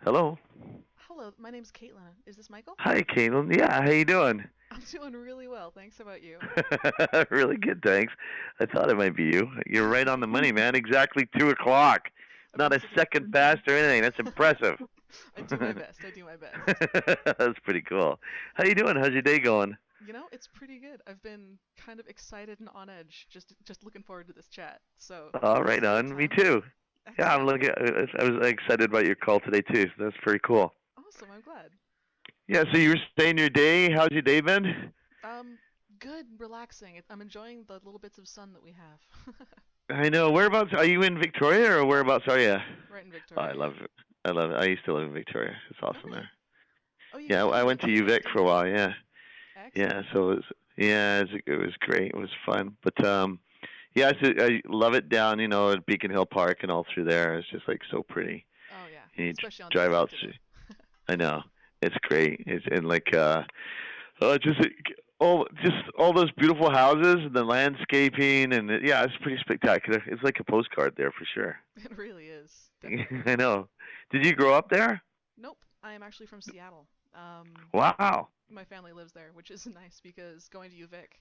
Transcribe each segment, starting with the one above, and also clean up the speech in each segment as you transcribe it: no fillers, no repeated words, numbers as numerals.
Hello. Hello, my name's Caitlin. Is this Michael? Hi, Caitlin. Yeah, how you doing? I'm doing really well, thanks. How about you? Really good, thanks. I thought it might be you. You're right on the money, man. Exactly 2 o'clock. I Not a basically, second past or anything. That's impressive. I do my best. I do my best. That's pretty cool. How you doing? How's your day going? It's pretty good. I've been kind of excited and on edge, just looking forward to this chat. So, All is right, this a good on. Me time? too. Yeah, I'm Excellent. looking. I was excited about your call today too. So that's pretty cool. Awesome. I'm glad. Yeah. So you were saying your day. How's your day been? Um, Good, relaxing. I'm enjoying the little bits of sun that we have. I know. Whereabouts are you in Victoria, or whereabouts are you? Right in Oh, I Victoria, love yeah. it. I love it. I used to live in Victoria. It's Oh, awesome really? there. Oh, Yeah, I you went went to to UVic UVic, for did a you? while. Yeah, yeah. Excellent. So it was, yeah, it was great. It was fun. But yeah, I love it down. At Beacon Hill Park and all through there. It's just like so pretty. Oh, yeah. And you Especially on drive days like out. today. I know it's great. It's and like just all those beautiful houses and the landscaping and yeah, it's pretty spectacular. It's like a postcard there for sure. It really is, definitely. I know. Did you grow up there? Nope, I am actually from Seattle. Wow. My family lives there, which is nice because going to UVic,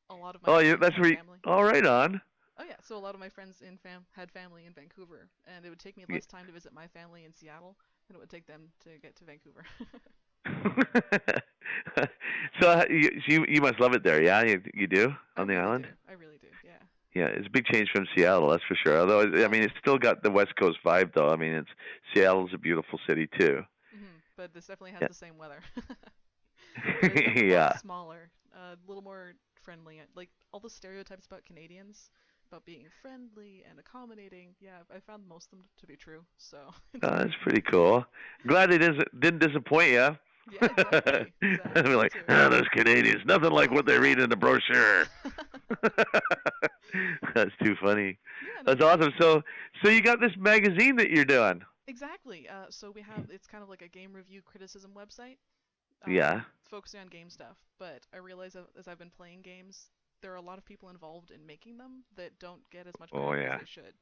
a lot of my Oh, yeah, friends that's had where. family. All right, on. Oh yeah, so a lot of my friends had family in Vancouver, and it would take me Yeah. less time to visit my family in Seattle than it would take them to get to Vancouver. So you must love it there, yeah? You do I on the really island? do. I really do. Yeah. Yeah, it's a big change from Seattle, that's for sure. Although I Oh mean, yeah. it's still got the West Coast vibe, though. I mean, it's Seattle's a beautiful city too. But this definitely has Yeah. the same weather. But it's definitely a lot Yeah. smaller, a little more friendly. Like all the stereotypes about Canadians, about being friendly and accommodating. Yeah, I found most of them to be true. So it's That's great. pretty cool. Glad they didn't disappoint you. Yeah, exactly, I'd exactly. be Me like, too. oh, those Canadians, nothing like what they read in the brochure. That's too funny. Yeah, no, That's but awesome. So you got this magazine that you're doing? exactly. So we have it's kind of like a game review criticism website, Yeah. focusing on game stuff. But I realize as I've been playing games, there are a lot of people involved in making them that don't get as much Oh credit as yeah. they should.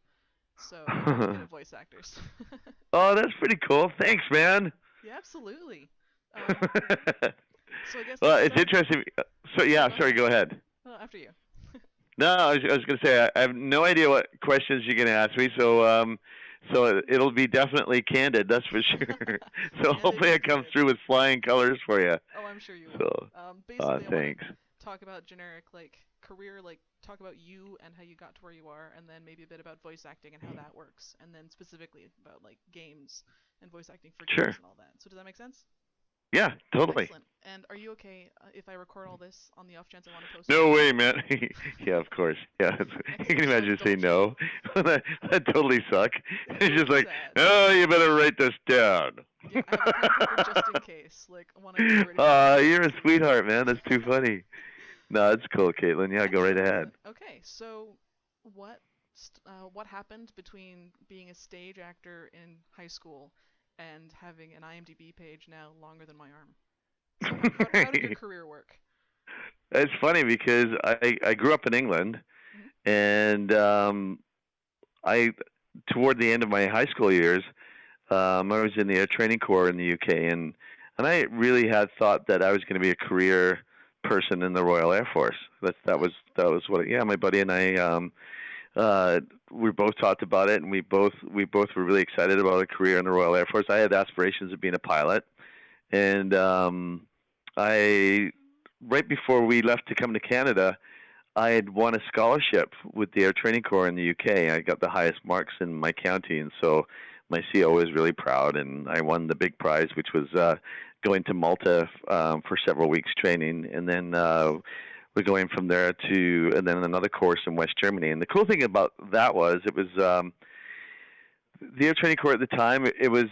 So I try to get at voice actors. Oh, that's pretty cool. Thanks, man. Yeah, absolutely. Um, so I guess Well, let's it's start. interesting. So Oh, yeah, go sorry. ahead. Go ahead. After you. No, I was going to say I have no idea what questions you're going to ask me. So it'll be definitely candid. That's for sure. So Candid hopefully I is come good. through with flying colors for you. Oh, I'm sure you will. So, Basically, I want to thanks. talk about generic like career, like talk about you and how you got to where you are, and then maybe a bit about voice acting and how that works, and then specifically about like games and voice acting for games Sure. and all that. So does that make sense? Yeah, totally. Excellent. And are you okay if I record all this on the off chance I want to post it No way, online? man. Yeah, of course. Yeah, you can Excellent. I'll imagine saying indulge you. no. that totally suck. It It's would just be like, sad. oh, you better write this down. Yeah, I have a pen and paper just in case. Like, I want to be ready to go as soon You're a as we get sweetheart, going. man. That's too funny. No, it's cool, Caitlin. Yeah, go right Excellent, ahead. excellent. Okay, so what what happened between being a stage actor in high school and having an IMDb page now longer than my arm? So how did your career work? It's funny because I grew up in England, Hmm. and I toward the end of my high school years, I was in the Air Training Corps in the UK, and I really had thought that I was going to be a career person in the Royal Air Force. Really? That was what. Yeah, my buddy and I. Uh, we both talked about it, and we both were really excited about a career in the Royal Air Force. I had aspirations of being a pilot, and I right before we left to come to Canada, I had won a scholarship with the Air Training Corps in the UK. I got the highest marks in my county, and so my CO was really proud, and I won the big prize, which was going to Malta for several weeks training, and then we're going from there to and then another course in West Germany. And the cool thing about that was it was the Air Training Corps at the time. It was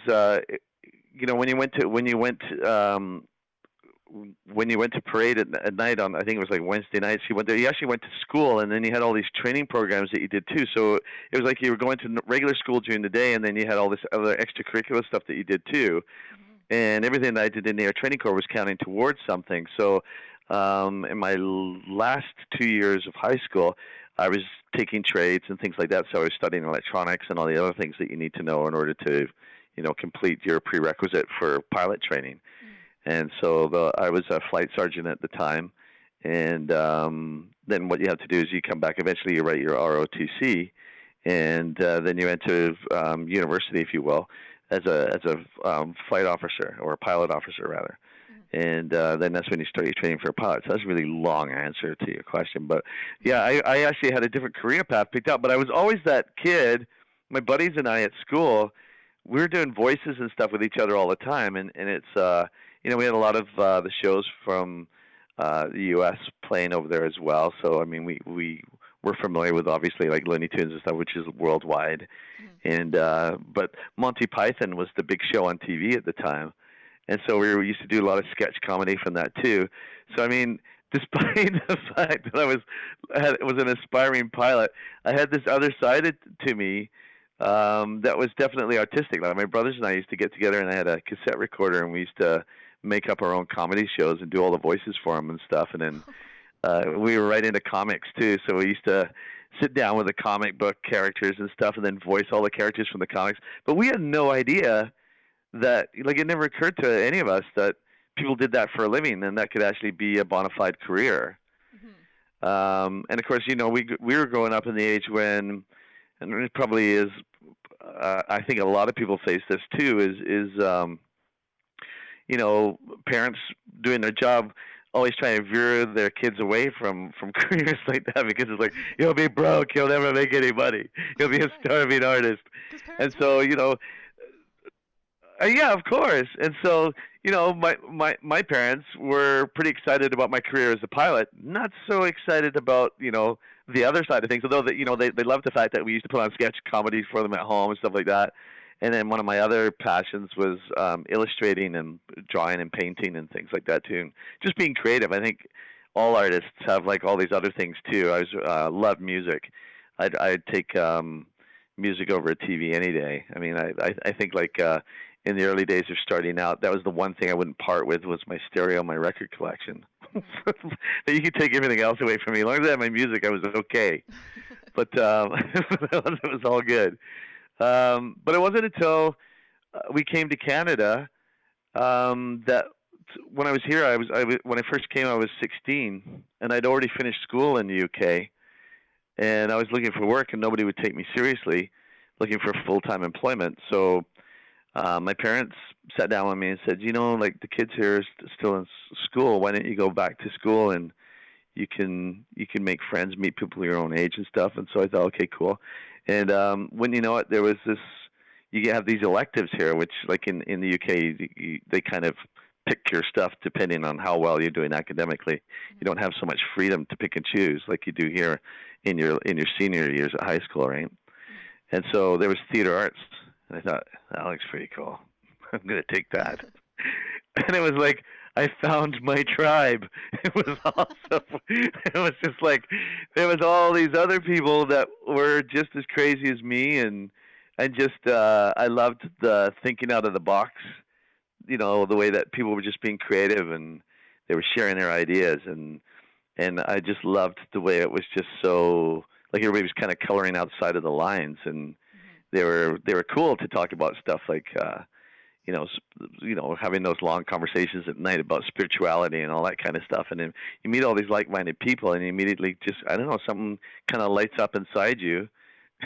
when you went to parade at night on I think it was like Wednesday nights. You went there. You actually went to school, and then you had all these training programs that you did too. So it was like you were going to regular school during the day, and then you had all this other extracurricular stuff that you did too. Hmm. And everything that I did in the Air Training Corps was counting towards something. So in my last 2 years of high school, I was taking trades and things like that. So I was studying electronics and all the other things that you need to know in order to complete your prerequisite for pilot training. Mhm. And so I was a flight sergeant at the time. And then what you have to do is you come back. Eventually, you write your ROTC, and then you enter university, if you will, as a flight officer or a pilot officer rather. Mhm. And then that's when you start your training for a pilot. So that's a really long answer to your question. But yeah, Mhm. I actually had a different career path picked out. But I was always that kid. My buddies and I at school, we were doing voices and stuff with each other all the time. And it's we had a lot of the shows from the U.S. playing over there as well. So I mean, we were familiar with obviously like Looney Tunes and stuff, which is worldwide. Mhm. And but Monty Python was the big show on TV at the time, and so we used to do a lot of sketch comedy from that too. So I mean, despite the fact that was an aspiring pilot, I had this other side to me that was definitely artistic. Like my brothers and I used to get together, and I had a cassette recorder, and we used to make up our own comedy shows and do all the voices for them and stuff. And then we were right into comics too, so we used to sit down with the comic book characters and stuff, and then voice all the characters from the comics. But we had no idea that, like, it never occurred to any of us that people did that for a living, and that could actually be a bona fide career. Mhm. And of course, we were growing up in the age when, and it probably is, I think a lot of people face this too, is you know, parents doing their job always trying to veer their kids away from careers like that because it's like you'll be broke, you'll never make any money, you'll be a Right. starving artist, Because and parents so win. yeah, of course. And so, my parents were pretty excited about my career as a pilot, not so excited about, the other side of things, although they loved the fact that we used to put on sketch comedies for them at home and stuff like that. And then one of my other passions was illustrating and drawing and painting and things like that too. And just being creative. I think all artists have like all these other things too. I was love music. I'd take music over a TV any day. I mean, I think like in the early days of starting out, that was the one thing I wouldn't part with was my stereo, my record collection. Mhm. You could take everything else away from me. As long as I had my music, I was okay. But it was all good. But it wasn't until we came to Canada that when I was here, when I first came, I was 16, and I'd already finished school in the UK, and I was looking for work, and nobody would take me seriously, looking for full-time employment. So my parents sat down with me and said, like the kids here are still in school. Why don't you go back to school and you can make friends, meet people your own age and stuff. And so I thought, okay, cool. And when you know it, there was this. You have these electives here, which like in the UK, they kind of pick your stuff depending on how well you're doing academically. You Mhm. don't have so much freedom to pick and choose like you do here in your senior years at high school, right? Mhm. And so there was theater arts, and I thought that looks pretty cool. I'm gonna take that. And it was like I found my tribe. It was awesome. It was just like there was all these other people that were just as crazy as me, and just I loved the thinking out of the box. The way that people were just being creative and they were sharing their ideas, and I just loved the way it was just so like everybody was kind of coloring outside of the lines, and Mhm. they were cool to talk about stuff like having those long conversations at night about spirituality and all that kind of stuff. And then you meet all these like-minded people, and you immediately just, I don't know, something kind of lights up inside you.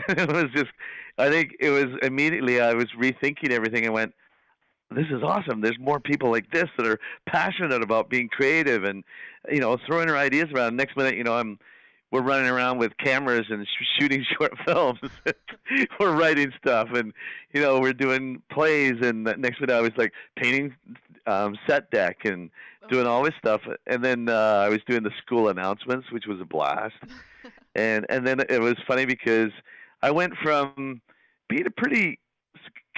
It was just, I think it was immediately I was rethinking everything and went, this is awesome. There's more people like this that are passionate about being creative and, throwing their ideas around. Next minute, we're running around with cameras and shooting short films. We're writing stuff, and we're doing plays. And the next minute, I was like painting set deck and Oh, doing all this nice. stuff. And then I was doing the school announcements, which was a blast. And then it was funny because I went from being a pretty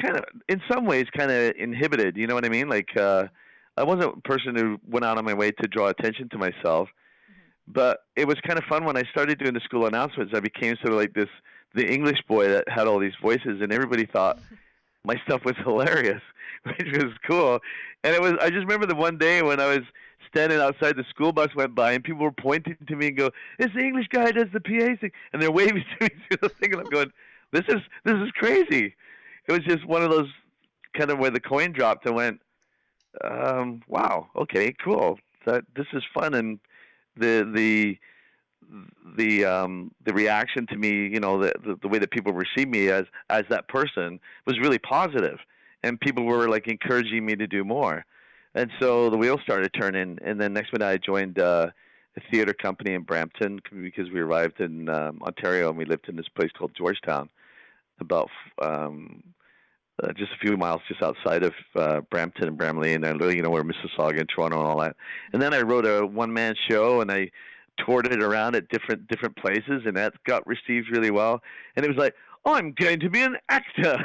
kind of, in some ways, kind of inhibited. You know what I mean? Like Mhm. I wasn't a person who went out on my way to draw attention to myself, Mhm. but it was kind of fun when I started doing the school announcements. I became sort of like the English boy that had all these voices, and everybody thought my stuff was hilarious, which was cool. And I just remember the one day when I was standing outside, the school bus went by, and people were pointing to me and go, "It's the English guy that does the PA thing," and they're waving to me through the thing, and I'm going, "This is crazy." It was just one of those kind of where the coin dropped. I went, wow, okay, cool. This is fun, and the the the reaction to me, the way that people received me as that person was really positive, and people were like encouraging me to do more, and so the wheels started turning. And then next minute, I joined a theater company in Brampton because we arrived in Ontario, and we lived in this place called Georgetown, about just a few miles just outside of Brampton and Bramley, and where Mississauga and Toronto and all that. And then I wrote a one-man show, and I toured it around at different places, and that got received really well. And it was like, oh, I'm going to be an actor.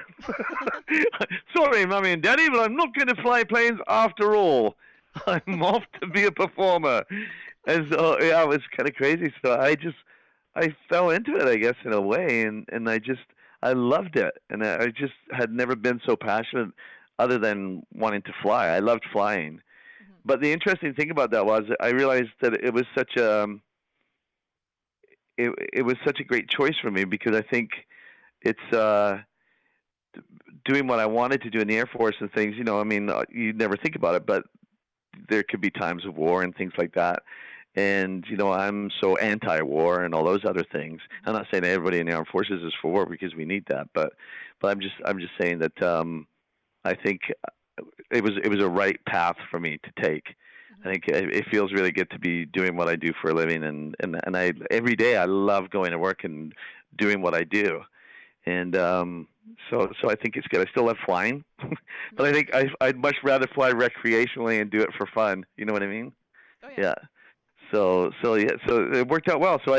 Sorry, Mommy and Daddy, but I'm not going to fly planes after all. I'm off to be a performer. And so, yeah, it was kind of crazy. So I fell into it, I guess, in a way, and I loved it. And I just had never been so passionate other than wanting to fly. I loved flying. But the interesting thing about that was I realized that it was such a great choice for me, because I think it's doing what I wanted to do in the Air Force and things. I mean, you never think about it, but there could be times of war and things like that. And I'm so anti-war and all those other things. I'm not saying everybody in the armed forces is for war, because we need that, but I'm just saying that I think it was a right path for me to take. I think it feels really good to be doing what I do for a living, and I every day I love going to work and doing what I do, and so I think it's good. I still love flying, but I think I'd much rather fly recreationally and do it for fun. You know what I mean? Oh yeah. So it worked out well. So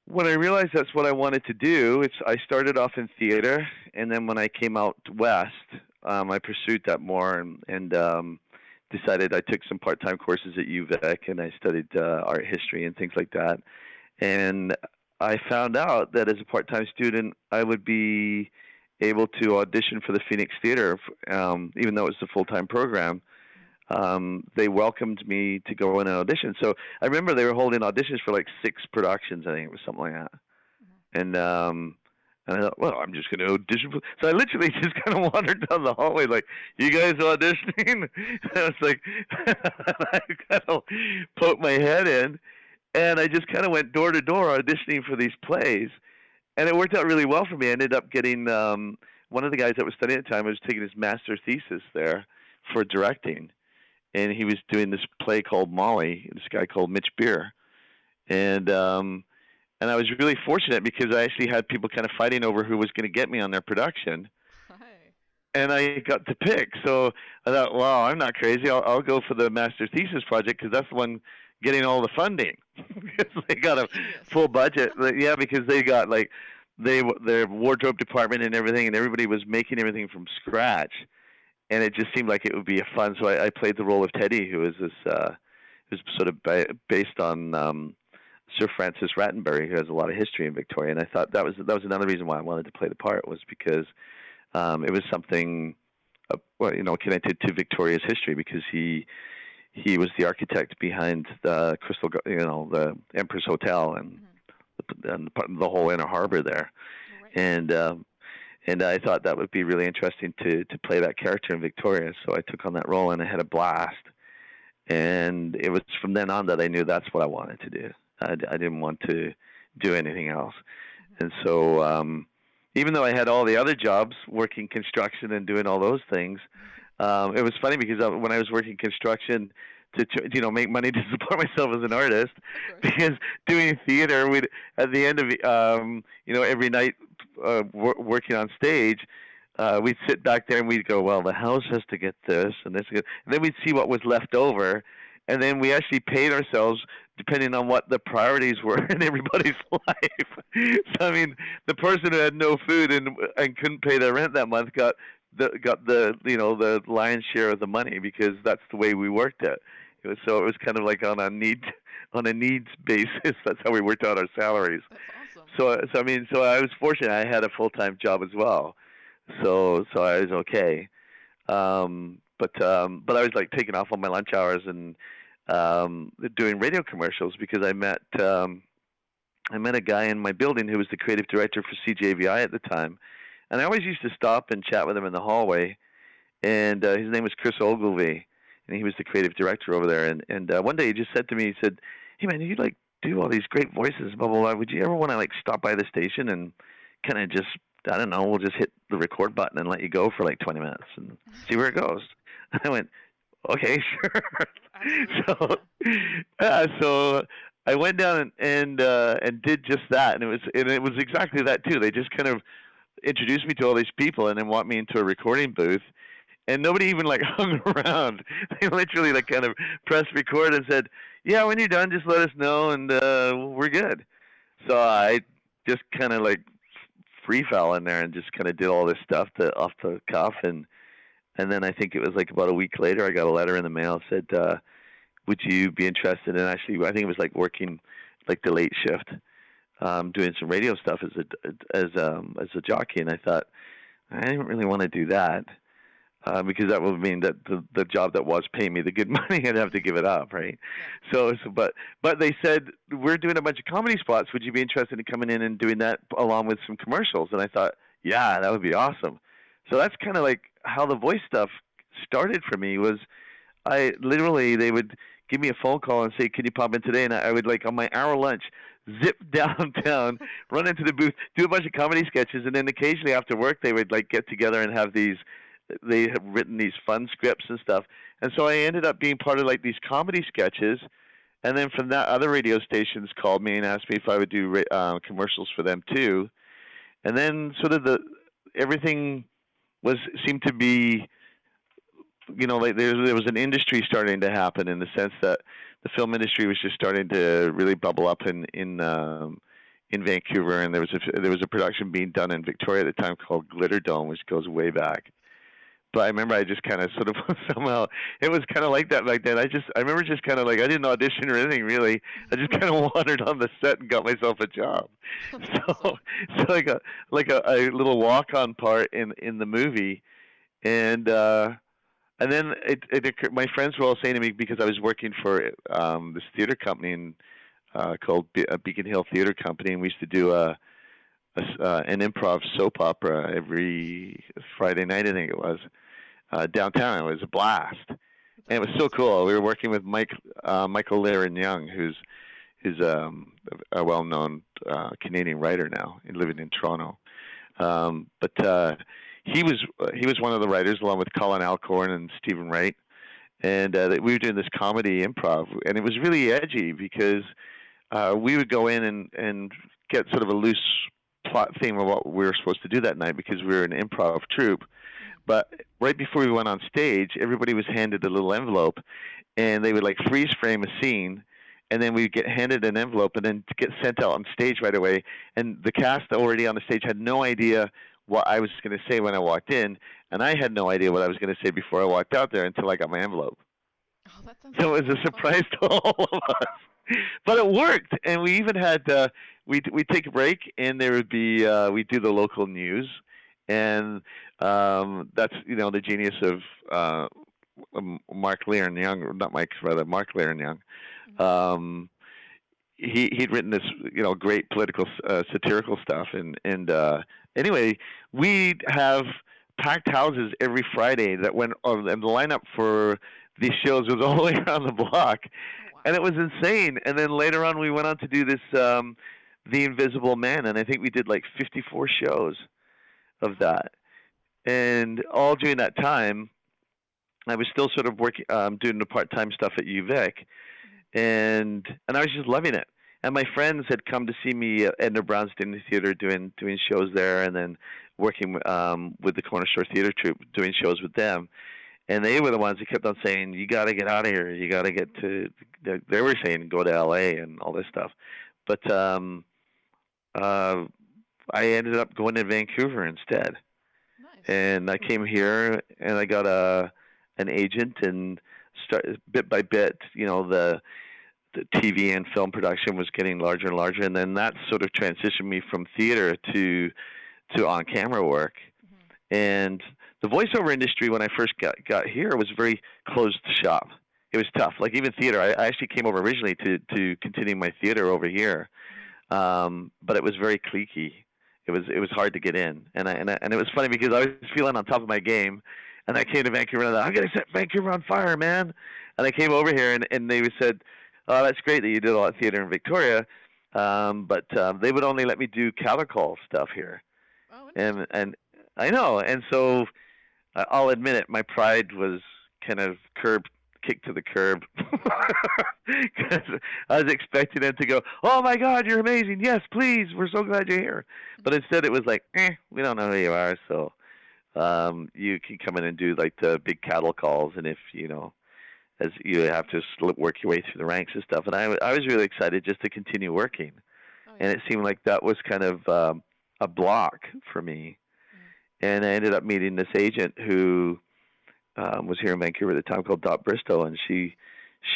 when I realized that's what I wanted to do, I started off in theater, and then when I came out west, I pursued that more, and decided I took some part-time courses at UVic, and I studied art history and things like that. And I found out that as a part-time student, I would be able to audition for the Phoenix Theater, even though it was a full-time program. They welcomed me to go in and audition. So I remember they were holding auditions for like 6 productions. I think it was something like that. And I thought, well, I'm just going to audition. So I literally just kind of wandered down the hallway like, you guys auditioning? And I was like, I kind of poked my head in, and I just kind of went door to door auditioning for these plays. And it worked out really well for me. I ended up getting one of the guys that was studying at the time was taking his master's thesis there for directing. And he was doing this play called Molly, this guy called Mitch Beer. And I was really fortunate because I actually had people kind of fighting over who was going to get me on their production. Hi. And I got to pick. So I thought, wow, I'm not crazy. I'll go for the master's thesis project, because that's the one getting all the funding. Because they got a full budget. Yeah, because they got their wardrobe department and everything, and everybody was making everything from scratch. And it just seemed like it would be fun. So I played the role of Teddy, who is who's sort of based on Sir Francis Rattenbury, who has a lot of history in Victoria. And I thought that was another reason why I wanted to play the part, was because it was something connected to Victoria's history, because he was the architect behind the the Empress Hotel and the whole inner harbor there. Right. And I thought that would be really interesting to play that character in Victoria. So I took on that role, and I had a blast. And it was from then on that I knew that's what I wanted to do. I didn't want to do anything else. And so even though I had all the other jobs, working construction and doing all those things, it was funny because when I was working construction to make money to support myself as an artist, because doing theater, we'd at the end of every night working on stage, we'd sit back there and we'd go, well, the house has to get this and this, and then we'd see what was left over, and then we actually paid ourselves depending on what the priorities were in everybody's life. So I mean, the person who had no food and couldn't pay their rent that month got the lion's share of the money, because that's the way we worked it. So it was kind of like on a needs basis. That's how we worked out our salaries. That's awesome. So I was fortunate. I had a full-time job as well. So I was okay. But I was like taking off on my lunch hours and doing radio commercials, because I met a guy in my building who was the creative director for CJVI at the time, and I always used to stop and chat with him in the hallway. and his name was Chris Ogilvy, and he was the creative director over there. And one day he just said to me, he said, "Hey man, you like do all these great voices, blah blah blah. Would you ever want to like stop by the station and kind of just, I don't know, we'll just hit the record button and let you go for like 20 minutes and see where it goes." I went, "Okay, sure." Absolutely. so Yeah. so I went down and did just that, and it was exactly that too. They just kind of introduced me to all these people and then walked me into a recording booth, and nobody even like hung around. They literally like kind of pressed record and said, "Yeah, when you're done, just let us know, and we're good." So I just kind of like free fell in there and just kind of did all this stuff off the cuff, and then I think it was like about a week later, I got a letter in the mail said, "Would you be interested in actually?" I think it was like working like the late shift, doing some radio stuff as a jockey, and I thought I didn't really want to do that. Because that would mean that the job that was paying me the good money, I'd have to give it up, right? Yeah. But they said, "We're doing a bunch of comedy spots. Would you be interested in coming in and doing that along with some commercials?" And I thought, yeah, that would be awesome. So that's kind of like how the voice stuff started for me. Was I literally, they would give me a phone call and say, "Can you pop in today?" And I would like on my hour lunch zip downtown, run into the booth, do a bunch of comedy sketches, and then occasionally after work they would like get together and have these, they had written these fun scripts and stuff. And so I ended up being part of like these comedy sketches. And then from that, other radio stations called me and asked me if I would do commercials for them too. And then sort of the everything was seemed to be, like there was an industry starting to happen in the sense that the film industry was just starting to really bubble up in Vancouver, and there was a production being done in Victoria at the time called Glitter Dome, which goes way back. But I remember I just kind of sort of somehow it was kind of like that back then. I remember just kind of like I didn't audition or anything really. I just kind of wandered on the set and got myself a job. That's So awesome. so a little walk on part in the movie, and and then my friends were all saying to me, because I was working for this theater company called Beacon Hill Theater Company, and we used to do an improv soap opera every Friday night, I think it was, downtown. It was a blast, and That's it was so awesome. cool. We were working with Michael Dobson, who's a well-known Canadian writer now, living in Toronto. But he was one of the writers, along with Colin Alcorn and Stephen Wright, and we were doing this comedy improv, and it was really edgy because we would go in and get sort of a loose plot theme of what we were supposed to do that night because we were an improv troupe. Mm. But right before we went on stage, everybody was handed a little envelope, and they would like freeze frame a scene, and then we'd get handed an envelope and then get sent out on stage right away. And the cast already on the stage had no idea what I was going to say when I walked in, and I had no idea what I was going to say before I walked out there until I got my envelope. Oh, that sounds So like it so was a much fun. surprise to all of us. But it worked, and we even had we'd take a break, and there would be we'd do the local news, and that's the genius of Mark Leon Young, not Mike, rather Mark Leon Young. Mm. Um, he'd written this great political satirical stuff, and anyway, we'd have packed houses every Friday that went on, and the lineup for these shows was all the way around the block, Oh and wow. it was insane. And then later on, we went on to do this The Invisible Man, and I think we did like 54 shows of Wow. that. And all during that time, I was still sort of working, doing the part-time stuff at UVic, Mm. and I was just loving it. And my friends had come to see me at Edna Brownstein Theater doing shows there, and then working with the Corner Store Theater Troupe doing shows with them. And they were the ones that kept on saying, "You got to get out of here. You got to get to." They were saying, "Go to LA" and all this stuff. But uh, I ended up going to Vancouver instead, Nice. and I came here and I got an agent, and bit by bit, the TV and film production was getting larger and larger, and then that sort of transitioned me from theater to on camera work. Mm-hmm. And the voiceover industry, when I first got here, was very closed shop. It was tough. Like even theater, I actually came over originally to continue my theater over here, Mm-hmm. but it was very cliquey. It was hard to get in, and Oh. it was funny because I was feeling on top of my game, And I came to Vancouver and I thought, I'm going to set Vancouver on fire, man. And I came over here and they said, oh, that's great that you did a lot of theater in Victoria, but they would only let me do cattle call stuff here. Oh, interesting. And I know. And so I'll admit it, my pride was kind of kicked to the curb. Because I was expecting them to go, oh my God, you're amazing. Yes, please. We're so glad you're here. But instead it was like, we don't know who you are. So you can come in and do like the big cattle calls. And if, as you have to work your way through the ranks and stuff. And I was really excited just to continue working. Oh, And yeah. it seemed like that was kind of a block for me. Mm. And I ended up meeting this agent who was here in Vancouver at the time, called Dot Bristow, and she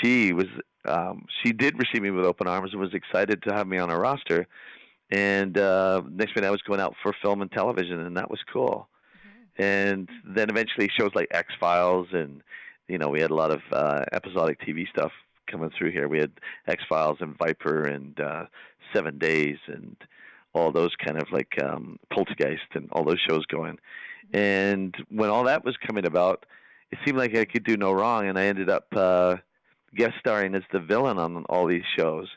did receive me with open arms and was excited to have me on her roster. And next minute I was going out for film and television, and that was cool. Mhm. And then eventually shows like X Files, and we had a lot of episodic TV stuff coming through here. We had X Files and Viper and 7 Days and all those kind of like Poltergeist and all those shows going. Mhm. And when all that was coming about, it seemed like I could do no wrong, and I ended up guest starring as the villain on all these shows.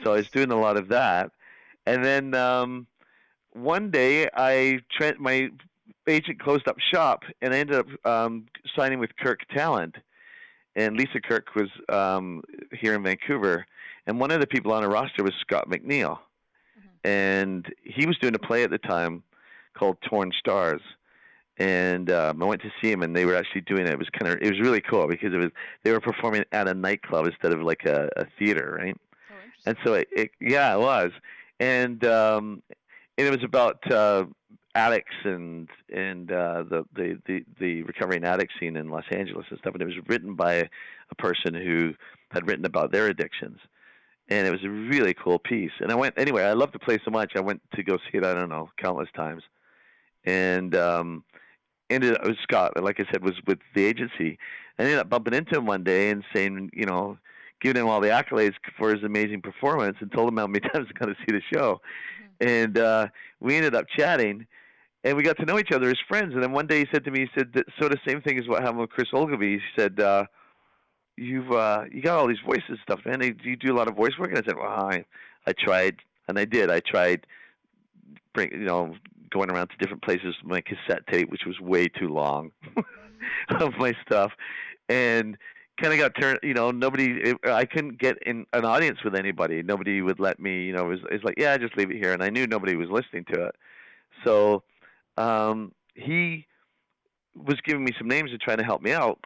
So I was Nice. doing a lot of that, and then one day my agent closed up shop, and I ended up signing with Kirk Talent, and Lisa Kirk was here in Vancouver, and one of the people on her roster was Scott McNeil, Mhm. and he was doing a play at the time called Torn Stars, and I went to see him, and they were actually doing it. It was really cool because they were performing at a nightclub instead of like a theater, right? Oh, And interesting. so yeah, it was, and it was about addicts and the recovering addict scene in Los Angeles and stuff. And it was written by a person who had written about their addictions, and it was a really cool piece. And I went anyway. I loved the play so much. I went to go see it. I don't know, countless times, and ended up with Scott, like I said, was with the agency. I ended up bumping into him one day and saying, giving him all the accolades for his amazing performance, and told him how many times I got to see the show. Mhm. And we ended up chatting, and we got to know each other as friends. And then one day he said to me, he said, that sort of same thing as what happened with Chris Ogilvy. He said, you got all these voices stuff, man. Do you do a lot of voice work? And I said, well, I tried, and I did. I tried going around to different places with my cassette tape, which was way too long of my stuff, and kind of got turned. I couldn't get in an audience with anybody. Nobody would let me. It's like, yeah, just leave it here, and I knew nobody was listening to it. So he was giving me some names and trying to help me out,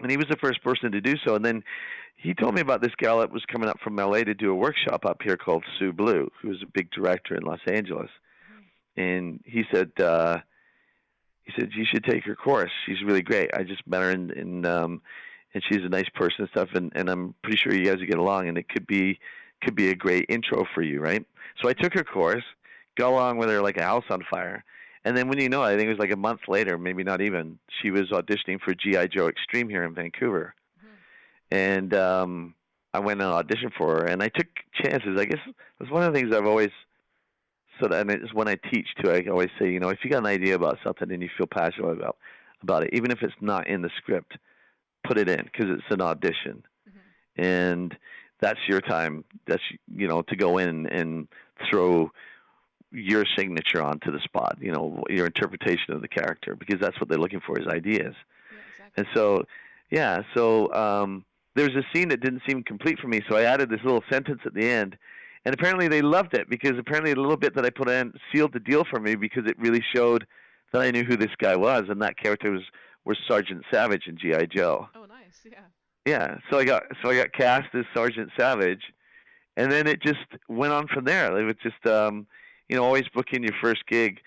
and he was the first person to do so. And then he told me about this gal that was coming up from LA to do a workshop up here called Sue Blue, who was a big director in Los Angeles. Mhm. And he said you should take her course. She's really great. I just met her and she's a nice person and stuff, and I'm pretty sure you guys would get along, and it could be a great intro for you, right? So I took her course, got along with her like a house on fire. And then when I think it was like a month later, maybe not even, she was auditioning for G.I. Joe Extreme here in Vancouver. Mhm. And I went and auditioned for her, and I took chances. I guess that's one of the things I've always and it's when I teach too. I always say, if you got an idea about something and you feel passionate about it, even if it's not in the script, put it in because it's an audition, Mhm. and that's your time. That's to go in and throw your signature onto the spot. Your interpretation of the character, because that's what they're looking for is ideas. Yeah, And exactly. so, yeah, there's a scene that didn't seem complete for me, so I added this little sentence at the end, and apparently they loved it because apparently the little bit that I put in sealed the deal for me because it really showed that I knew who this guy was, and that character was Sergeant Savage in GI Joe. Oh, nice. Yeah. Yeah, so I got cast as Sergeant Savage, and then it just went on from there. It was just always booking your first gig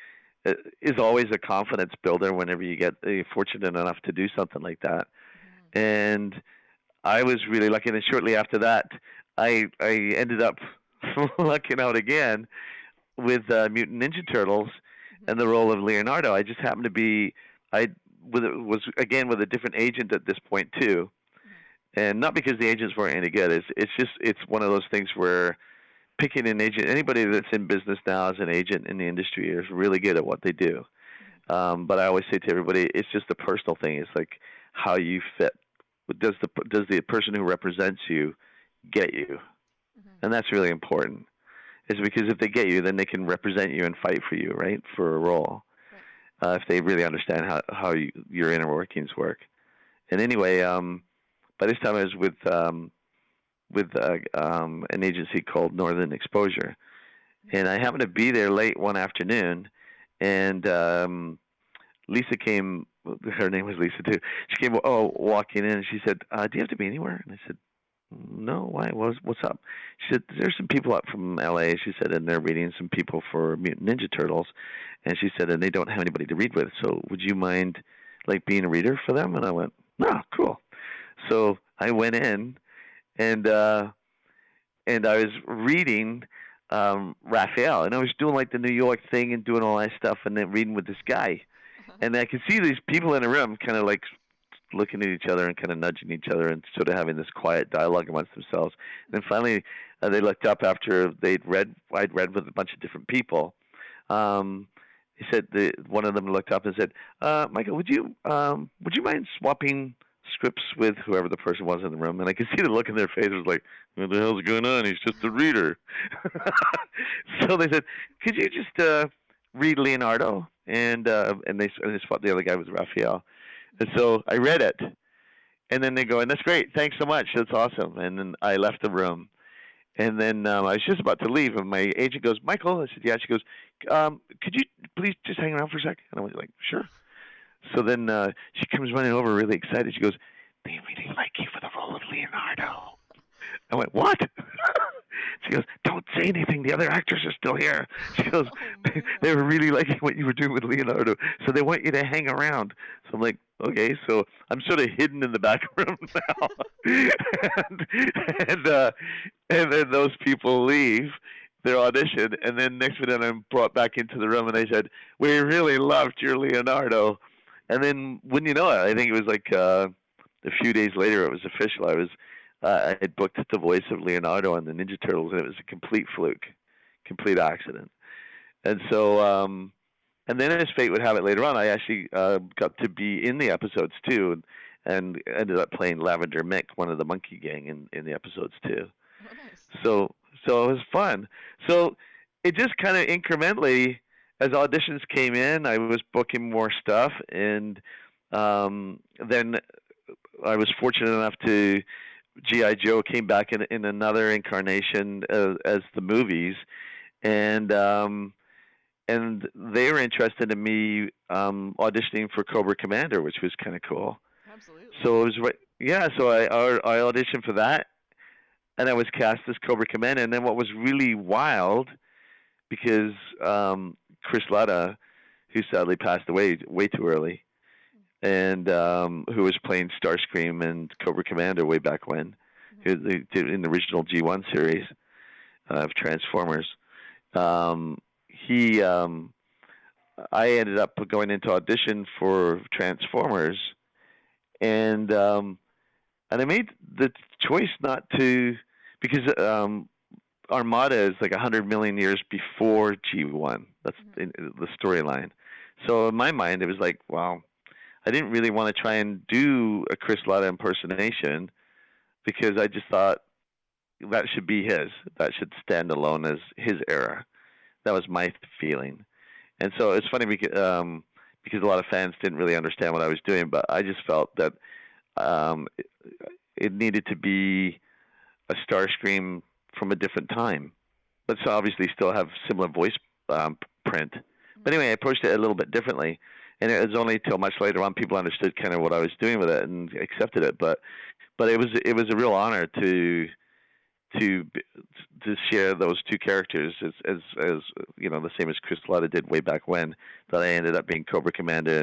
is always a confidence builder whenever you get fortunate enough to do something like that. Mhm. And I was really lucky. And then shortly after that, I ended up lucking out again with Mutant Ninja Turtles Mhm. and the role of Leonardo. I just happened to be I was again with a different agent at this point too, Mhm. and not because the agents weren't any good. It's one of those things where picking an agent, anybody that's in business now as an agent in the industry is really good at what they do. But I always say to everybody, it's just a personal thing. It's like how you fit. Does the person who represents you get you? Mhm. And that's really important. Is because if they get you, then they can represent you and fight for you, right, for a role. Right. If they really understand how your inner workings work. And anyway, by this time I was with an agency called Northern Exposure, Mhm. and I happened to be there late one afternoon, and Lisa came. Her name was Lisa too. She came walking in, and she said, "Do you have to be anywhere?" And I said, "No, why? What's up?" She said, "There's some people up from L.A." She said, and they're reading some people for Mutant Ninja Turtles, and she said, and they don't have anybody to read with. So would you mind like being a reader for them? And I went, "No, cool." So I went in, and and I was reading Raphael, and I was doing like the New York thing and doing all that stuff, and then reading with this guy, and I could see these people in the room kind of like looking at each other and kind of nudging each other and sort of having this quiet dialogue amongst themselves. And then finally, they looked up after I'd read with a bunch of different people. He said one of them looked up and said, "Michael, would you mind swapping scripts with whoever the person was in the room?" And I could see the look in their faces, like, "What the hell's going on? He's just a reader." So they said, "Could you just read Leonardo?" And they swapped. The other guy was Raphael. And so I read it, and then they go, "And that's great. Thanks so much. That's awesome." And then I left the room. And then I was just about to leave, and my agent goes, "Michael," I said, "Yeah." She goes, "Could you please just hang around for a sec?" And I was like, "Sure." So then she comes running over, really excited. She goes, "They really like you for the role of Leonardo." I went, "What?" She goes, "Don't say anything. The other actors are still here." She goes, Oh "They man. were really liking what you were doing with Leonardo, so they want you to hang around." So I'm like, "Okay." So I'm sort of hidden in the back room now, and and, uh, and then those people leave their audition, and then next minute I'm brought back into the room, and they said, "We really loved your Leonardo." And then when you know it, I think it was like a few days later, it was official. I had booked the voice of Leonardo on the Ninja Turtles, and it was a complete fluke, complete accident. And so, and then as fate would have it, later on, I actually got to be in the episodes too, and ended up playing Lavender Mick, one of the Monkey Gang, in the episodes too. Oh nice. So so it was fun. So it just kind of incrementally, as auditions came in, I was booking more stuff, and then I was fortunate enough to GI Joe came back in another incarnation as the movies, and they were interested in me auditioning for Cobra Commander, which was kind of cool. Absolutely. So it was right, yeah. So I auditioned for that, and I was cast as Cobra Commander. And then what was really wild, because Chris Latta, who sadly passed away way too early, and who was playing Starscream and Cobra Commander way back when, Mhm. who they did in the original G1 series of Transformers. Um, he, I ended up going into audition for Transformers, and I made the choice not to, because Armada is like 100 million years before G1. That's Mhm. the storyline. So in my mind, it was like, wow, I didn't really want to try and do a Chris Latta impersonation because I just thought that should be his. That should stand alone as his era. That was my feeling. And so it's funny because a lot of fans didn't really understand what I was doing, but I just felt that um, it, it needed to be a Starscream from a different time. Let's obviously still have similar voice print. But Mhm. anyway, I approached it a little bit differently, and it was only till much later on people understood kind of what I was doing with it and accepted it. But it was a real honor to to share those two characters as the same as Chris Latta did way back when. That I ended up being Cobra Commander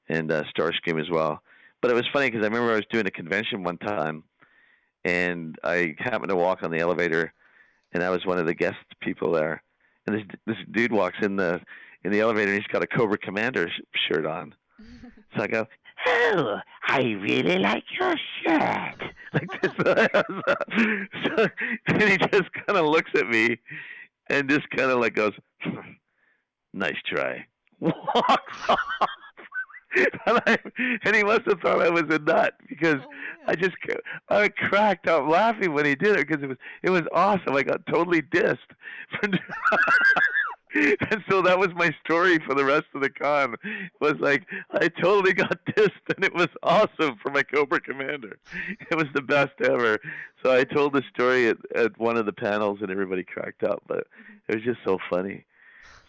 and Starscream as well. But it was funny because I remember I was doing a convention one time, and I happened to walk on the elevator, and I was one of the guest people there. And this dude walks in the elevator, and he's got a Cobra Commander shirt on. So I go, "Oh, I really like your shirt." Like this. So, and he just kind of looks at me and just kind of like goes, "Nice try. walks off. And he must have thought I was a nut because Oh I man. just I cracked up laughing when he did it because it was awesome. I got totally dissed, for, and so that was my story for the rest of the con. Was like I totally got dissed, and it was awesome for my Cobra Commander. It was the best ever. So I Oh told the man. story at one of the panels, and everybody cracked up. But Mhm. it was just so funny.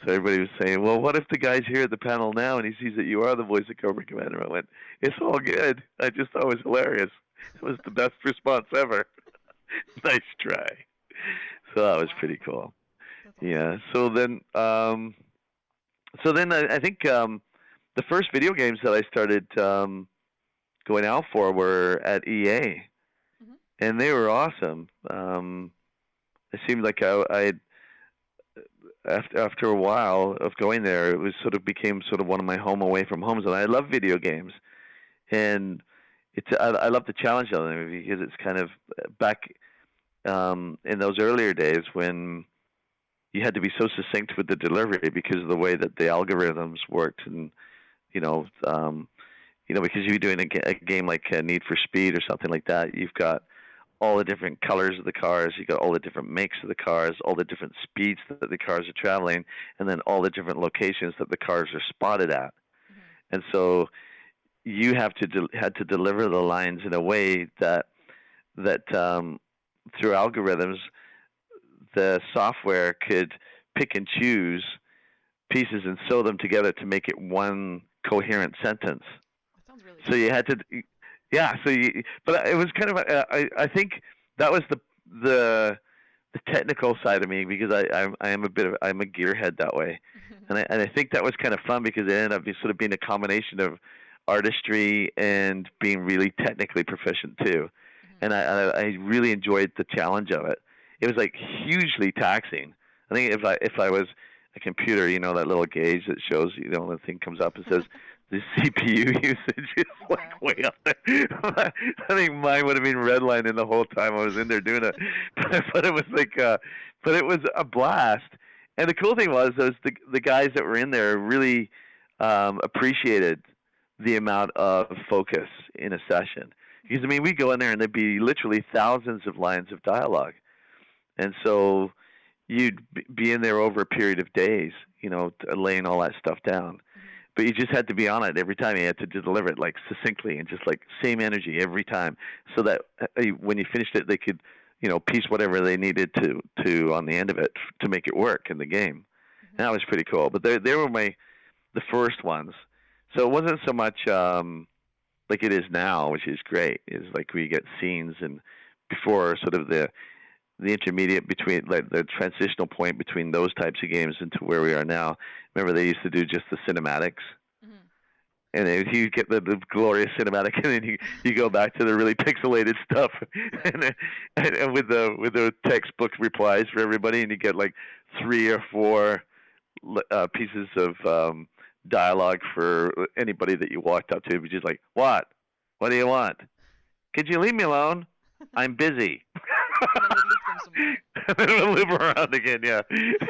So everybody was saying, "Well, what if the guy's here at the panel now and he sees that you are the voice of Cobra Commander?" I went, "It's all good. I just thought it was hilarious. It was the best response ever. Nice try." So that was Wow. pretty cool. That's awesome. Yeah. So then I think the first video games that I started going out for were at EA, Mhm. and they were awesome. It seemed like I after a while of going there, it was sort of became sort of one of my home away from homes, and I love video games, and I love the challenge of them because it's kind of back in those earlier days when you had to be so succinct with the delivery because of the way that the algorithms worked, and you know, because you're doing a game like Need for Speed or something like that, you've got all the different colors of the cars, you got all the different makes of the cars, all the different speeds that the cars are traveling, and then all the different locations that the cars are spotted at. Mhm. And so you had to deliver the lines in a way that through algorithms the software could pick and choose pieces and sew them together to make it one coherent sentence. That sounds really So you cool. had to, yeah. But it was kind of, I think that was the the technical side of me because I am I'm a gearhead that way, Mhm. and I think that was kind of fun because it ended up sort of being a combination of artistry and being really technically proficient too, Mhm. and I really enjoyed the challenge of it. It was like hugely taxing. I think if I was a computer, that little gauge that shows, the thing comes up and says the CPU usage is like way Exactly. up there. I think mine would have been redlining the whole time I was in there doing it. But it was like, but it was a blast. And the cool thing was, the guys that were in there really appreciated the amount of focus in a session. Because I Mhm. mean, we go in there and there'd be literally thousands of lines of dialogue, and so you'd be in there over a period of days, laying all that stuff down. Mhm. But you just had to be on it every time. You had to deliver it like succinctly and just like same energy every time, so that when you finished it, they could, piece whatever they needed to on the end of it to make it work in the game. And Mhm. that was pretty cool. But they were the first ones, so it wasn't so much like it is now, which is great. Is like we get scenes, and before sort of the intermediate between, like the transitional point between those types of games into where we are now. Remember, they used to do just the cinematics, Mhm. and if you get the glorious cinematic, and then you go back to the really pixelated stuff, Exactly. and with the textbook replies for everybody, and you get like 3 or 4 pieces of dialogue for anybody that you walked up to, which is like, what do you want? Could you leave me alone? I'm busy. And then it would loop them somewhere. And then it'll loop around again. Yeah,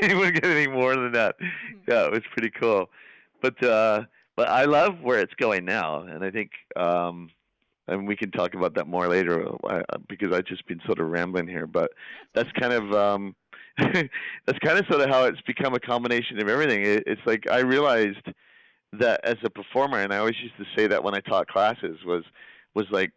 you wouldn't get any more than that. Mhm. Yeah, it was pretty cool. But but I love where it's going now, and I think and we can talk about that more later because I've just been sort of rambling here. But That's that's fine. kind of that's kind of sort of how it's become a combination of everything. It's like I realized that as a performer, and I always used to say that when I taught classes, was like,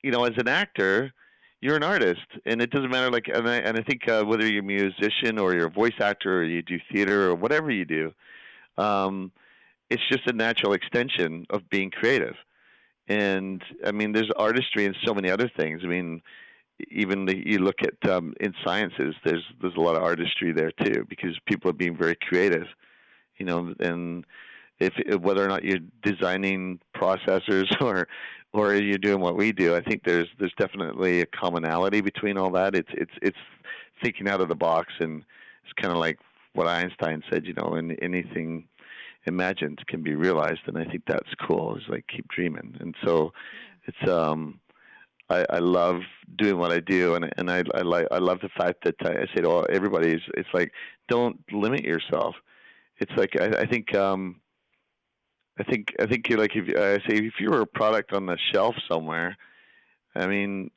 as an actor, you're an artist, and it doesn't matter. Like, and I think whether you're a musician or you're a voice actor or you do theater or whatever you do, um, it's just a natural extension of being creative. And Mhm. I mean, there's artistry in so many other things. I mean, even you look at in sciences, there's a lot of artistry there too because people are being very creative. And if whether or not you're designing processors or you're doing what we do, I think there's definitely a commonality between all that. It's thinking out of the box, and it's kind of like what Einstein said, and anything imagined can be realized, and I think that's cool. Is like keep dreaming, and so Yeah. it's I love doing what I do, and I love the fact that I say to everybody, it's like don't limit yourself. it's like I think you like if I say if you were a product on the shelf somewhere. I mean,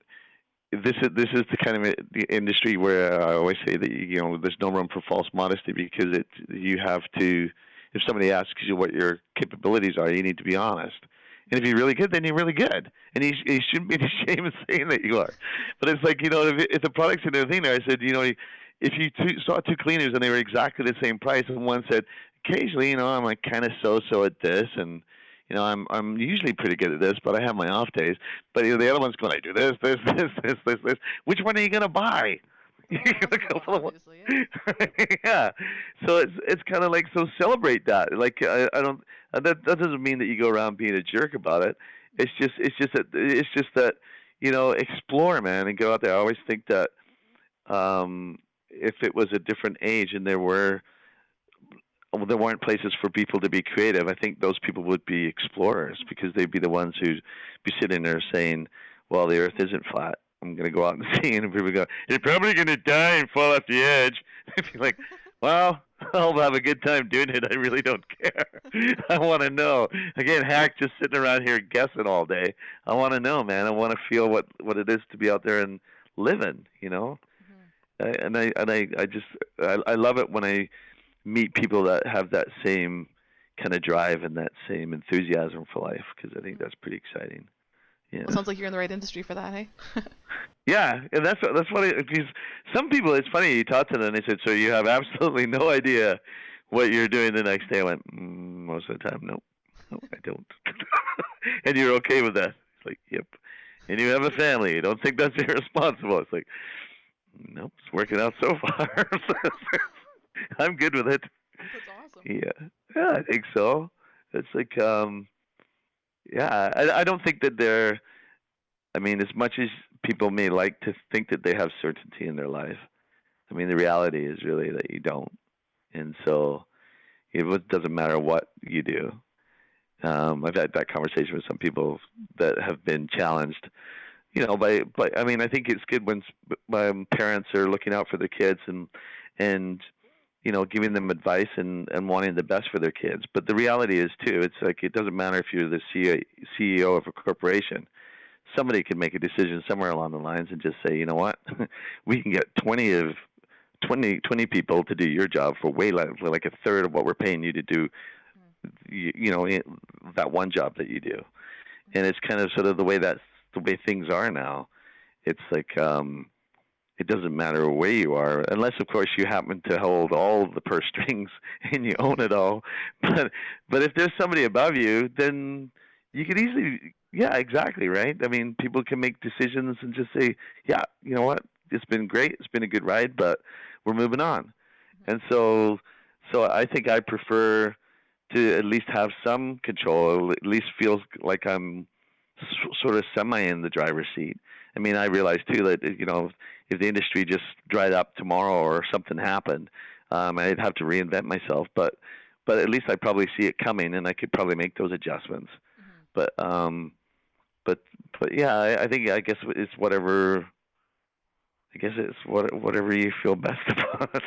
this is the kind of the industry where I always say that there's no room for false modesty because you have to. If somebody asks you what your capabilities are, you need to be honest. And if you're really good, then you're really good, and you shouldn't be ashamed of saying that you are. But it's like if the product's in the thing there, I said if you saw two cleaners and they were exactly the same price, and one said occasionally I'm like kind of so at this, and I'm usually pretty good at this, but I have my off days. But the other one's going, I do this, this, this. Which one are you going to buy? You're Well, going to go for the one. obviously, yeah. Yeah. So it's kind of like so celebrate that. Like I don't that doesn't mean that you go around being a jerk about it. It's just that explore, man, and go out there. I always think that if it was a different age and there weren't places for people to be creative, I think those people would be explorers because they'd be the ones who'd be sitting there saying, well, the earth isn't flat. I'm going to go out and see. And people go, you're probably going to die and fall off the edge. I'd be like, well, I'll have a good time doing it. I really don't care. I want to know. Again, hack just sitting around here guessing all day. I want to know, man. I want to feel what it is to be out there and living, I love it when I meet people that have that same kind of drive and that same enthusiasm for life because I think that's pretty exciting. Yeah. Well, sounds like you're in the right industry for that, hey? Yeah, and that's funny because some people, it's funny, you talk to them and they said, so you have absolutely no idea what you're doing the next day. I went, most of the time, nope, I don't. And you're okay with that? It's like, yep. And you have a family. You don't think that's irresponsible? It's like, nope, it's working out so far. I'm good with it. That's awesome. Yeah, I think so. It's like, I don't think that they're. I mean, as much as people may like to think that they have certainty in their life, I mean, the reality is really that you don't. And so, it doesn't matter what you do. I've had that conversation with some people that have been challenged. I mean, I think it's good when parents are looking out for their kids and giving them advice and wanting the best for their kids. But the reality is, too, it's like it doesn't matter if you're the CEO of a corporation. Somebody could make a decision somewhere along the lines and just say, you know what, we can get 20 people to do your job for way less, like a third of what we're paying you to do, that one job that you do. And it's kind of sort of the way things are now. It's like it doesn't matter where you are, unless, of course, you happen to hold all the purse strings and you own it all. But if there's somebody above you, then you could easily, yeah, exactly, right? I mean, people can make decisions and just say, yeah, you know what, it's been great, it's been a good ride, but we're moving on. And so I think I prefer to at least have some control, at least feels like I'm sort of semi in the driver's seat. I mean, I realize too that if the industry just dried up tomorrow or something happened, I'd have to reinvent myself. But at least I probably see it coming, and I could probably make those adjustments. Mm-hmm. But yeah, I guess it's whatever. I guess it's whatever you feel best about.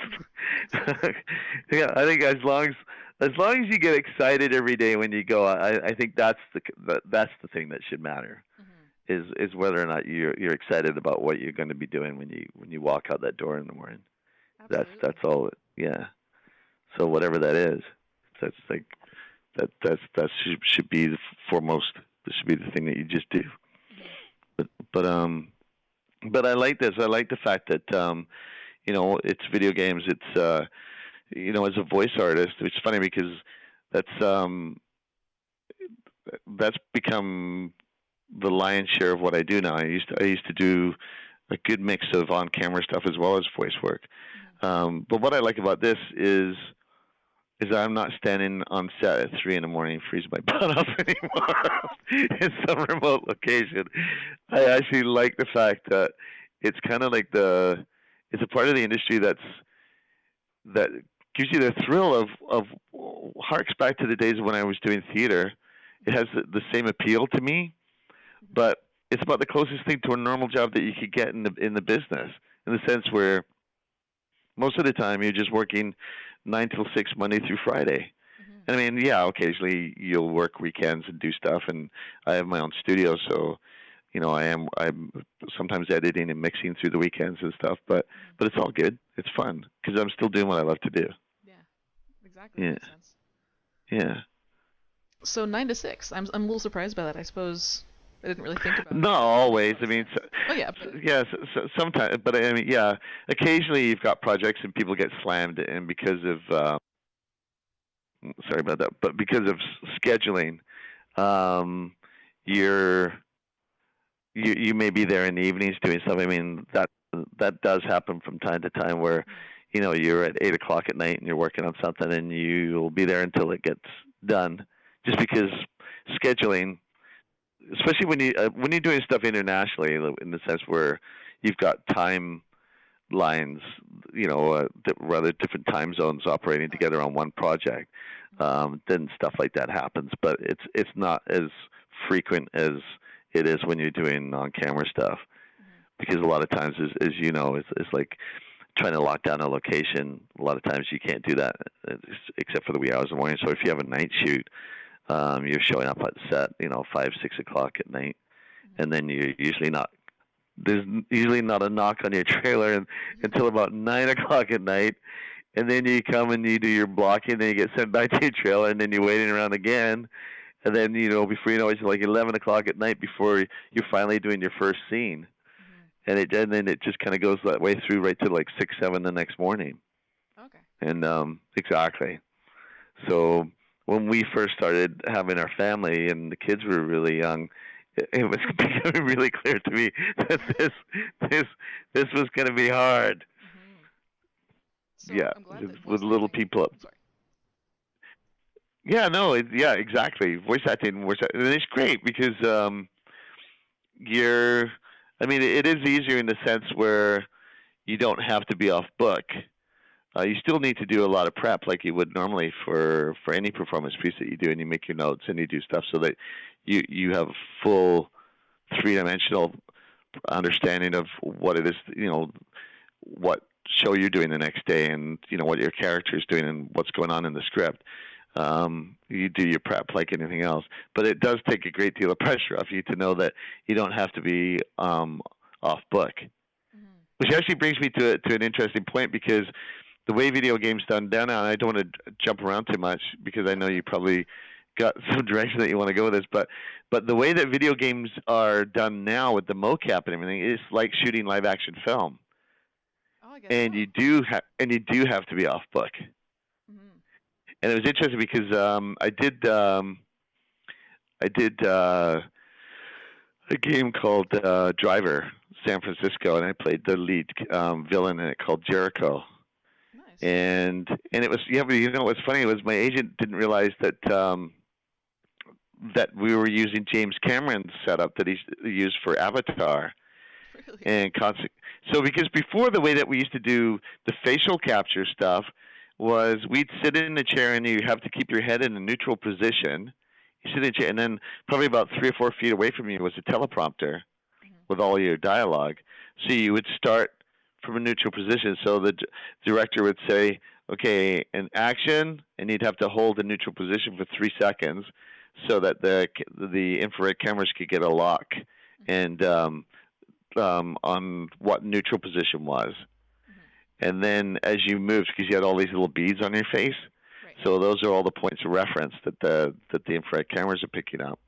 Yeah, I think as long as you get excited every day when you go, I think that's the thing that should matter. Mm-hmm. Is whether or not you're excited about what you're going to be doing when you walk out that door in the morning. Absolutely. That's all. Yeah. So whatever that is, that's like that should be the foremost. This should be the thing that you just do. Mm-hmm. But I like this. I like the fact that it's video games. It's as a voice artist, which is funny because that's become the lion's share of what I do now. I used to do a good mix of on-camera stuff as well as voice work. Mm-hmm. But what I like about this is I'm not standing on set at 3 a.m. freezing my butt off anymore in some remote location. I actually like the fact that it's kind of like it's a part of the industry that gives you the thrill of harks back to the days when I was doing theater. It has the same appeal to me, but it's about the closest thing to a normal job that you could get in the business, in the sense where most of the time you're just working 9 till 6 Monday through Friday. Mhm. And I mean, yeah, occasionally you'll work weekends and do stuff, and I have my own studio, so I'm sometimes editing and mixing through the weekends and stuff, Mhm. but it's all good. It's fun because I'm still doing what I love to do. Yeah. Exactly. That Yeah, makes sense. yeah. So 9 to 6. I'm a little surprised by that. I suppose I didn't really think about it, Not but it makes a always. lot I of mean, sense. Oh yeah, but yeah, sometimes, but I mean, yeah. Occasionally, you've got projects and people get slammed, and because of sorry about that, but because of scheduling, um, you're you may be there in the evenings doing stuff. I mean, that does happen from time to time where mhm. you're at 8 o'clock at night and you're working on something and you'll be there until it gets done, just because scheduling, especially when you're doing stuff internationally, in the sense where you've got time lines, rather different time zones operating Oh yeah. together on one project, Mhm. then stuff like that happens. But it's not as frequent as it is when you're doing on-camera stuff, Mhm. because a lot of times, as you know, it's like trying to lock down a location. A lot of times you can't do that, except for the wee hours of the morning. So if you have a night shoot, you're showing up at set, 5, 6 o'clock at night, Mhm. and then you're usually not. There's usually not a knock on your trailer until about 9 o'clock at night, and then you come and you do your blocking, and then you get sent back to your trailer, and then you're waiting around again, and then before you know it, it's like 11 o'clock at night before you're finally doing your first scene, Mhm. and then it just kind of goes that way through right to like 6, 7 the next morning, Okay. and exactly. So when we first started having our family and the kids were really young, it was becoming really clear to me that this this was going to be hard. Mhm. So Yeah, I'm glad that with voice little acting. people. I'm sorry. Yeah, no, yeah, exactly. Voice acting, and it's great because you're. I mean, it is easier in the sense where you don't have to be off book. You still need to do a lot of prep like you would normally for any performance piece that you do, and you make your notes and you do stuff so that you have full three-dimensional understanding of what it is, what show you're doing the next day, and what your character is doing and what's going on in the script. You do your prep like anything else, but it does take a great deal of pressure off you to know that you don't have to be off book. Mhm. Which actually brings me to an interesting point, because the way video games done down now, and I don't want to jump around too much because I know That's you okay. probably got some direction that you want to go with this, but the way that video games are done now with the mocap and everything is like shooting live action film, Oh, I guess and so. you do have to be off book. Mhm. And it was interesting because I did a game called Driver San Francisco, and I played the lead villain in it called Jericho. Nice. And it was, yeah, but what's funny was my agent didn't realize that we were using James Cameron's setup that he used for Avatar. Really. And so because before, the way that we used to do the facial capture stuff was we'd sit in the chair and you have to keep your head in a neutral position. You sit in a chair, and then probably about 3 or 4 feet away from you was a teleprompter Mhm. with all your dialogue. So you would start from a neutral position. So the director would say, "Okay, in action," and you'd have to hold a neutral position for 3 seconds, so that the infrared cameras could get a lock Mhm. and on what neutral position was. Mhm. And then as you moved, because you had all these little beads on your face, Right. so those are all the points of reference that the infrared cameras are picking up.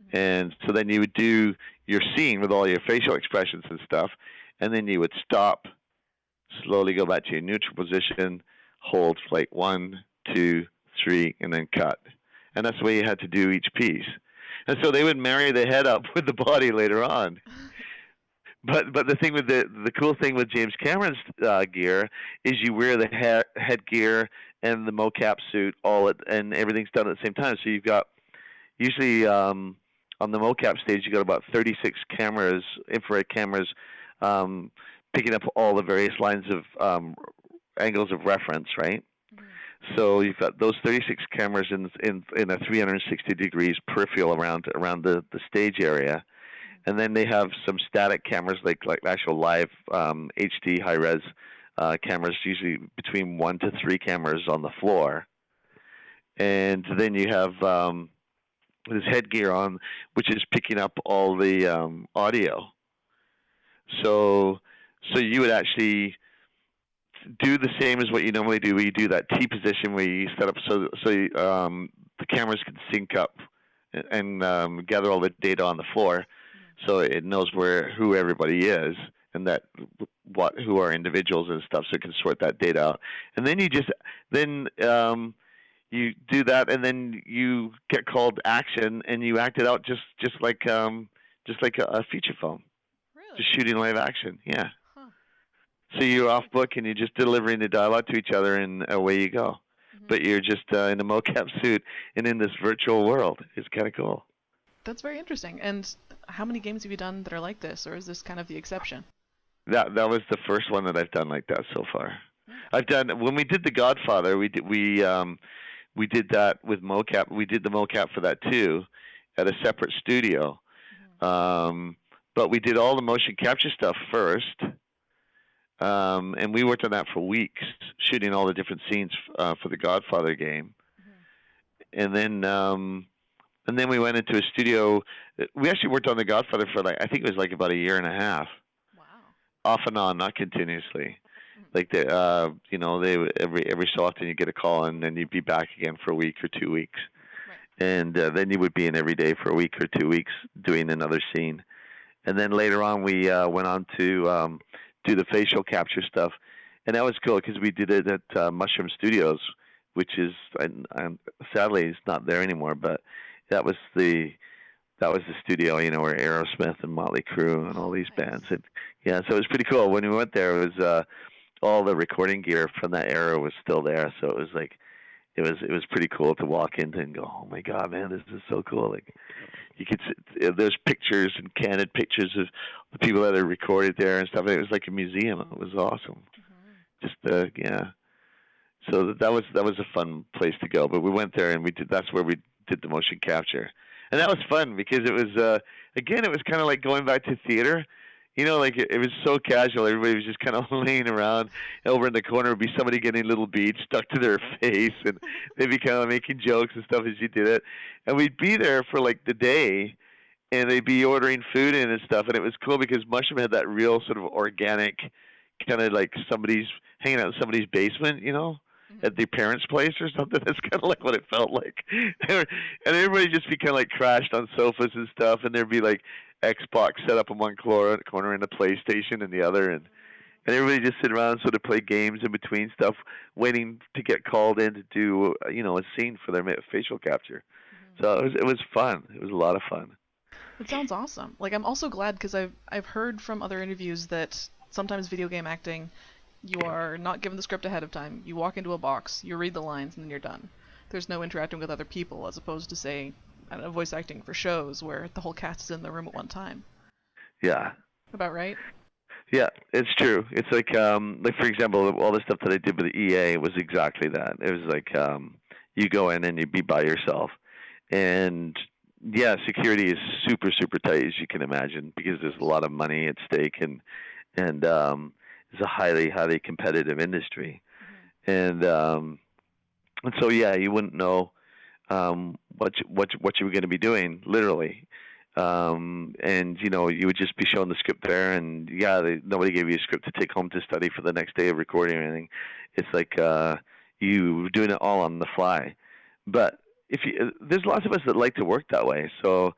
Mhm. And so then you would do your scene with all your facial expressions and stuff, and then you would stop, slowly go back to your neutral position, hold for like 1, 2, 3, and then cut. And that's the way you had to do each piece. And so they would marry the head up with the body later on. But the thing with the cool thing with James Cameron's gear is you wear the headgear and the mocap suit and everything's done at the same time. So you've got usually on the mocap stage you got about 36 cameras, infrared cameras, um, picking up all the various lines of angles of reference, right? Mhm. So you've got those 36 cameras in a 360 degrees peripheral around the stage area, Mhm. and then they have some static cameras like actual live HD high res cameras, usually between 1 to 3 cameras on the floor, and then you have this headgear on, which is picking up all the audio. So, so you would actually do the same as what you normally do. Where you do that T position where you set up the cameras can sync up and gather all the data on the floor, so it knows who everybody is and who are individuals and stuff, so it can sort that data out. And then you do that, and then you get called action, and you act it out just like a feature film, Really? just shooting live action. Yeah. Huh. So you're off book, and you're just delivering the dialogue to each other, and away you go. But you're just in a mocap suit and in this virtual world. It's kind of cool. That's very interesting. And how many games have you done that are like this, or is this kind of the exception? That was the first one that I've done like that so far. I've done when we did The Godfather. We did that with mocap. We did the mocap for that too, at a separate studio. But we did all the motion capture stuff first, and we worked on that for weeks, shooting all the different scenes for the Godfather game. And then we went into a studio. We actually worked on the Godfather for I think it was about a year and a half. Wow. Off and on, not continuously. Like they every so often you get a call, and then you'd be back again for a week or 2 weeks, and then you would be in every day for a week or 2 weeks doing another scene. And then later on, we went on to do the facial capture stuff, and that was cool because we did it at Mushroom Studios, which is sadly it's not there anymore, but that was the studio, where Aerosmith and Motley Crue and all these bands. And yeah, so it was pretty cool. When we went there, it was all the recording gear from that era was still there. So it was it was pretty cool to walk into and go, oh my God, man, this is so cool. Like you could see, there's pictures and candid pictures of the people that are recorded there and stuff. It was like a museum. It was awesome. Just yeah. So that was a fun place to go. But we went there and that's where we did the motion capture. And that was fun because it was, again, it was kind of like going back to theater. It was so casual. Everybody was just kind of laying around. Over in the corner would be somebody getting little beads stuck to their face, and they'd be kind of making jokes and stuff as you did it. And we'd be there for the day, and they'd be ordering food in and stuff. And it was cool because Mushroom had that real sort of organic, kind of like somebody's hanging out in somebody's basement, at their parents' place or something. That's kind of like what it felt like. And everybody just be kind of like crashed on sofas and stuff, and there'd be Xbox set up in one corner and a PlayStation in the other, and everybody just sit around and sort of play games in between stuff, waiting to get called in to do a scene for their facial capture. So it was fun. It was a lot of fun. It sounds awesome. I'm also glad because I've heard from other interviews that sometimes video game acting, you are not given the script ahead of time. You walk into a box, you read the lines, and then you're done. There's no interacting with other people, as opposed to, say, voice acting for shows where the whole cast is in the room at one time. Yeah. About right? Yeah, it's true. It's like for example, all the stuff that I did with the EA was exactly that. It was you go in and you be by yourself, and yeah, security is super super tight, as you can imagine, because there's a lot of money at stake, and it's a highly highly competitive industry, and so yeah, you wouldn't know what you were going to be doing, literally. And you would just be shown the script there, and nobody gave you a script to take home to study for the next day of recording or anything. It's like you doing it all on the fly. But there's lots of us that like to work that way. So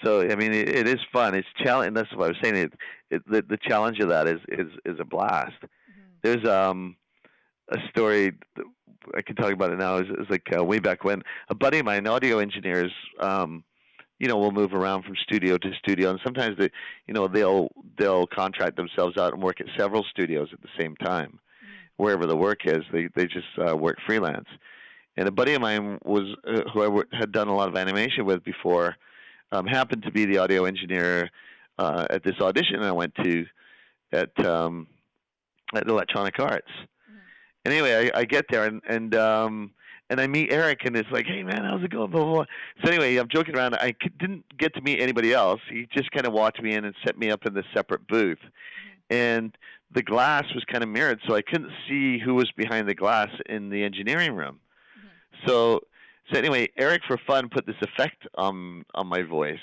I mean, it is fun. It's challenging. That's what I was saying. The challenge of that is a blast. There's a story. I can talk about it now. Is way back when a buddy of mine, audio engineers, will move around from studio to studio, and sometimes they'll contract themselves out and work at several studios at the same time. Wherever the work is, they just work freelance. And a buddy of mine was who I had done a lot of animation with before, happened to be the audio engineer at this audition I went to at Electronic Arts. Anyway, I get there and I meet Eric, and it's like, hey man, how's it going? Blah, blah, blah. So anyway, I'm joking around. I didn't get to meet anybody else. He just kind of walked me in and set me up in this separate booth. and the glass was kind of mirrored, so I couldn't see who was behind the glass in the engineering room. Mhm. So, so anyway, Eric for fun put this effect on my voice.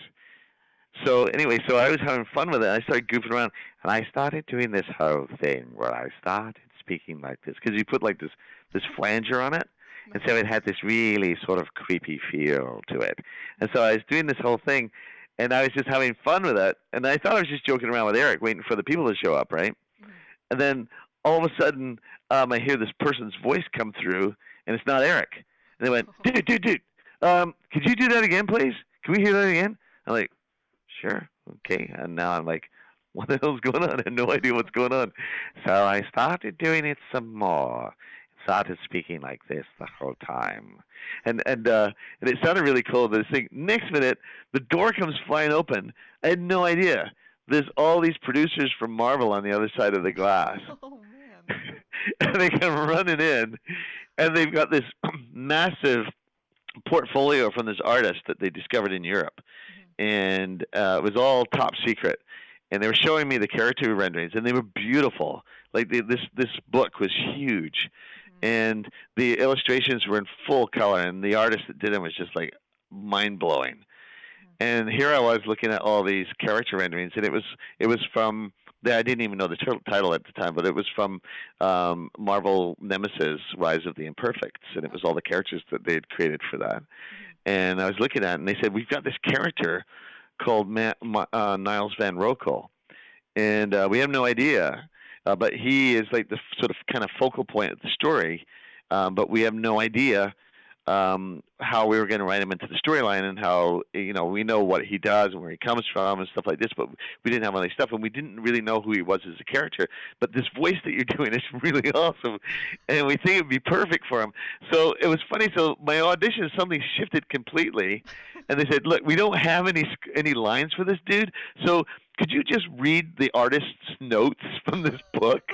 So anyway, so I was having fun with it. I started goofing around, and I started doing this whole thing where I started speaking like this because you put like this flanger on it, and so it Nice. had this really sort of creepy feel to it. And so I was doing this whole thing, and I was just having fun with it. And I thought I was just joking around with Eric, waiting for the people to show up, right? Mhm. And then all of a sudden, I hear this person's voice come through, and it's not Eric. And they went, dude, could you do that again, please? Can we hear that again? I'm like, sure, okay. And now I'm like, what the hell's going on? I have no idea what's going on. So I started doing it some more. Started speaking like this the whole time, and it sounded really cool. This thing. Next minute, the door comes flying open. I had no idea. There's all these producers from Marvel on the other side of the glass, Oh man. and they come running in, and they've got this massive portfolio from this artist that they discovered in Europe, Mhm. and it was all top secret. And they were showing me the character renderings, and they were beautiful. Like this book was huge, Mhm. and the illustrations were in full color, and the artist that did them was just like mind blowing. Mhm. And here I was looking at all these character renderings, and it was from I didn't even know the title at the time, but it was from Marvel Nemesis: Rise of the Imperfects, and it was all Okay. the characters that they had created for that. Mhm. And I was looking at it, and they said we've got this character called Niles Van Rokel, and we have no idea, but he is like the sort of kind of focal point of the story, but we have no idea how we were going to write him into the storyline, and how we know what he does and where he comes from and stuff like this, but we didn't have all this stuff, and we didn't really know who he was as a character. But this voice that you're doing is really awesome, and we think it'd be perfect for him. So it was funny. So my audition suddenly shifted completely, and they said, "Look, we don't have any lines for this dude, so." Could you just read the artist's notes from this book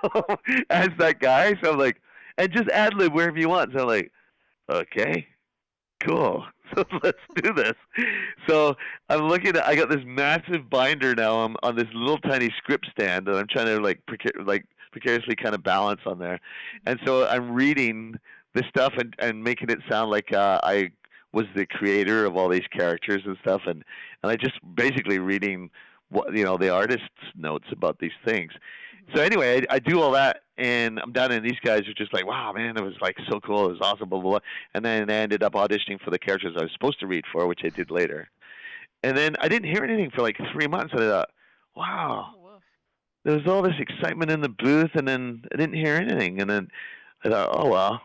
so, as that guy? So I'm like, and just ad lib wherever you want. So I'm like, okay, cool. So let's do this. So I'm looking at. I got this massive binder now. I'm on this little tiny script stand, and I'm trying to precariously kind of balance on there. Mhm. And so I'm reading this stuff and making it sound like I was the creator of all these characters and stuff, and I just basically reading what the artist's notes about these things. Mhm. So anyway, I do all that, and I'm done, and these guys are just like, "Wow, man, it was like so cool, it was awesome, blah blah blah." And then I ended up auditioning for the characters I was supposed to read for, which I did later. And then I didn't hear anything for like 3 months, and I thought, "Wow, Oh woof. there was all this excitement in the booth, and then I didn't hear anything." And then I thought, "Oh well,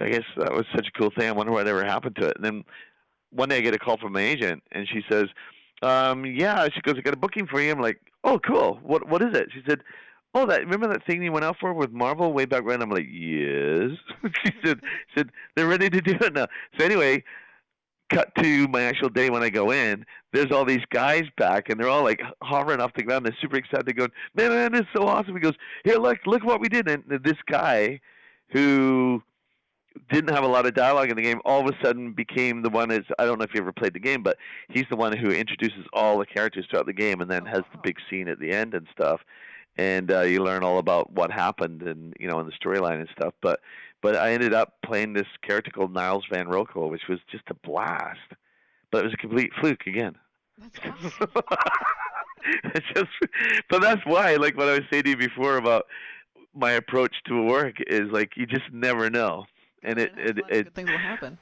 I guess that was such a cool thing. I wonder whatever happened to it." And then one day I get a call from my agent, and she says, "Yeah," she goes, "I got a booking for you." I'm like, "Oh, cool. What is it?" She said, "Oh, that remember that thing you went out for with Marvel way back when?" I'm like, "Yes." she said they're ready to do it now. So anyway, cut to my actual day when I go in. There's all these guys back, and they're all like hovering off the ground. They're super excited. They're going, man, this is so awesome." He goes, "Here, look what we did." And this guy who didn't have a lot of dialogue in the game all of a sudden became the one. Is I don't know if you ever played the game, but he's the one who introduces all the characters throughout the game, and then Oh has the wow. big scene at the end and stuff. And you learn all about what happened, and in the storyline and stuff. But I ended up playing this character called Niles Van Rokel, which was just a blast. But it was a complete fluke again. That's awesome. It's just, but that's why, like what I was saying to you before about my approach to work is like you just never know, and No, it and have it, fun and it good things will happen.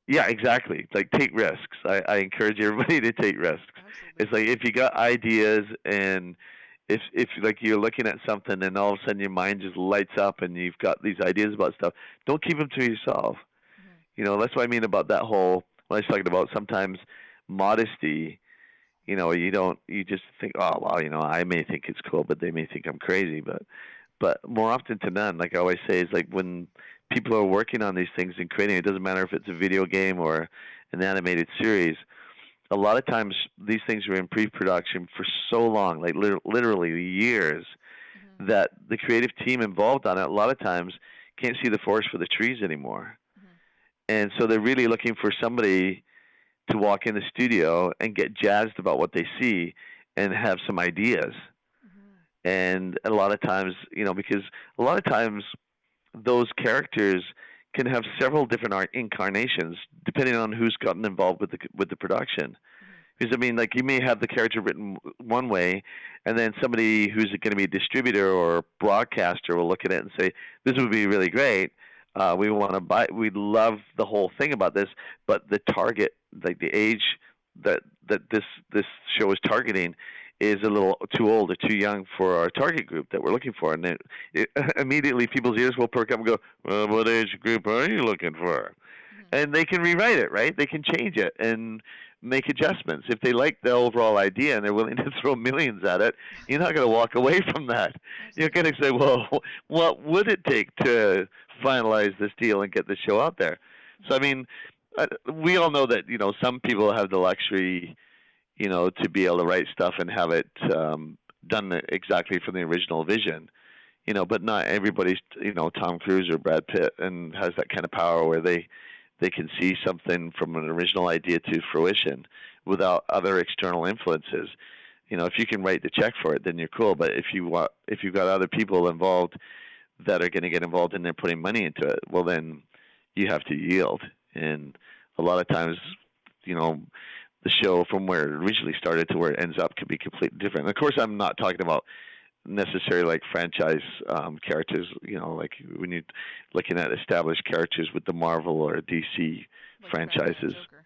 yeah, exactly. Like take risks. I encourage everybody to take risks. Absolutely. It's like if you got ideas, and if like you're looking at something and all of a sudden your mind just lights up and you've got these ideas about stuff, don't keep them to yourself. Mhm. That's what I mean about that whole when I was talking about sometimes modesty. You just think, oh well, I may think it's cool, but they may think I'm crazy. But more often than none, like I always say, is like when people are working on these things and creating, it doesn't matter if it's a video game or an animated series. A lot of times, these things are in pre-production for so long, like literally years, Mhm. that the creative team involved on it a lot of times can't see the forest for the trees anymore, Mhm. and so they're really looking for somebody to walk in the studio and get jazzed about what they see and have some ideas. Mhm. And a lot of times, because a lot of times those characters can have several different incarnations depending on who's gotten involved with the production. Mhm. Because I mean, like you may have the character written one way, and then somebody who's going to be a distributor or broadcaster will look at it and say, "This would be really great. We want to buy. We love the whole thing about this, but the target, like the age that this show is targeting, is a little too old or too young for our target group that we're looking for." And immediately people's ears will perk up and go, "Well, what age group are you looking for?" Mhm. And they can rewrite it, right? They can change it and make adjustments. If they like the overall idea and they're willing to throw millions at it, you're not going to walk away from that. You're going Absolutely. to say, well, what would it take to finalize this deal and get the show out there? So, I Mhm. mean, we all know that, some people have the luxury, to be able to write stuff and have it done exactly from the original vision. But not everybody's, Tom Cruise or Brad Pitt and has that kind of power where they can see something from an original idea to fruition without other external influences. If you can write the check for it, then you're cool. But if you've got other people involved that are going to get involved and they're putting money into it, well, then you have to yield. And a lot of times, you know, the show from where it originally started to where it ends up could be completely different. And of course, I'm not talking about necessarily like franchise characters. Like when you're looking at established characters with the Marvel or DC Like Batman and franchises. Joker.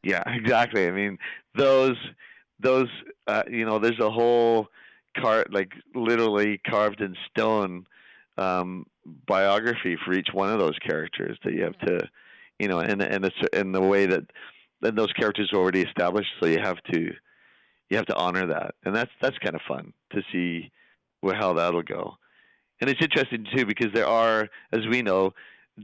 Yeah, exactly. I mean, those there's a whole like literally carved in stone um, biography for each one of those characters that you have Mhm. to, and it's in the way that then those characters are already established, so you have to honor that, and that's kind of fun to see how that'll go. And it's interesting too because there are, as we know,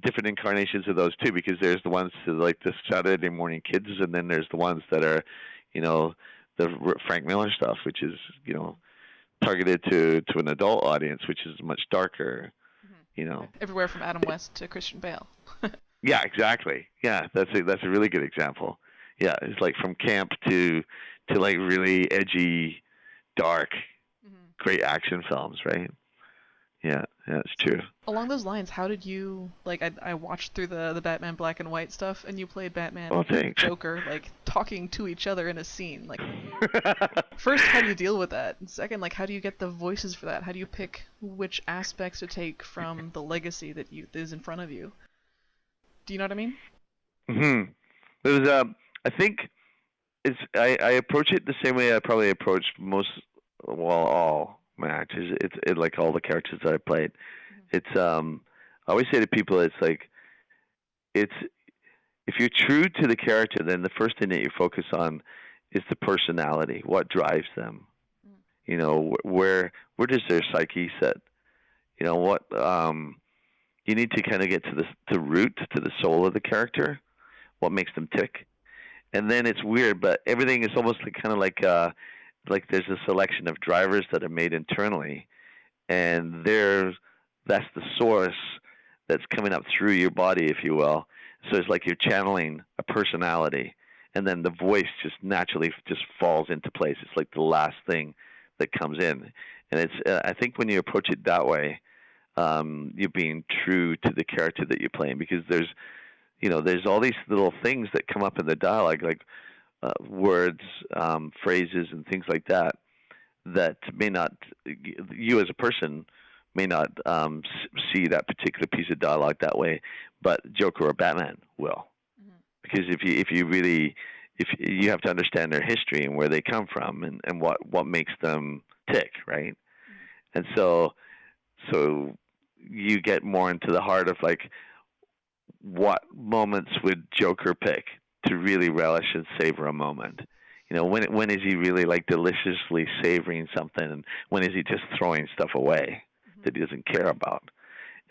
different incarnations of those too. Because there's the ones that like the Saturday morning kids, and then there's the ones that are, you know, the Frank Miller stuff, which is Mhm. targeted to an adult audience, which is much darker. Mhm. You know. Everywhere from Adam West to Christian Bale. Yeah, exactly. Yeah, that's a really good example. Yeah, it's like from camp to like really edgy, dark, Mhm. great action films, right? Yeah, it's So true. along those lines, how did you like? I watched through the Batman Black and White stuff, and you played Batman Oh, and thanks. Joker like talking to each other in a scene. Like, first, how do you deal with that? And second, like, how do you get the voices for that? How do you pick which aspects to take from the legacy that is in front of you? Do you know what I mean? hmm It was, I think I approach it the same way I probably approach most, well, all my actors. It's like all the characters that I played. Mhm. It's, I always say to people, it's like, it's, if you're true to the character, then the first thing that you focus on is the personality, what drives them. Mhm. Where does their psyche sit? What, you need to kind of get to the root, to the soul of the character, what makes them tick. And then it's weird, but everything is almost like kind of like there's a selection of drivers that are made internally, and that's the source that's coming up through your body, if you will. So it's like you're channeling a personality, and then the voice just naturally just falls into place. It's like the last thing that comes in, and it's I think when you approach it that way, you're being true to the character that you're playing because there's all these little things that come up in the dialogue, like words, phrases, and things like that that may not you as a person may not see that particular piece of dialogue that way, but Joker or Batman will, Mhm. because if you really if you have to understand their history and where they come from and what makes them tick, right? Mhm. And so you get more into the heart of like what moments would Joker pick to really relish and savor a moment? When is he really like deliciously savoring something, and when is he just throwing stuff away Mhm. that he doesn't care about?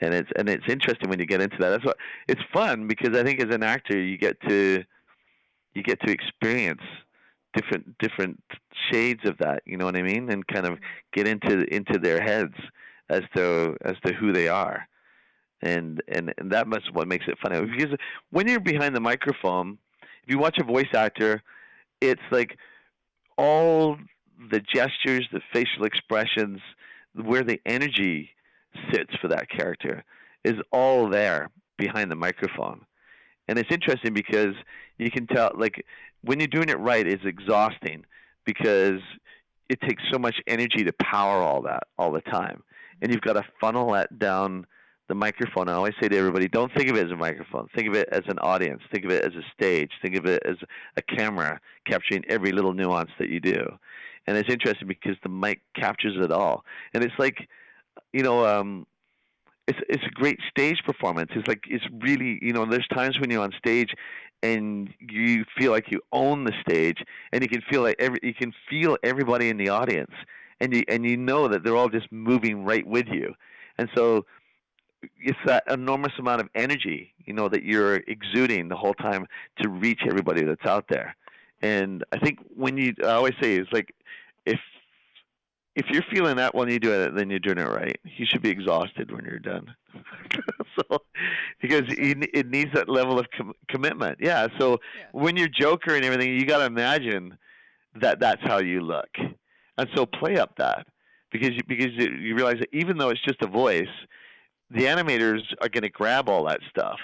And it's interesting when you get into that. That's what it's fun because I think as an actor you get to experience different shades of that. You know what I mean? And kind of Mhm. get into their heads as to who they are, and that must what makes it funny because when you're behind the microphone, if you watch a voice actor, it's like all the gestures, the facial expressions, where the energy sits for that character is all there behind the microphone. And it's interesting because you can tell, like, when you're doing it right, it's exhausting because it takes so much energy to power all that all the time. And you've got to funnel that down the microphone. I always say to everybody, don't think of it as a microphone. Think of it as an audience. Think of it as a stage. Think of it as a camera capturing every little nuance that you do. And it's interesting because the mic captures it all. And it's like, you know, it's a great stage performance. It's like, it's really, you know, there's times when you're on stage and you feel like you own the stage, and you can feel like you can feel everybody in the audience, and you know that they're all just moving right with you. And so it's that enormous amount of energy, you know, that you're exuding the whole time to reach everybody that's out there. And I think I always say, it's like, if you're feeling that when you do it, then you're doing it right. You should be exhausted when you're done. So, because it needs that level of commitment. Yeah. So Yeah. when you're Joker and everything, you got to imagine that that's how you look, and so play up that, because you realize that even though it's just a voice, the animators are going to grab all that stuff.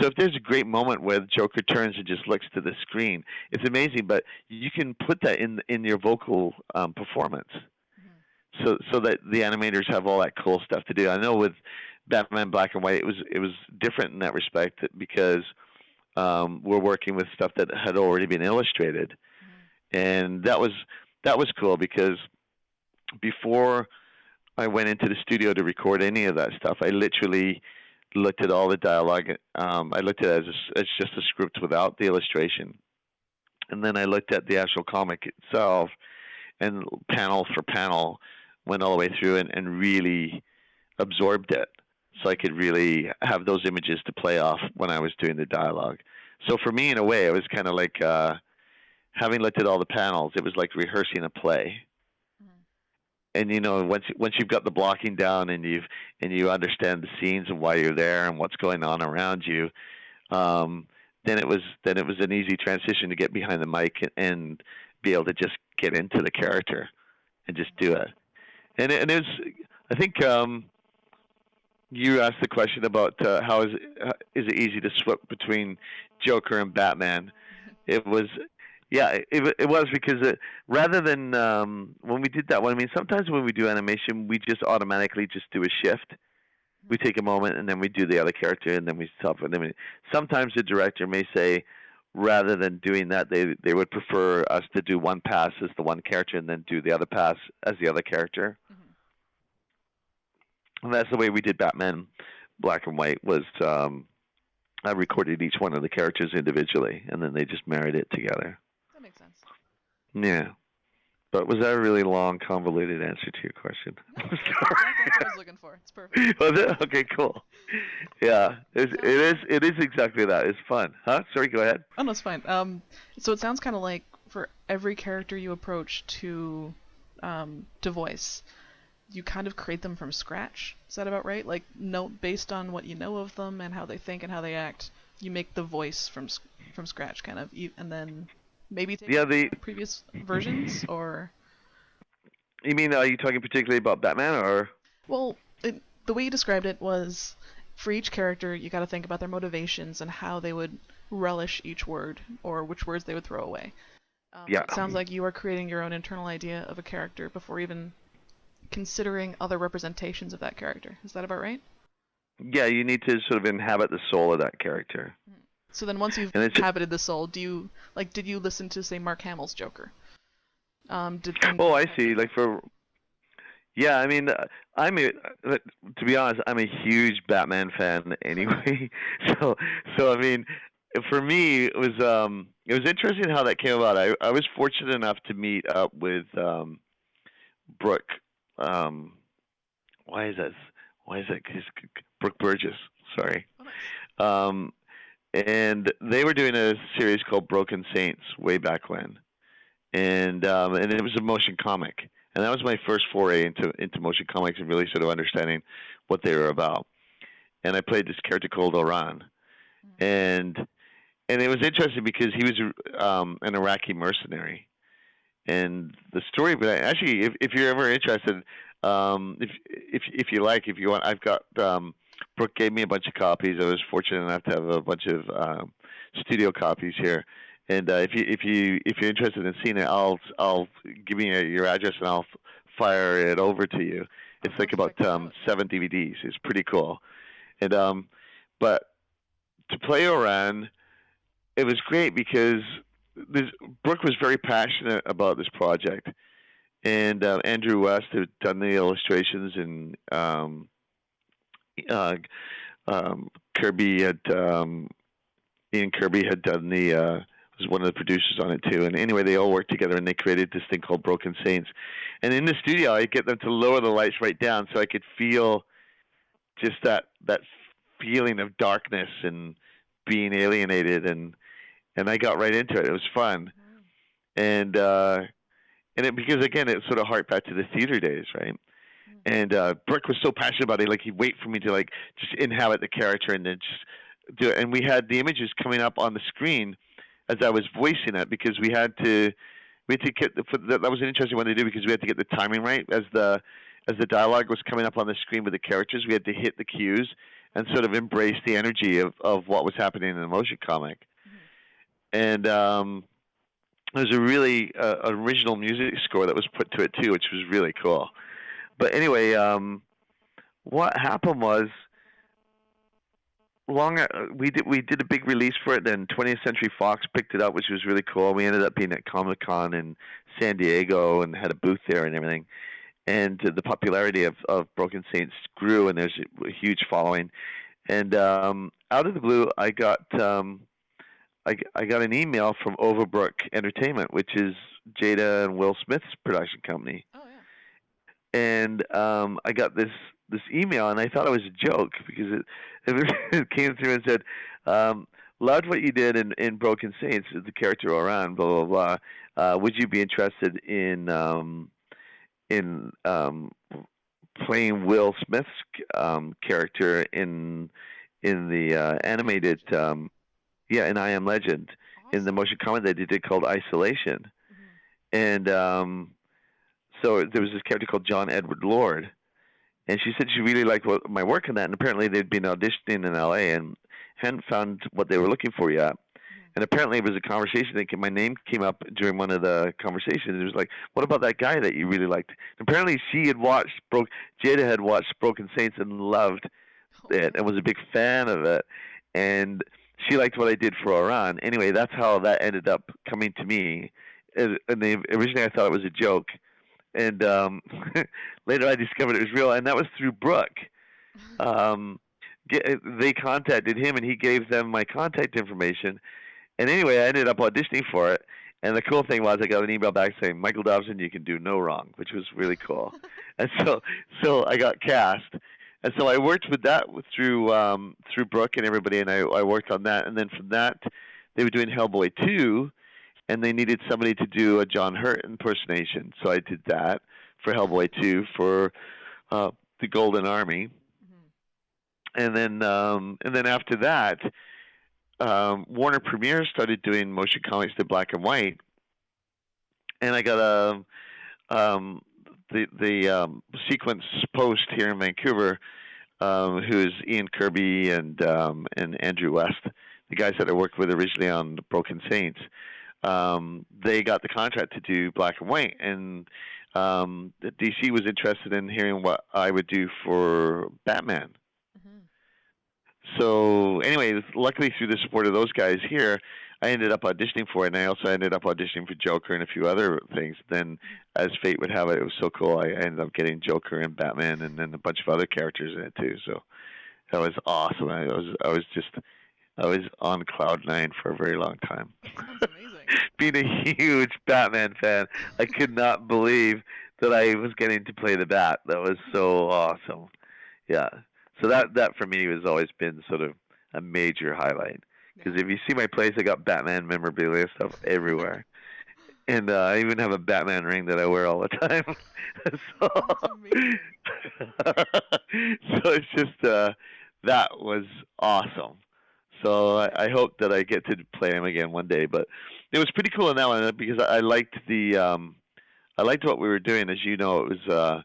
So if there's a great moment where Joker turns and just looks to the screen, it's amazing. But you can put that in your vocal performance, so that the animators have all that cool stuff to do. I know with Batman Black and White, it was different in that respect because we're working with stuff that had already been illustrated, and that was cool because before I went into the studio to record any of that stuff, I literally looked at all the dialogue. I looked at it as just a script without the illustration, and then I looked at the actual comic itself, and panel for panel went all the way through and really absorbed it, so I could really have those images to play off when I was doing the dialogue. So for me, in a way, it was kind of like having looked at all the panels, it was like rehearsing a play. And you know, once you've got the blocking down and you understand the scenes and why you're there and what's going on around you, then it was an easy transition to get behind the mic and be able to just get into the character and just do it. And it was, I think, you asked the question about how is it easy to swap between Joker and Batman. It was, yeah, it was because rather than when we did that one, I mean, sometimes when we do animation, we just automatically just do a shift. We take a moment and then we do the other character and then we stop. And then sometimes the director may say, rather than doing that, they would prefer us to do one pass as the one character and then do the other pass as the other character. And that's the way we did Batman Black and White. Was I recorded each one of the characters individually, and then they just married it together. That makes sense. Yeah. But was that a really long, convoluted answer to your question? No, that's exactly what I was looking for. It's perfect. Was it? Okay, cool. Yeah, it is exactly that. It's fun. Huh? Sorry, go ahead. Oh, no, it's fine. So it sounds kind of like for every character you approach to voice, you kind of create them from scratch. Is that about right? Like, based on what you know of them and how they think and how they act, you make the voice from scratch, kind of, and then maybe take the previous versions, or. You mean, are you talking particularly about Batman, or? Well, the way you described it was, for each character, you got to think about their motivations and how they would relish each word, or which words they would throw away. Yeah. It sounds like you are creating your own internal idea of a character before even considering other representations of that character. Is that about right? Yeah, you need to sort of inhabit the soul of that character. So then once you've inhabited the soul, did you listen to, say, Mark Hamill's Joker? I see. Yeah, I mean, to be honest, I'm a huge Batman fan anyway. So I mean, for me, it was interesting how that came about. I was fortunate enough to meet up with Brooke. Why is that? Brooke Burgess? Sorry. And they were doing a series called Broken Saints way back when, and it was a motion comic, and that was my first foray into motion comics and really sort of understanding what they were about. And I played this character called Oran, and it was interesting because he was an Iraqi mercenary, And the story, but actually, if you're ever interested, if you like, if you want, I've got Brooke gave me a bunch of copies. I was fortunate enough to have a bunch of studio copies here. And if you're interested in seeing it, I'll give me your address and I'll fire it over to you. I'll It's have like to about check that out. 7 DVDs. It's pretty cool. And but to play Oran, it was great because this, Brooke was very passionate about this project, and Andrew West had done the illustrations, and uh, Kirby had Ian Kirby had done the was one of the producers on it too. And anyway, they all worked together and they created this thing called Broken Saints. And in the studio, I get them to lower the lights right down so I could feel just that feeling of darkness and being alienated, and I got right into it. It was fun, Mm. and it because again it sort of harked back to the theater days, right? Mm. And Brooke was so passionate about it, like he'd wait for me to like just inhabit the character and then just do it. And we had the images coming up on the screen as I was voicing it because we had to get that was an interesting one to do because we had to get the timing right as the dialogue was coming up on the screen with the characters. We had to hit the cues and sort of embrace the energy of what was happening in the motion comic. Mm. And there's a really original music score that was put to it too, which was really cool. But anyway, what happened was we did a big release for it. Then 20th Century Fox picked it up, which was really cool. We ended up being at Comic Con in San Diego and had a booth there and everything. And the popularity of Broken Saints grew, and there's a huge following. And out of the blue, I got an email from Overbrook Entertainment, which is Jada and Will Smith's production company, Oh yeah. and I got this email, and I thought it was a joke because it came through and said, "Loved what you did in Broken Saints, the character Oran, blah blah blah. Would you be interested in playing Will Smith's character in the animated yeah, in I Am Legend, in the Awesome. motion comic that they did called Isolation. Mm. And so there was this character called John Edward Lord, and she said she really liked my work on that. And apparently they'd been auditioning in L.A. and hadn't found what they were looking for yet. Mm. And apparently it was a conversation that my name came up during one of the conversations. It was like, "What about that guy that you really liked?" And apparently she had Jada had watched Broken Saints and loved Oh it and wow. was a big fan of it, and she liked what I did for Oran. Anyway, that's how that ended up coming to me. And originally I thought it was a joke, and later I discovered it was real, and that was through Brooke. Um, they contacted him, and he gave them my contact information. And anyway, I ended up auditioning for it. And the cool thing was, I got an email back saying, "Michael Dobson, you can do no wrong," which was really cool. And so I got cast. And so I worked with that through Brooke and everybody, and I worked on that. And then from that, they were doing Hellboy 2, and they needed somebody to do a John Hurt impersonation. So I did that for Hellboy 2 for the Golden Army. Mm. And then after that, Warner Premiere started doing motion comics to black and white, and I got um, the sequence post here in Vancouver, who's Ian Kirby and Andrew West, the guys that I worked with originally on Broken Saints. They got the contract to do black and white, and DC was interested in hearing what I would do for Batman. Mm. So anyway, luckily through the support of those guys here, I ended up auditioning for it, and I also ended up auditioning for Joker and a few other things. Then, Mm. as fate would have it, it was so cool. I ended up getting Joker and Batman, and then a bunch of other characters in it too. So that was awesome. I was on cloud nine for a very long time. That sounds amazing. Being a huge Batman fan, I could not believe that I was getting to play the Bat. That was so awesome. Yeah. So that for me has always been sort of a major highlight. Yeah. Because if you see my place, I got Batman memorabilia stuff everywhere, and I even have a Batman ring that I wear all the time. so, That's amazing. so it's just that was awesome. So I hope that I get to play him again one day. But it was pretty cool in that one because I liked I liked what we were doing. As you know, it was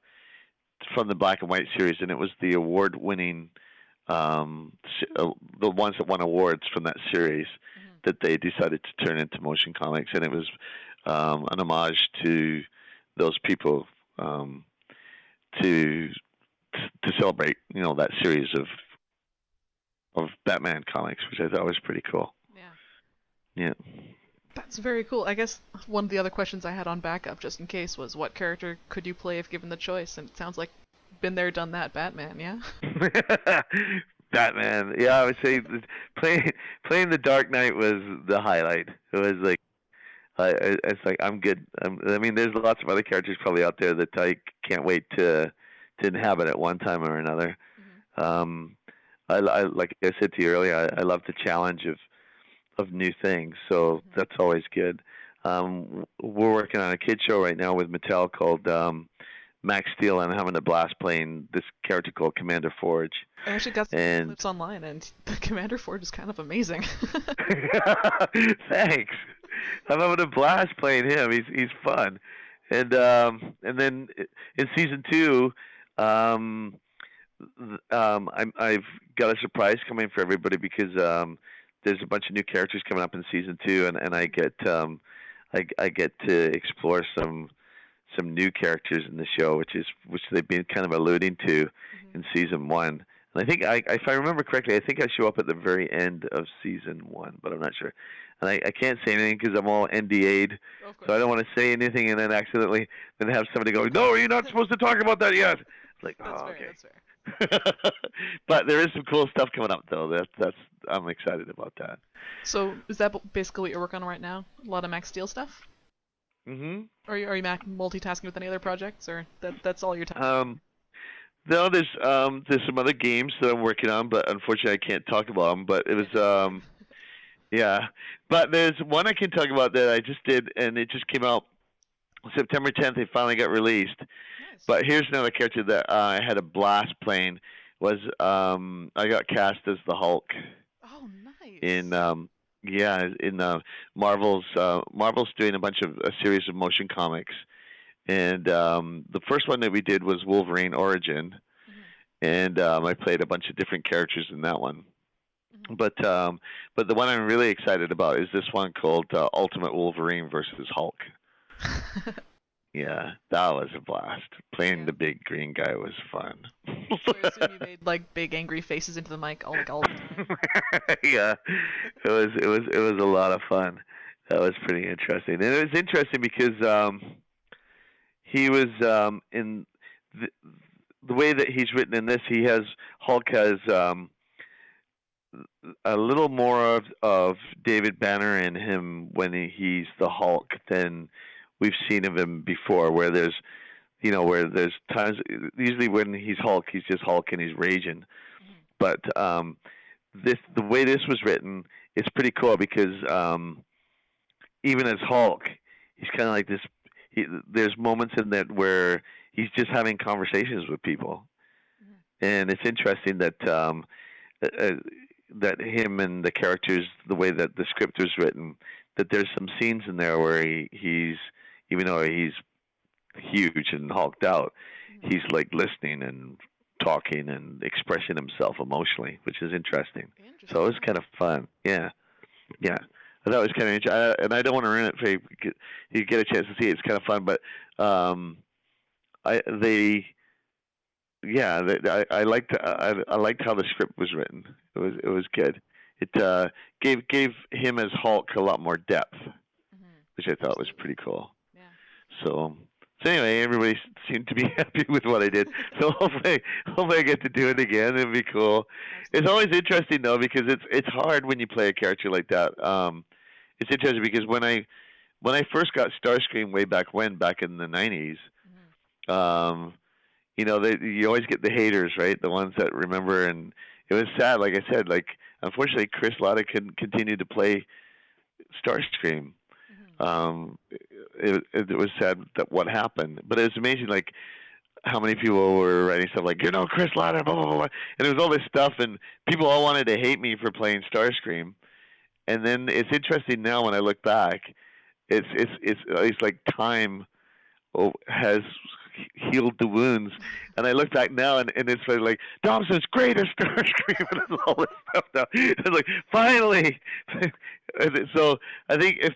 from the black and white series, and it was the award-winning, the ones that won awards from that series Mm-hmm. that they decided to turn into motion comics, and it was an homage to those people to to celebrate, that series of Batman comics, which I thought was pretty cool. Yeah. Yeah. That's very cool. I guess one of the other questions I had on backup, just in case, was what character could you play if given the choice? And it sounds like been there, done that, Batman, yeah? Batman. Yeah, I would say playing playing the Dark Knight was the highlight. It was like it's like I'm good. I mean, there's lots of other characters probably out there that I can't wait to inhabit at one time or another. Mm-hmm. I like I said to you earlier, I love the challenge of new things, so Mm-hmm. that's always good. We're working on a kid show right now with Mattel called Max Steel, and I'm having a blast playing this character called Commander Forge. I actually got some And clips online, and the Commander Forge is kind of amazing. thanks. I'm having a blast playing him. He's fun. And then in season 2, I've got a surprise coming for everybody because there's a bunch of new characters coming up in season 2, and I get to explore some new characters in the show, which they've been kind of alluding to Mm-hmm. in season 1. And I think if I remember correctly, I think I show up at the very end of season 1, but I'm not sure. And I can't say anything because I'm all NDA'd, Of so I course. don't want to say anything and then accidentally then have somebody go, "No, you're not supposed to talk about that yet." It's like, That's oh, fair, okay. that's fair. But there is some cool stuff coming up though. That's I'm excited about that. So, is that basically what you're working on right now? A lot of Max Steel stuff? Mhm. Are you multitasking with any other projects, or that's all your time? No, there's some other games that I'm working on, but unfortunately I can't talk about them. But it was yeah. But there's one I can talk about that I just did, and it just came out September 10th. It finally got released. Nice. But here's another character that I had a blast playing. Was I got cast as the Hulk Oh, in nice. in Marvel's doing a series of motion comics, and the first one that we did was Wolverine Origin, Mm-hmm. and I played a bunch of different characters in that one. Mm-hmm. But the one I'm really excited about is this one called Ultimate Wolverine versus Hulk. Yeah, that was a blast. Playing Yeah. the big green guy was fun. So I assume you made like big angry faces into the mic all the time. Yeah, it was a lot of fun. That was pretty interesting, and it was interesting because he was in the, the way that he's written in this. Hulk has a little more of David Banner in him when he's the Hulk than we've seen of him before. Where there's times usually when he's Hulk, he's just Hulk and he's raging. Mm-hmm. But the way this was written, it's pretty cool because even as Hulk, he's kind of like this. There's moments in that where he's just having conversations with people, Mm-hmm. and it's interesting uh, that him and the characters, the way that the script was written, that there's some scenes in there where he's even though he's huge and hulked out, Mm-hmm. he's like listening and talking and expressing himself emotionally, which is interesting. So it was Interesting. kind of fun. Yeah, yeah. I thought it was kind of interesting, and I don't want to ruin it for you. You get a chance to see it. It's kind of fun, but I they yeah, I liked I liked how the script was written. It was good. It gave him as Hulk a lot more depth, Mm-hmm. which I thought was Absolutely. pretty cool. Yeah. So anyway, everybody seemed to be happy with what I did. So hopefully I get to do it again. It'd be cool. It's Absolutely. always interesting though because it's hard when you play a character like that. It's interesting because when I first got Starscream way back in the '90s, Mm-hmm. um, you always get the haters, right? The ones that remember, and it was sad. Like I said, like unfortunately, Chris Latta couldn't continue to play Starscream. Mm-hmm. It was sad that what happened, but it was amazing, like how many people were writing stuff like Chris Latta, blah blah blah, and it was all this stuff, and people all wanted to hate me for playing Starscream, And then it's interesting now when I look back. It's like time has healed the wounds. And I look back now, and it's like Dobson's greatest Starscream and all this stuff now. It's like finally. So I think if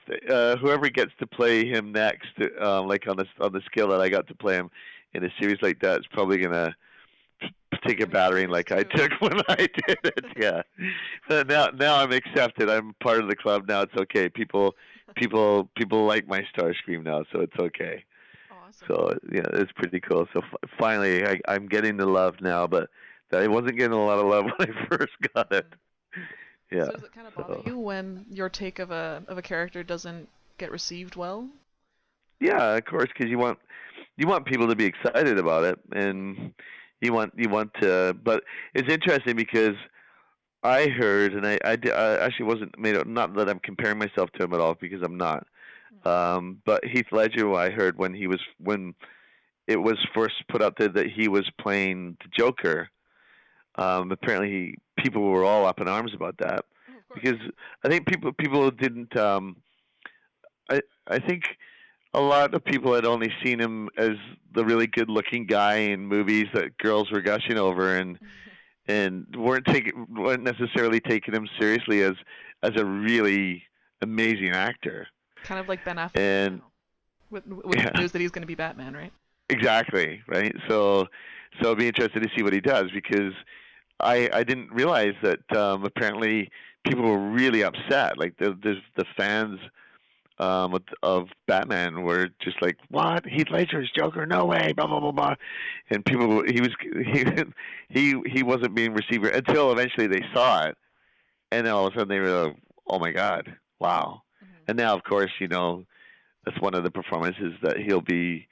whoever gets to play him next, like on the scale that I got to play him in a series like that, is probably gonna take a battering like I took when I did it. Yeah. But now I'm accepted. I'm part of the club now. It's okay. People like my Starscream now, so it's okay. Awesome. So yeah, it's pretty cool. So finally, I'm getting the love now, but I wasn't getting a lot of love when I first got it. Yeah. So does it kind of bother you when your take of a character doesn't get received well? Yeah, of course, because you want people to be excited about it, and you want to. But it's interesting because I heard, and I actually wasn't made. Not that I'm comparing myself to him at all, because I'm not. But Heath Ledger, I heard when it was first put out there that he was playing the Joker. Apparently, people were all up in arms about that because I think people didn't. I think a lot of people had only seen him as the really good-looking guy in movies that girls were gushing over, and weren't necessarily taking him seriously as a really amazing actor. Kind of like Ben Affleck And now, with the news that he's going to be Batman, right? Exactly, right. So I'll be interested to see what he does because I didn't realize that apparently people were really upset. Like the fans of Batman were just like, "What? Heath Ledger's Joker? No way!" Blah blah blah blah. And people, he wasn't being received until eventually they saw it, and then all of a sudden they were like, "Oh my God, wow!" And now, of course, that's one of the performances that he'll be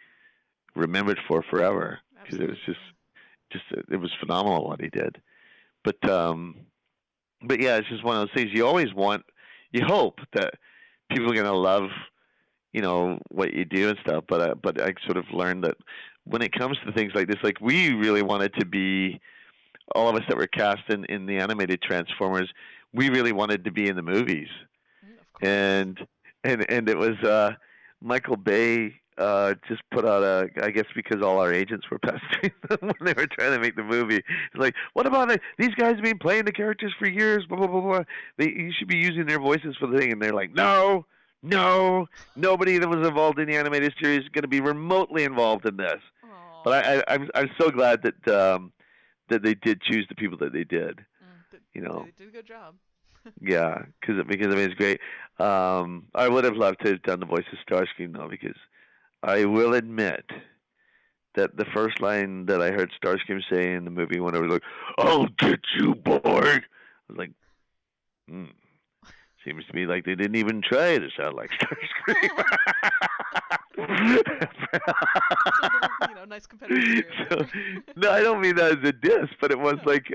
remembered for forever because it was just it was phenomenal what he did. But yeah, it's just one of those things. You hope that people are gonna love what you do and stuff. But I sort of learned that when it comes to things like this, like we really wanted to be all of us that were cast in the animated Transformers. We really wanted to be in the movies, and it was Michael Bay just put out I guess because all our agents were pestering them when they were trying to make the movie. It's like, what about it? These guys have been playing the characters for years, blah, blah, blah, blah. You should be using their voices for the thing. And they're like, no, nobody that was involved in the animated series is going to be remotely involved in this. Aww. But I'm so glad that that they did choose the people that they did. They did a good job. Yeah, because I mean it's great. I would have loved to have done the voice of Starscream though, because I will admit that the first line that I heard Starscream say in the movie when I was like, "I'll get you, boy," I was like, seems to me like they didn't even try to sound like Starscream. Nice competitive spirit. No, I don't mean that as a diss, but it was like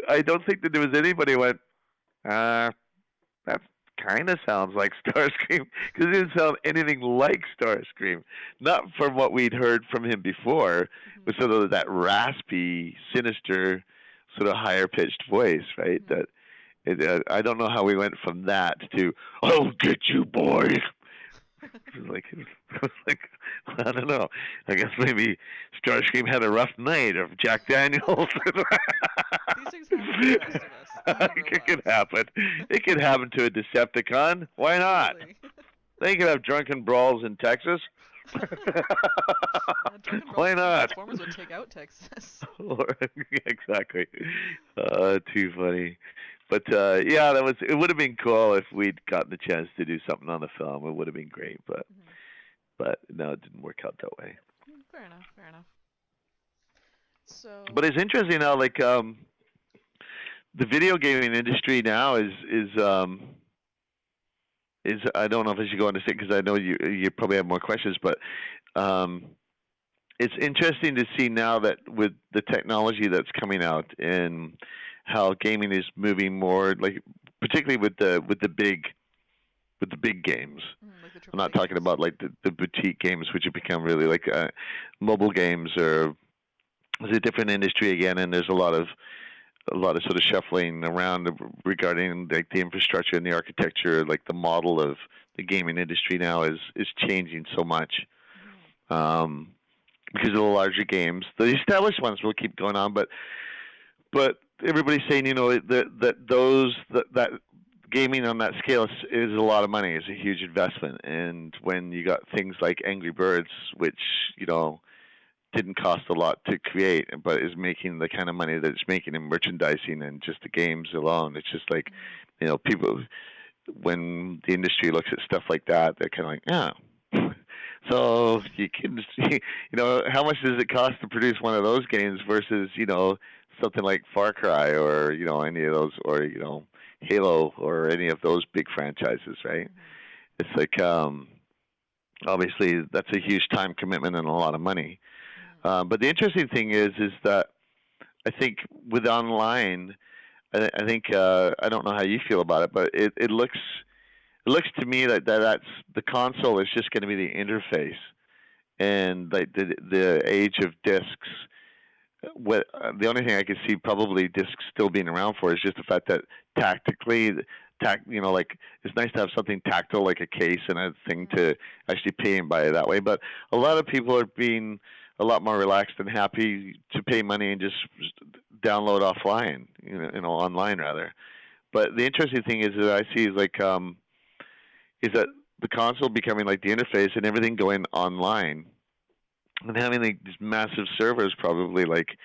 I don't think that there was anybody who went, that kind of sounds like Starscream, because it didn't sound anything like Starscream. Not from what we'd heard from him before, but sort of that raspy, sinister, sort of higher pitched voice, right? That I don't know how we went from that to "I'll get you, boy." It was like I don't know. I guess maybe Starscream had a rough night of Jack Daniels. These things happen to the rest of us. It could happen. It could happen to a Decepticon. Why not? They could have drunken brawls in Texas. Why not? Transformers would take out Texas. Exactly. Too funny. But yeah, it would have been cool if we'd gotten the chance to do something on the film. It would have been great, but no, it didn't work out that way. Fair enough. So. But it's interesting now, like the video gaming industry now is I don't know if I should go into it because I know you probably have more questions, but it's interesting to see now that with the technology that's coming out and how gaming is moving more, like particularly with the big games. Like I'm not talking about like the boutique games, which have become really like mobile games, or it's a different industry again, and there's a lot of a lot of sort of shuffling around regarding like the infrastructure and the architecture, like the model of the gaming industry now is changing so much. Mhm. Um, because of the larger games, the established ones will keep going on, but everybody's saying, that gaming on that scale is a lot of money. It's a huge investment, and when you got things like Angry Birds, which didn't cost a lot to create, but is making the kind of money that it's making in merchandising and just the games alone, it's just like, Mhm. people, when the industry looks at stuff like that, they're kind of like, yeah. So you can see, how much does it cost to produce one of those games versus, something like Far Cry or, any of those, or, Halo or any of those big franchises, right? Mhm. It's like, obviously that's a huge time commitment and a lot of money. Mhm. But the interesting thing is that I think with online, I think I don't know how you feel about it, but it looks to me that's the console is just going to be the interface, and like the age of discs. What the only thing I could see probably discs still being around for is just the fact that tactically, like it's nice to have something tactile like a case and a thing Mhm. to actually pay and buy it that way. But a lot of people are being a lot more relaxed and happy to pay money and just download offline, Mhm. online rather. But the interesting thing is that I see is that the console becoming like the interface and everything going online and having like these massive servers probably like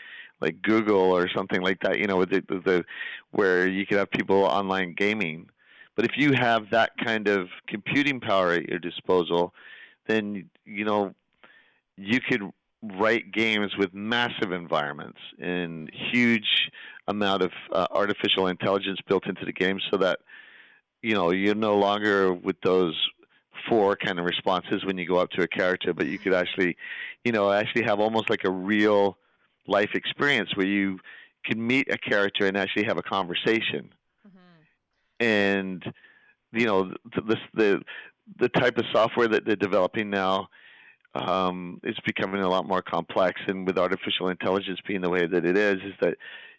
Google or something like that, with the where you could have people online gaming. But if you have that kind of computing power at your disposal, then you could write games with massive environments and Mhm. huge amount of artificial intelligence built into the game, so that you're no longer with those four kind of responses when you go up to a character, but you could actually have almost like a real life experience where you can meet a character and actually have a conversation. Mhm. Yeah. And the type of software that they're developing now is becoming a lot more complex. And with artificial intelligence being the way that it is that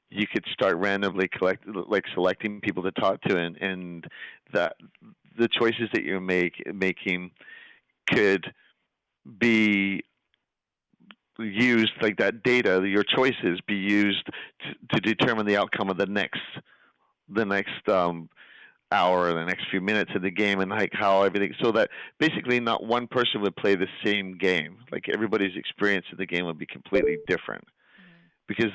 you could start randomly selecting people to talk to, and that the choices that you're making could be used, like that data, your choices be used to determine the outcome of the next hour or the next few minutes of the game, and like how everything, so that basically not one person would play the same game. Like everybody's experience of the game would be completely different, Mhm. because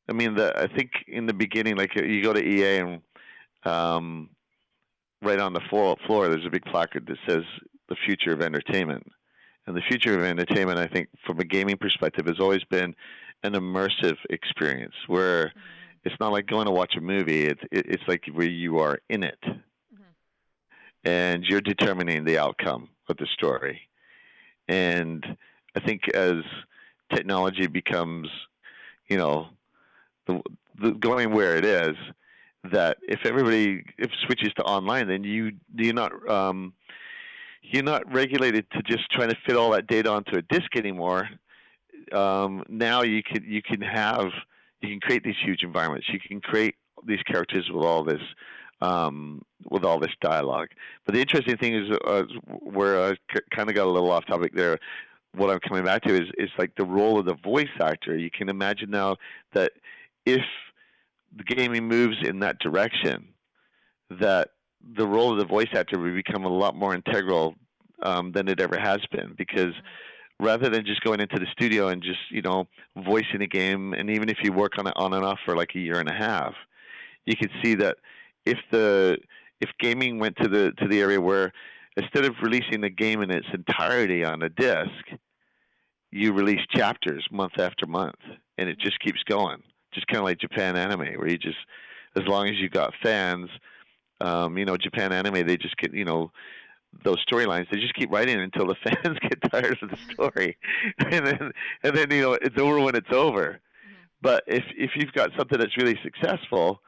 I think in the beginning, like you go to EA and um, right on the floor, there's a big placard that says the future of entertainment. And the future of entertainment, I think, from a gaming perspective, has always been an immersive experience where Mhm. it's not like going to watch a movie. It's like where you are in it Mhm. and you're determining the outcome of the story. And I think as technology becomes, you know, the, going where it is, that if switches to online, then you're not regulated to just trying to fit all that data onto a disk anymore. Now you can create these huge environments. You can create these characters with all this dialogue. But the interesting thing is, where I kind of got a little off topic there. What I'm coming back to is like the role of the voice actor. You can imagine now that if the gaming moves in that direction, that the role of the voice actor would become a lot more integral than it ever has been, because Mhm. rather than just going into the studio and just voicing a game, and even if you work on it on and off for like a year and a half, you can see that if the if gaming went to the area where instead of releasing the game in its entirety on a disc, you release chapters month after month, and it Mhm. just keeps going, just kind of like Japan anime, where you just, as long as you got fans, Japan anime, they just get, those storylines, they just keep writing until the fans get tired of the story, and then it's over when it's over. Mhm. But if you've got something that's really successful,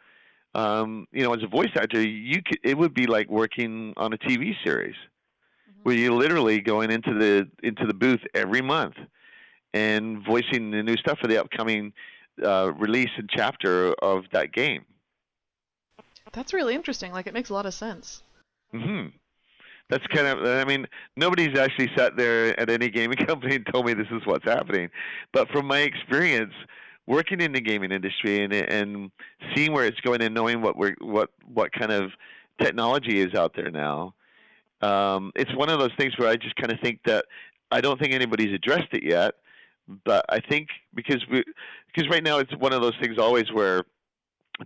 as a voice actor, it would be like working on a TV series Mhm. where you're literally going into the booth every month and voicing the new stuff for the upcoming release and chapter of that game. That's really interesting. Like, it makes a lot of sense. Hmm. That's kind of, I mean, nobody's actually sat there at any gaming company and told me this is what's happening. But from my experience working in the gaming industry and seeing where it's going and knowing what kind of technology is out there now, it's one of those things where I just kind of think that I don't think anybody's addressed it yet. But I think because right now it's one of those things always where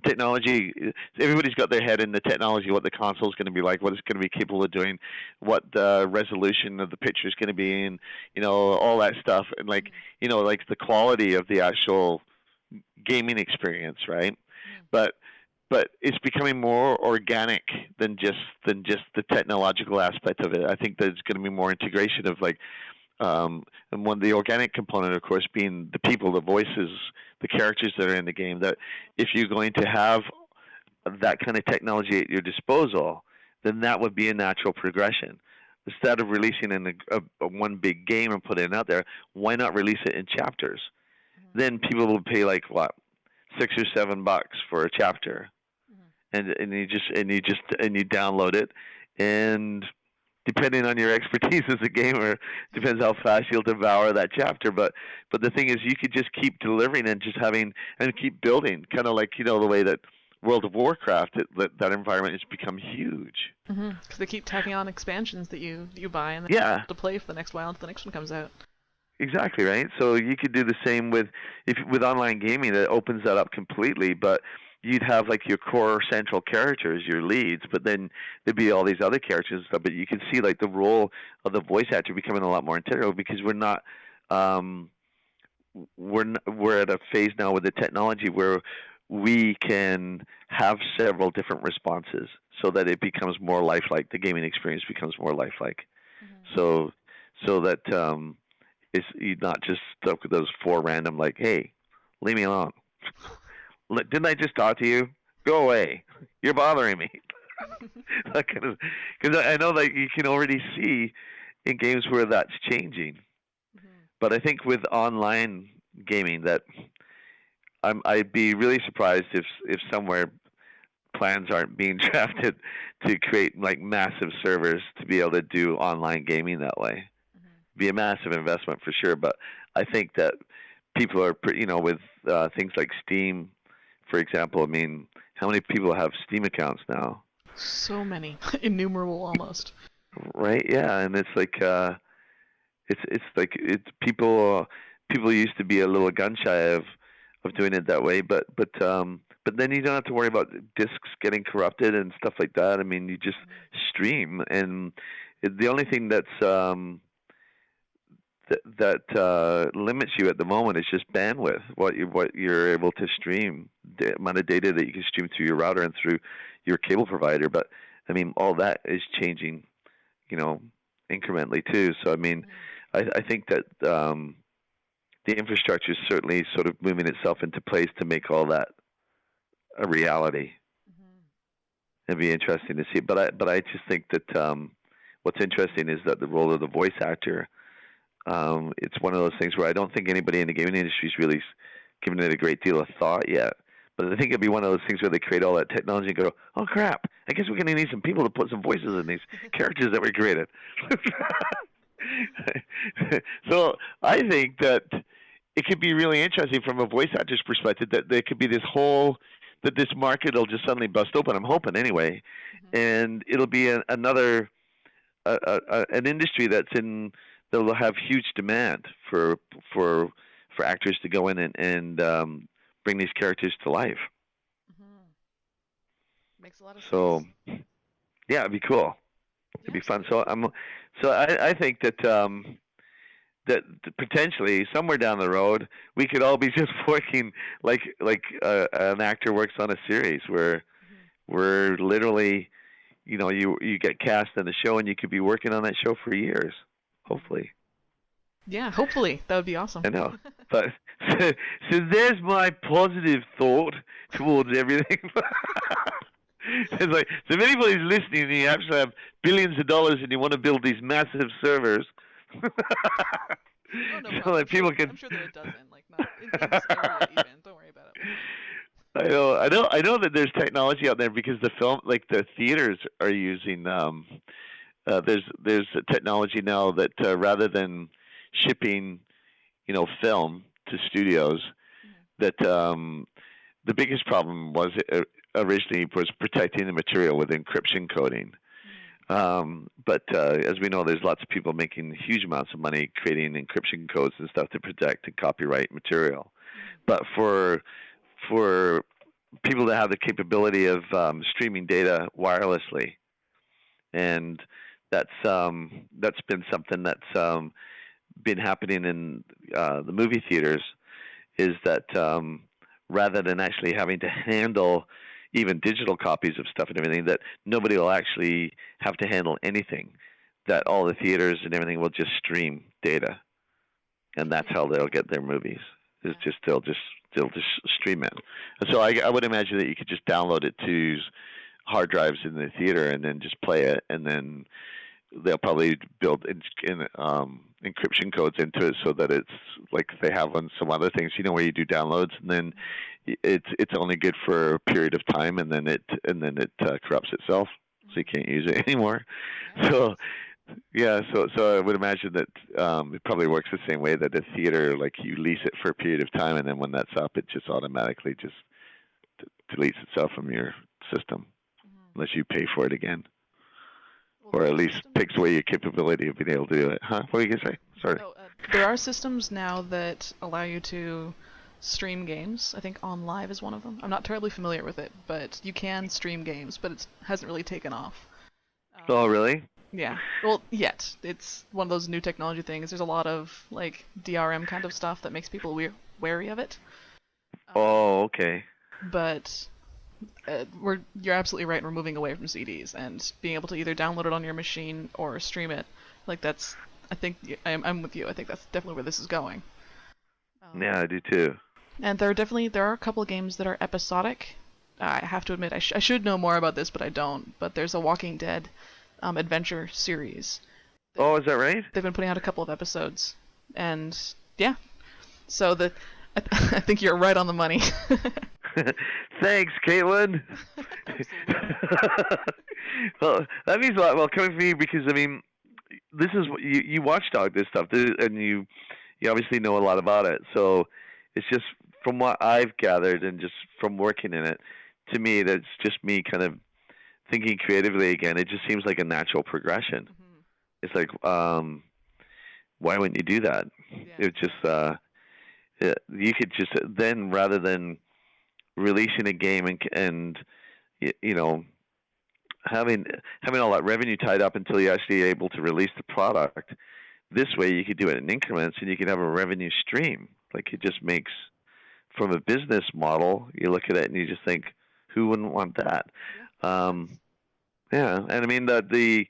technology, everybody's got their head in the technology, what the console is going to be like, what it's going to be capable of doing, what the resolution of the picture is going to be, and all that stuff, and like like the quality of the actual gaming experience, right? but but it's becoming more organic than just the technological aspect of it. I think there's going to be more integration of like and one the organic component, of course, being the people, the voices, the characters that are in the game. That if you're going to have that kind of technology at your disposal, then that would be a natural progression. Instead of releasing in a one big game and putting it out there, why not release it in chapters? Then people will pay like what, $6 or $7 for a chapter, and you download it, and depending on your expertise as a gamer, depends how fast you'll devour that chapter. But the thing is, you could just keep delivering and just having and keep building, kind of like the way that World of Warcraft, that environment has become huge. Because they keep tacking on expansions that you buy and then Yeah, you have to play for the next while until the next one comes out. exactly right. So you could do the same with online gaming. That opens that up completely, but you'd have like your core central characters, your leads, but then there'd be all these other characters and stuff. But you can see like the role of the voice actor becoming a lot more integral because um, we're at a phase now with the technology where we can have several different responses so that it becomes more lifelike. The gaming experience becomes more lifelike. So that it's you're not just stuck with those four random like, hey, leave me alone. Didn't I just talk to you? Go away. You're bothering me. Because I know that you can already see in games where that's changing. But I think with online gaming that I'd be really surprised if somewhere plans aren't being drafted to create like massive servers to be able to do online gaming that way. Be a massive investment for sure, but I think that people are pretty, with things like Steam, for example. I mean, how many people have Steam accounts now? So many, innumerable almost. Right? Yeah, and it's like it's people used to be a little gun shy of doing it that way, but then you don't have to worry about discs getting corrupted and stuff like that. I mean, you just stream, and the only thing that limits you at the moment is just bandwidth. What you're able to stream, the amount of data that you can stream through your router and through your cable provider. But I mean, all that is changing, incrementally too. So I mean, I think that the infrastructure is certainly sort of moving itself into place to make all that a reality. It'd be interesting to see. But I just think that what's interesting is that the role of the voice actor. It's one of those things where I don't think anybody in the gaming industry is really given it a great deal of thought yet. But I think it'd be one of those things where they create all that technology and go, oh crap, I guess we're going to need some people to put some voices in these characters that we created. So I think that it could be really interesting from a voice actor's perspective that there could be that this market will just suddenly bust open. I'm hoping anyway. And it'll be another an industry that'll have huge demand for actors to go in and bring these characters to life. Makes a lot of sense. So, yeah, it'd be cool. It'd be fun. So I think that that potentially somewhere down the road we could all be just working like an actor works on a series where we're literally, you get cast in the show and you could be working on that show for years. Hopefully. Yeah, hopefully. That would be awesome. I know. But so there's my positive thought towards everything. It's like, so if anybody's listening and you actually have billions of dollars and you want to build these massive servers, no so that people can. I'm sure there are a dozen, like not in this area even. Don't worry I know that there's technology out there because the film, like the theaters, are using. There's a technology now that rather than shipping, film to studios, Mhm. that the biggest problem was originally was protecting the material with encryption coding. Mhm. But as we know, there's lots of people making huge amounts of money creating encryption codes and stuff to protect and copyright material. Mhm. But for people that have the capability of streaming data wirelessly, and that's been something that's been happening in the movie theaters, is that rather than actually having to handle even digital copies of stuff and everything, that nobody will actually have to handle anything. That all the theaters and everything will just stream data, and that's how they'll get their movies. It's Yeah. just they'll just stream it. And so I would imagine that you could just download it to hard drives in the theater and then just play it, and then they'll probably build encryption codes into it so that it's like they have on some other things, where you do downloads, and then Mhm. it's only good for a period of time, and then it corrupts itself, so you Mhm. can't use it anymore. Yeah. So yeah, so I would imagine that it probably works the same way that a theater, like you lease it for a period of time, and then when that's up, it just automatically just deletes itself from your system Mhm. unless you pay for it again, Well, or there at are least takes systems. away your capability of being able to do it. Huh? What were you gonna say? Sorry. Oh, there are systems now that allow you to stream games. I think On Live is one of them. I'm not terribly familiar with it, but you can stream games, but it hasn't really taken off. Oh, Um, really? yeah. Well, yet it's one of those new technology things. There's a lot of like DRM kind of stuff that makes people wary of it. Um, Oh, okay. but you're absolutely right. We're moving away from CDs and being able to either download it on your machine or stream it. Like that's, I think I'm with you. I think that's definitely where this is going. Yeah, Um, I do too. and there are a couple of games that are episodic. I have to admit, I should know more about this, but I don't. But there's a Walking Dead adventure series that Oh, is that right? they've been putting out a couple of episodes, and yeah, so I think you're right on the money. Thanks, Caitlin. Absolutely. Well, that means a lot. Well, coming from me, because I mean, this is what you watchdog this stuff, and you obviously know a lot about it. So it's just from what I've gathered and just from working in it, to me, that's just me kind of thinking creatively again. It just seems like a natural progression. Hmm. It's like, why wouldn't you do that? Yeah, It just exactly. you could just then, rather than releasing a game and you know having all that revenue tied up until you're actually able to release the product. This way, you could do it in increments, and you could have a revenue stream. Like, it Hmm. just makes, from a business model, you look at it and you just think, who wouldn't want that? Yeah, makes Um, sense. yeah, and I mean the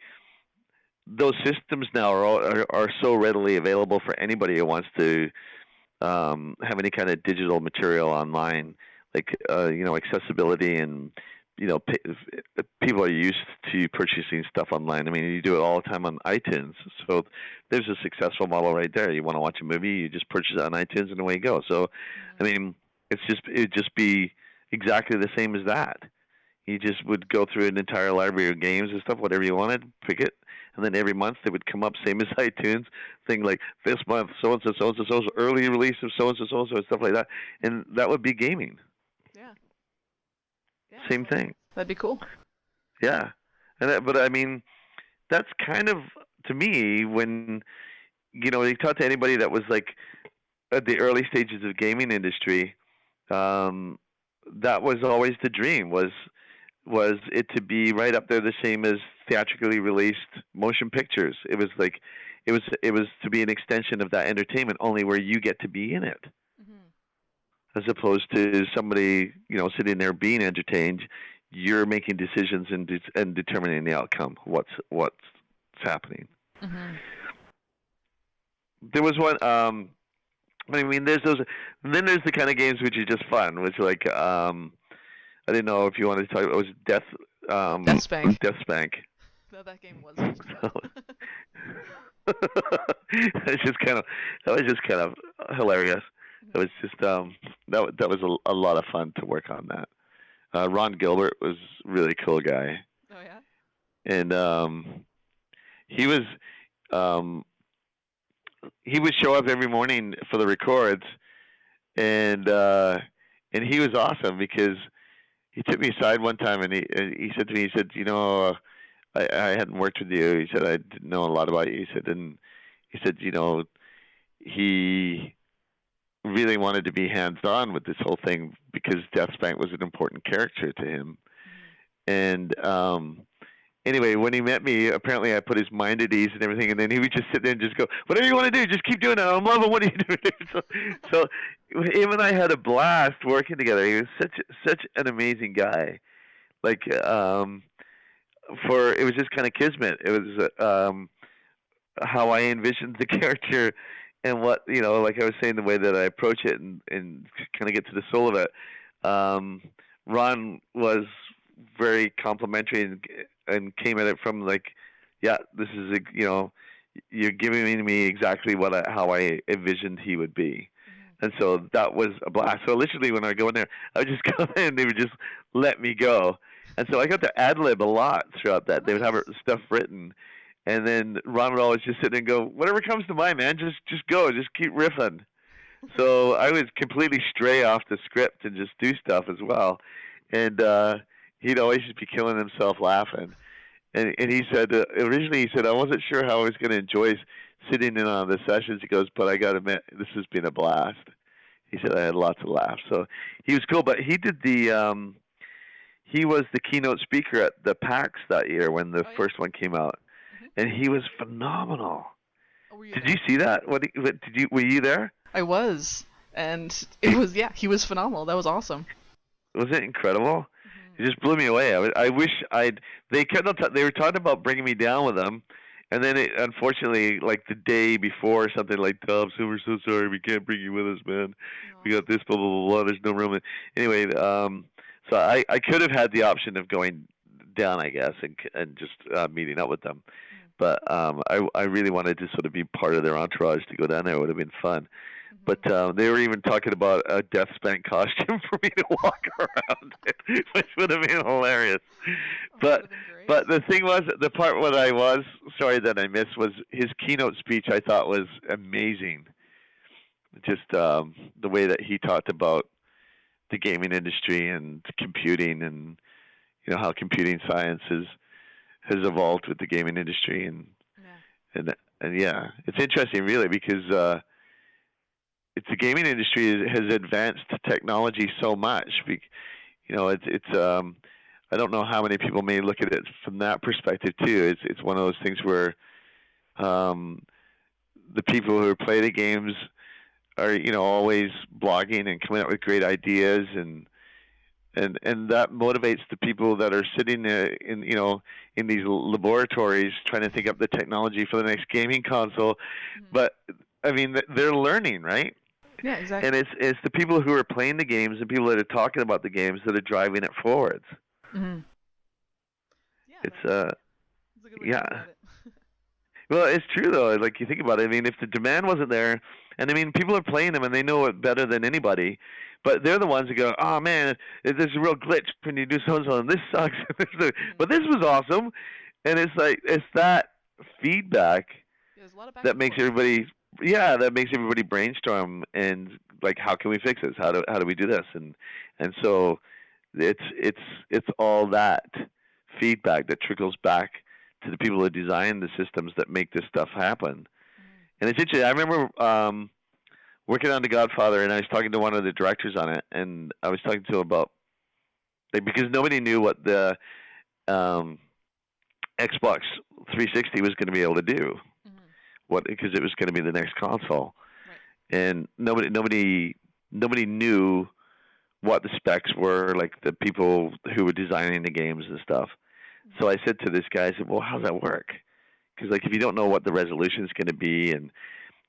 those systems now are so readily available for anybody who wants to have any kind of digital material online, like accessibility, and people are used to purchasing stuff online. I mean, you do it all the time on iTunes, so there's a successful model right there. You want to watch a movie, you just purchase it on iTunes, and away you go. So, I Hmm. mean, it'd just be exactly the same as that. You just would go through an entire library of games and stuff, whatever you wanted, pick it, and then every month they would come up, same as iTunes, thing like this month, so and so, so and so, so and so, early release of so and so, so and so, and stuff like that, and that would be gaming. Yeah, yeah, Same thing. that'd be cool. Yeah, but I mean, that's kind of, to me, when you talk to anybody that was like at the early stages of gaming industry, um, that was always the dream, was it to be right up there the same as theatrically released motion pictures. It was like it was to be an extension of that entertainment, only where you get to be in it, Hmm. as opposed to somebody sitting there being entertained. You're making decisions and determining the outcome. What's happening. Hmm. There was one. I mean, there's those. Then there's the kind of games which are just fun, which like I didn't know if you wanted to talk about, it was Death Spank. Death Spank. No, that game was just fun. It's just kind of that was just kind of hilarious. It was just that was a lot of fun to work on that. Ron Gilbert was a really cool guy, Oh yeah. and he was um, he would show up every morning for the records, and uh, and he was awesome because he took me aside one time and he said to me, he said, you know, I hadn't worked with you. He said I didn't know a lot about you. He said, and he said, you know, he really wanted to be hands on with this whole thing because Deathspank was an important character to him. Mhm. And anyway, when he met me, apparently I put his mind at ease and everything, and then he would just sit there and just go, "Whatever you want to do, just keep doing it. I'm loving what you do." So him and I had a blast working together. He was such an amazing guy. Like for it was just kind of kismet. It was how I envisioned the character and what like I was saying, the way that I approach it and kind of get to the soul of it. Um, Ron was very complimentary and came at it from like, yeah, this is you're giving me exactly how I envisioned he would be. Mhm. And so that was a blast. So literally, when I go in there, I would just go in and they would just let me go. And so I got to ad lib a lot throughout Oh that. They would have nice. stuff written, and then Ron would always just sit there and go, "Whatever comes to mind, man. Just go. Just keep riffing." So I would completely stray off the script and just do stuff as well. And he'd always just be killing himself laughing. And he said originally he said I wasn't sure how I was going to enjoy sitting in on the sessions. He goes, but I got to admit this has been a blast. He said I had lots of laughs. So he was cool. But he did he was the keynote speaker at the PAX that year when the Oh yeah. first one came out, Mhm. and he was phenomenal. Oh, were you Did you there? see that? What did you? Were you there? I was, and it was yeah. He was phenomenal. That was awesome. Was it incredible? Mhm. It just blew me away. I wish I'd. They kept on. They were talking about bringing me down with them, and then unfortunately, like the day before, something like, "Dobson, we're so sorry, we can't bring you with us, man. We No. got this, blah blah blah blah. There's no room." Anyway, so I could have had the option of going down, I guess, and just meeting up with them, Mhm. but I really wanted to sort of be part of their entourage to go down there. It would have been fun. Mhm. But they were even talking about a death spank costume for me to walk around in, which would have been hilarious. Oh, that would But have been great. but the thing was, the part what I was sorry that I missed was his keynote speech. I thought was amazing. Just the way that he talked about the gaming industry and computing, and how computing science has evolved with the gaming industry, Yeah. and and yeah, it's interesting really because. It's the gaming industry has advanced technology so much. It's I don't know how many people may look at it from that perspective too. It's one of those things where um, the people who play the games are always blogging and coming up with great ideas, and that motivates the people that are sitting in in these laboratories trying to think up the technology for the next gaming console. Mhm. But I mean, they're learning, right? Yeah, And exactly. it's the people who are playing the games and people that are talking about the games that are driving it forwards. Mhm. Yeah, It's that's a good way to look yeah. at it. Well, it's true though. Like you think about it. I mean, if the demand wasn't there, and I mean, people are playing them and they know it better than anybody, but they're the ones that go, "Oh man, there's a real glitch when you do so and so, and this sucks." Mhm. But this was awesome, and it's like it's that feedback Yeah, there's a lot of back that and makes forth. everybody brainstorm and like how can we fix this, how do we do this, and so it's all that feedback that trickles back to the people who design the systems that make this stuff happen. Mhm. And it's interesting. I remember working on The Godfather, and I was talking to one of the directors on it, and I was talking to him about like because nobody knew what the um, Xbox 360 was going to be able to do, Mhm. what because it was going to be the next console, Right. and nobody knew what the specs were, like the people who were designing the games and stuff. So Mhm. I said to this guy, I said, "Well, how's that work? Because like if you don't know what the resolution is going to be, and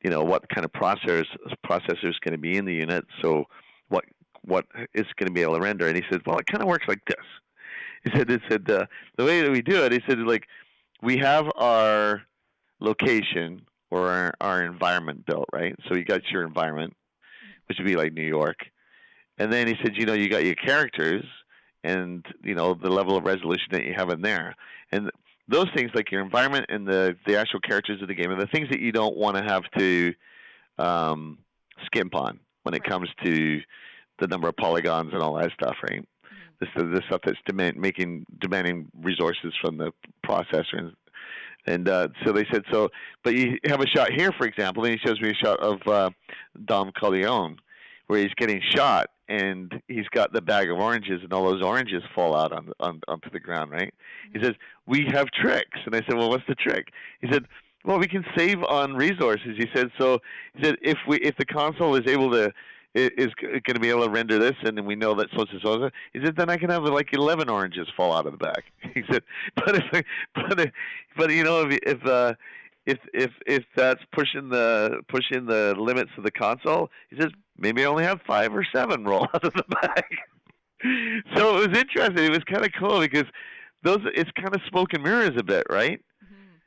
what kind of processor is going to be in the unit, so what what it's going to be able to render." And he said, "Well, it kind of works like this." It said the way that we do it. He said like we have our location or our environment built, right? So you got Mhm. your environment. Mhm. which would be like New York. And then he said, you got your characters and, the level of resolution that you have in there. And those things, like your environment and the actual characters of the game, are the things that you don't want to have to um, skimp on when it Right. comes to the number of polygons and all that stuff, right? Mhm. This stuff that's demanding resources from the processor, and so they said so. But you have a shot here, for example, and he shows me a shot of Dom Corleone, where he's getting shot, and he's got the bag of oranges, and all those oranges fall out onto the ground, right? He Mhm. says, "We have tricks," and I said, "Well, what's the trick?" He said, "Well, we can save on resources." He said, "So he said if the console is able to is going to be able to render this, and then we know that so and so. He said, then I can have like 11 oranges fall out of the bag." He said, "But but but if that's pushing the limits of the console," he says, Mhm. maybe I only have 5 or 7 roll out of the bag. So it was interesting. It was kind of cool because it's kind of smoke and mirrors a bit, right? Mhm.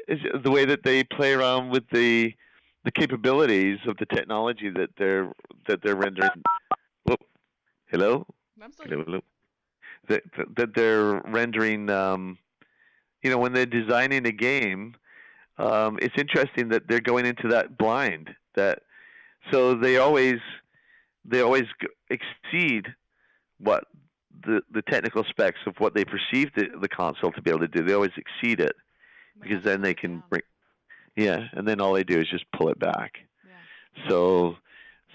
It's the way that they play around with the capabilities of the technology that they're rendering. Whoop, hello, I'm still hello, here. hello. That they're rendering. When they're designing a game, it's interesting that they're going into that blind. So they always exceed what the technical specs of what they perceive the console to be able to do. They always exceed it They because have to then slow they it can down. bring. Yeah, and then all they do is just pull it back. Yeah. So,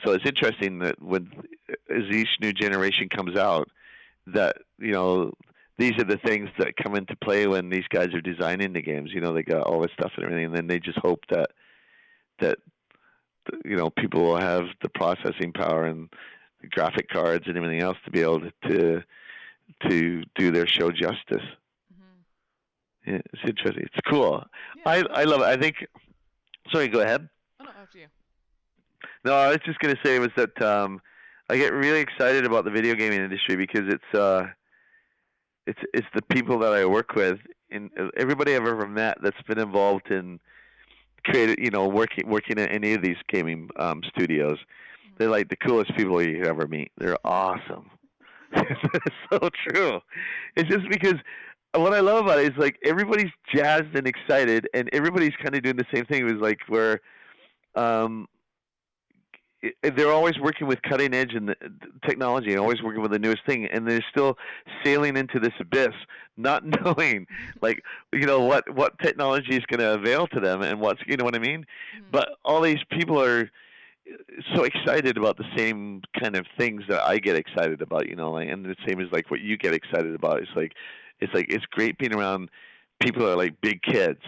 so it's interesting that as each new generation comes out, that these are the things that come into play when these guys are designing the games. They got all this stuff and everything, and then they just hope that people will have the processing power and the graphic cards and everything else to be able to do their show justice. Mhm. Yeah, it's interesting. It's cool. Yeah, I that's love it. I cool. think. Sorry, go ahead. Oh no, after you. No, I was just gonna say was that I get really excited about the video gaming industry because it's the people that I work with and everybody I've ever met that's been involved in created working at any of these gaming studios. They're like the coolest people you could ever meet. They're awesome. It's so true. It's just because what I love about it is like everybody's jazzed and excited, and everybody's kind of doing the same thing. It was like where um, they're always working with cutting edge and the technology and always working with the newest thing, and they're still sailing into this abyss not knowing like what technology is going to avail to them and what's what I mean. Mhm. But all these people are so excited about the same kind of things that I get excited about, like, and the same as like what you get excited about. It's great being around people that are like big kids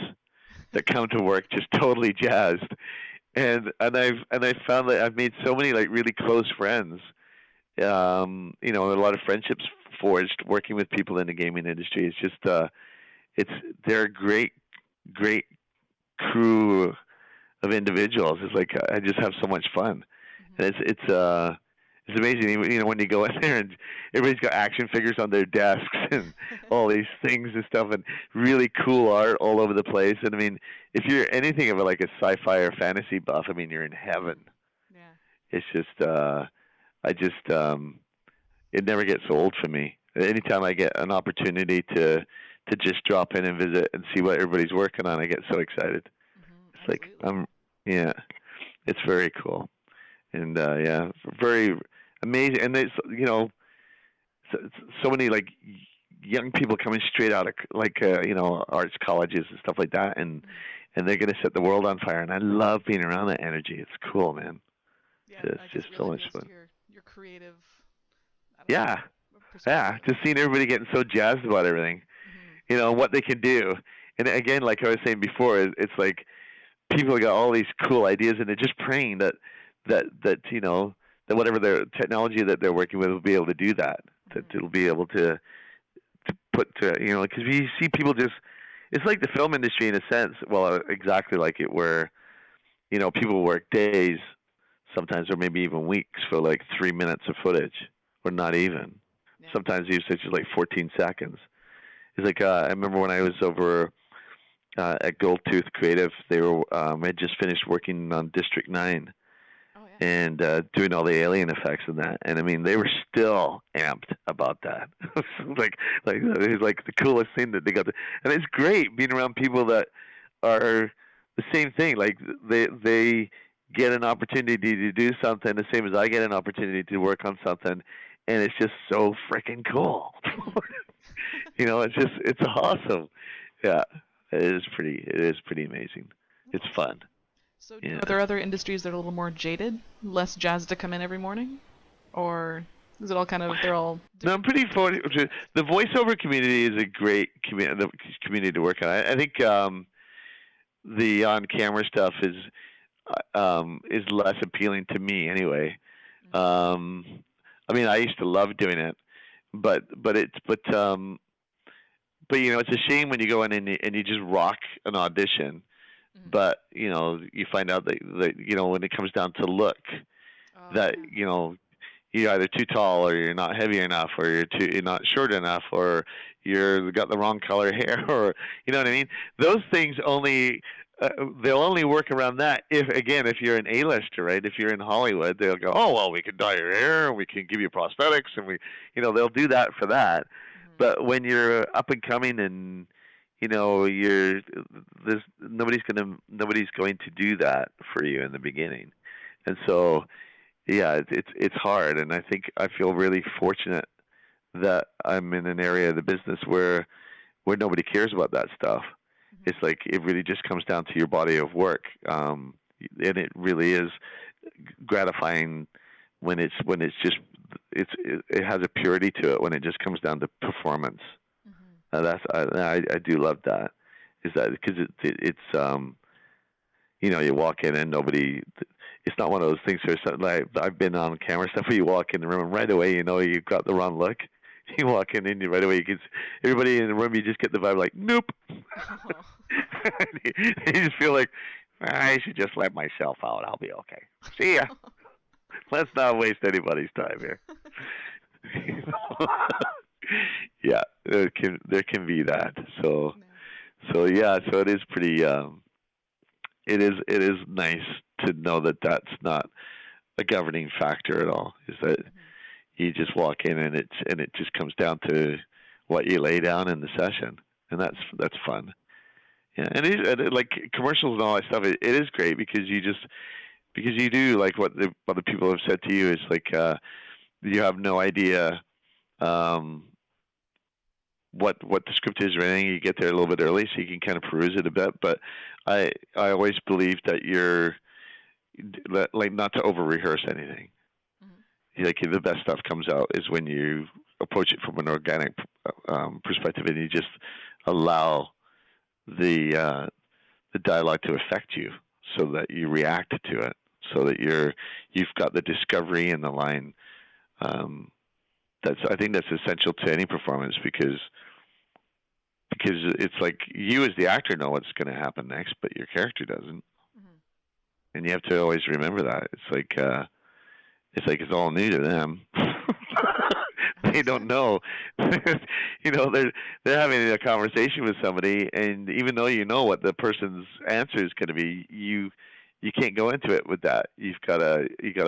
that come to work just totally jazzed, and I've found that I've made so many like really close friends. A lot of friendships forged working with people in the gaming industry. It's just it's they're a great crew of individuals. It's like I just have so much fun, and Mhm. it's amazing. When you go in there and everybody's got action figures on their desks and all these things and stuff, and really cool art all over the place. And I mean, if you're anything of like a sci-fi or fantasy buff, I mean, you're in heaven. Yeah. It's just I just it never gets old for me. Anytime I get an opportunity to just drop in and visit and see what everybody's working on, I get so excited. Mhm. It's like Absolutely. yeah, it's very cool, and yeah, very amazing. And it's so, so many like young people coming straight out of like arts colleges and stuff like that, Mhm. and they're gonna set the world on fire. And I love being around that energy. It's cool, man. Yeah, It's I guess just it so really much appeals to fun. your creative, I don't know, Yeah, yeah. perspective. Just seeing everybody getting so jazzed about everything, Mhm. what they can do. And again, like I was saying before, it's like people got all these cool ideas, and they're just praying that whatever their technology that they're working with will be able to do that. That Mhm. it'll be able to put to because you see people just it's like the film industry in a sense. Well, exactly like it where people work days sometimes or maybe even weeks for like 3 minutes of footage or not Mhm. even. Yeah. Sometimes usage is like 14 seconds. It's like I remember when I was over at Gold Tooth Creative, they were had just finished working on District 9, Oh and doing all the alien effects and that. And I mean, they were still amped about that. It was like the coolest thing that they got to, and it's great being around people that are the same thing. Like they get an opportunity to do something the same as I get an opportunity to work on something, and it's just so freaking cool. It's awesome. Yeah, it is pretty amazing. It's Awesome. fun. So, Yeah. are there other industries that are a little more jaded, less jazz to come in every morning, or is it all kind of they're all No, I'm different pretty fortunate. different types? The voiceover community is a great community to work on. I think the on-camera stuff is less appealing to me anyway. Mm-hmm. Um, I mean, I used to love doing it, but it's a shame when you go in and you just rock an audition, Mm-hmm. but you find out that when it comes down to look, Oh that yeah. you're either too tall or you're not heavy enough or you're not short enough or you're got the wrong color hair or you know what I mean. Those things only they'll only work around that if you're an A-lister, right? If you're in Hollywood, they'll go, oh well, we can dye your hair and we can give you prosthetics and they'll do that for that. Mm-hmm. But when you're up and coming and you're there's nobody's going to do that for you in the beginning, and so yeah, it's hard, and I feel really fortunate that I'm in an area of the business where nobody cares about that stuff. Mm-hmm. It's like it really just comes down to your body of work, and it really is gratifying when it's just it has a purity to it when it just comes down to performance. Mm-hmm. I do love that. Is that because it's you walk in and nobody. It's not one of those things where like I've been on camera stuff where you walk in the room and right away you've got the wrong look. You walk in and right away you can everybody in the room you just get the vibe like nope. Oh. You just feel like I should just let myself out. I'll be okay. See ya. Let's not waste anybody's time here. Yeah, there can be that. So No. so yeah, so it is pretty. It is nice to know that that's not a governing factor at all. Is that Mm-hmm. you just walk in and it just comes down to what you lay down in the session, and Mm-hmm. that's fun. Yeah, like commercials and all that stuff. It is great because you do like what the other people have said to you is like you have no idea um, what the script is or anything. You get there a little bit early so you can kind of peruse it a bit. But I always believe that you're like not to over rehearse anything. Mm-hmm. Like the best stuff comes out is when you approach it from an organic perspective and you just allow the dialogue to affect you so that you react to it so that you've got the discovery in the line. I think that's essential to any performance because it's like you as the actor know what's going to happen next, but your character doesn't, Mm-hmm. and you have to always remember that. It's all new to them. They don't Understand? know. They're having a conversation with somebody, and even though you know what the person's answer is going to be, you can't go into it with that. You gotta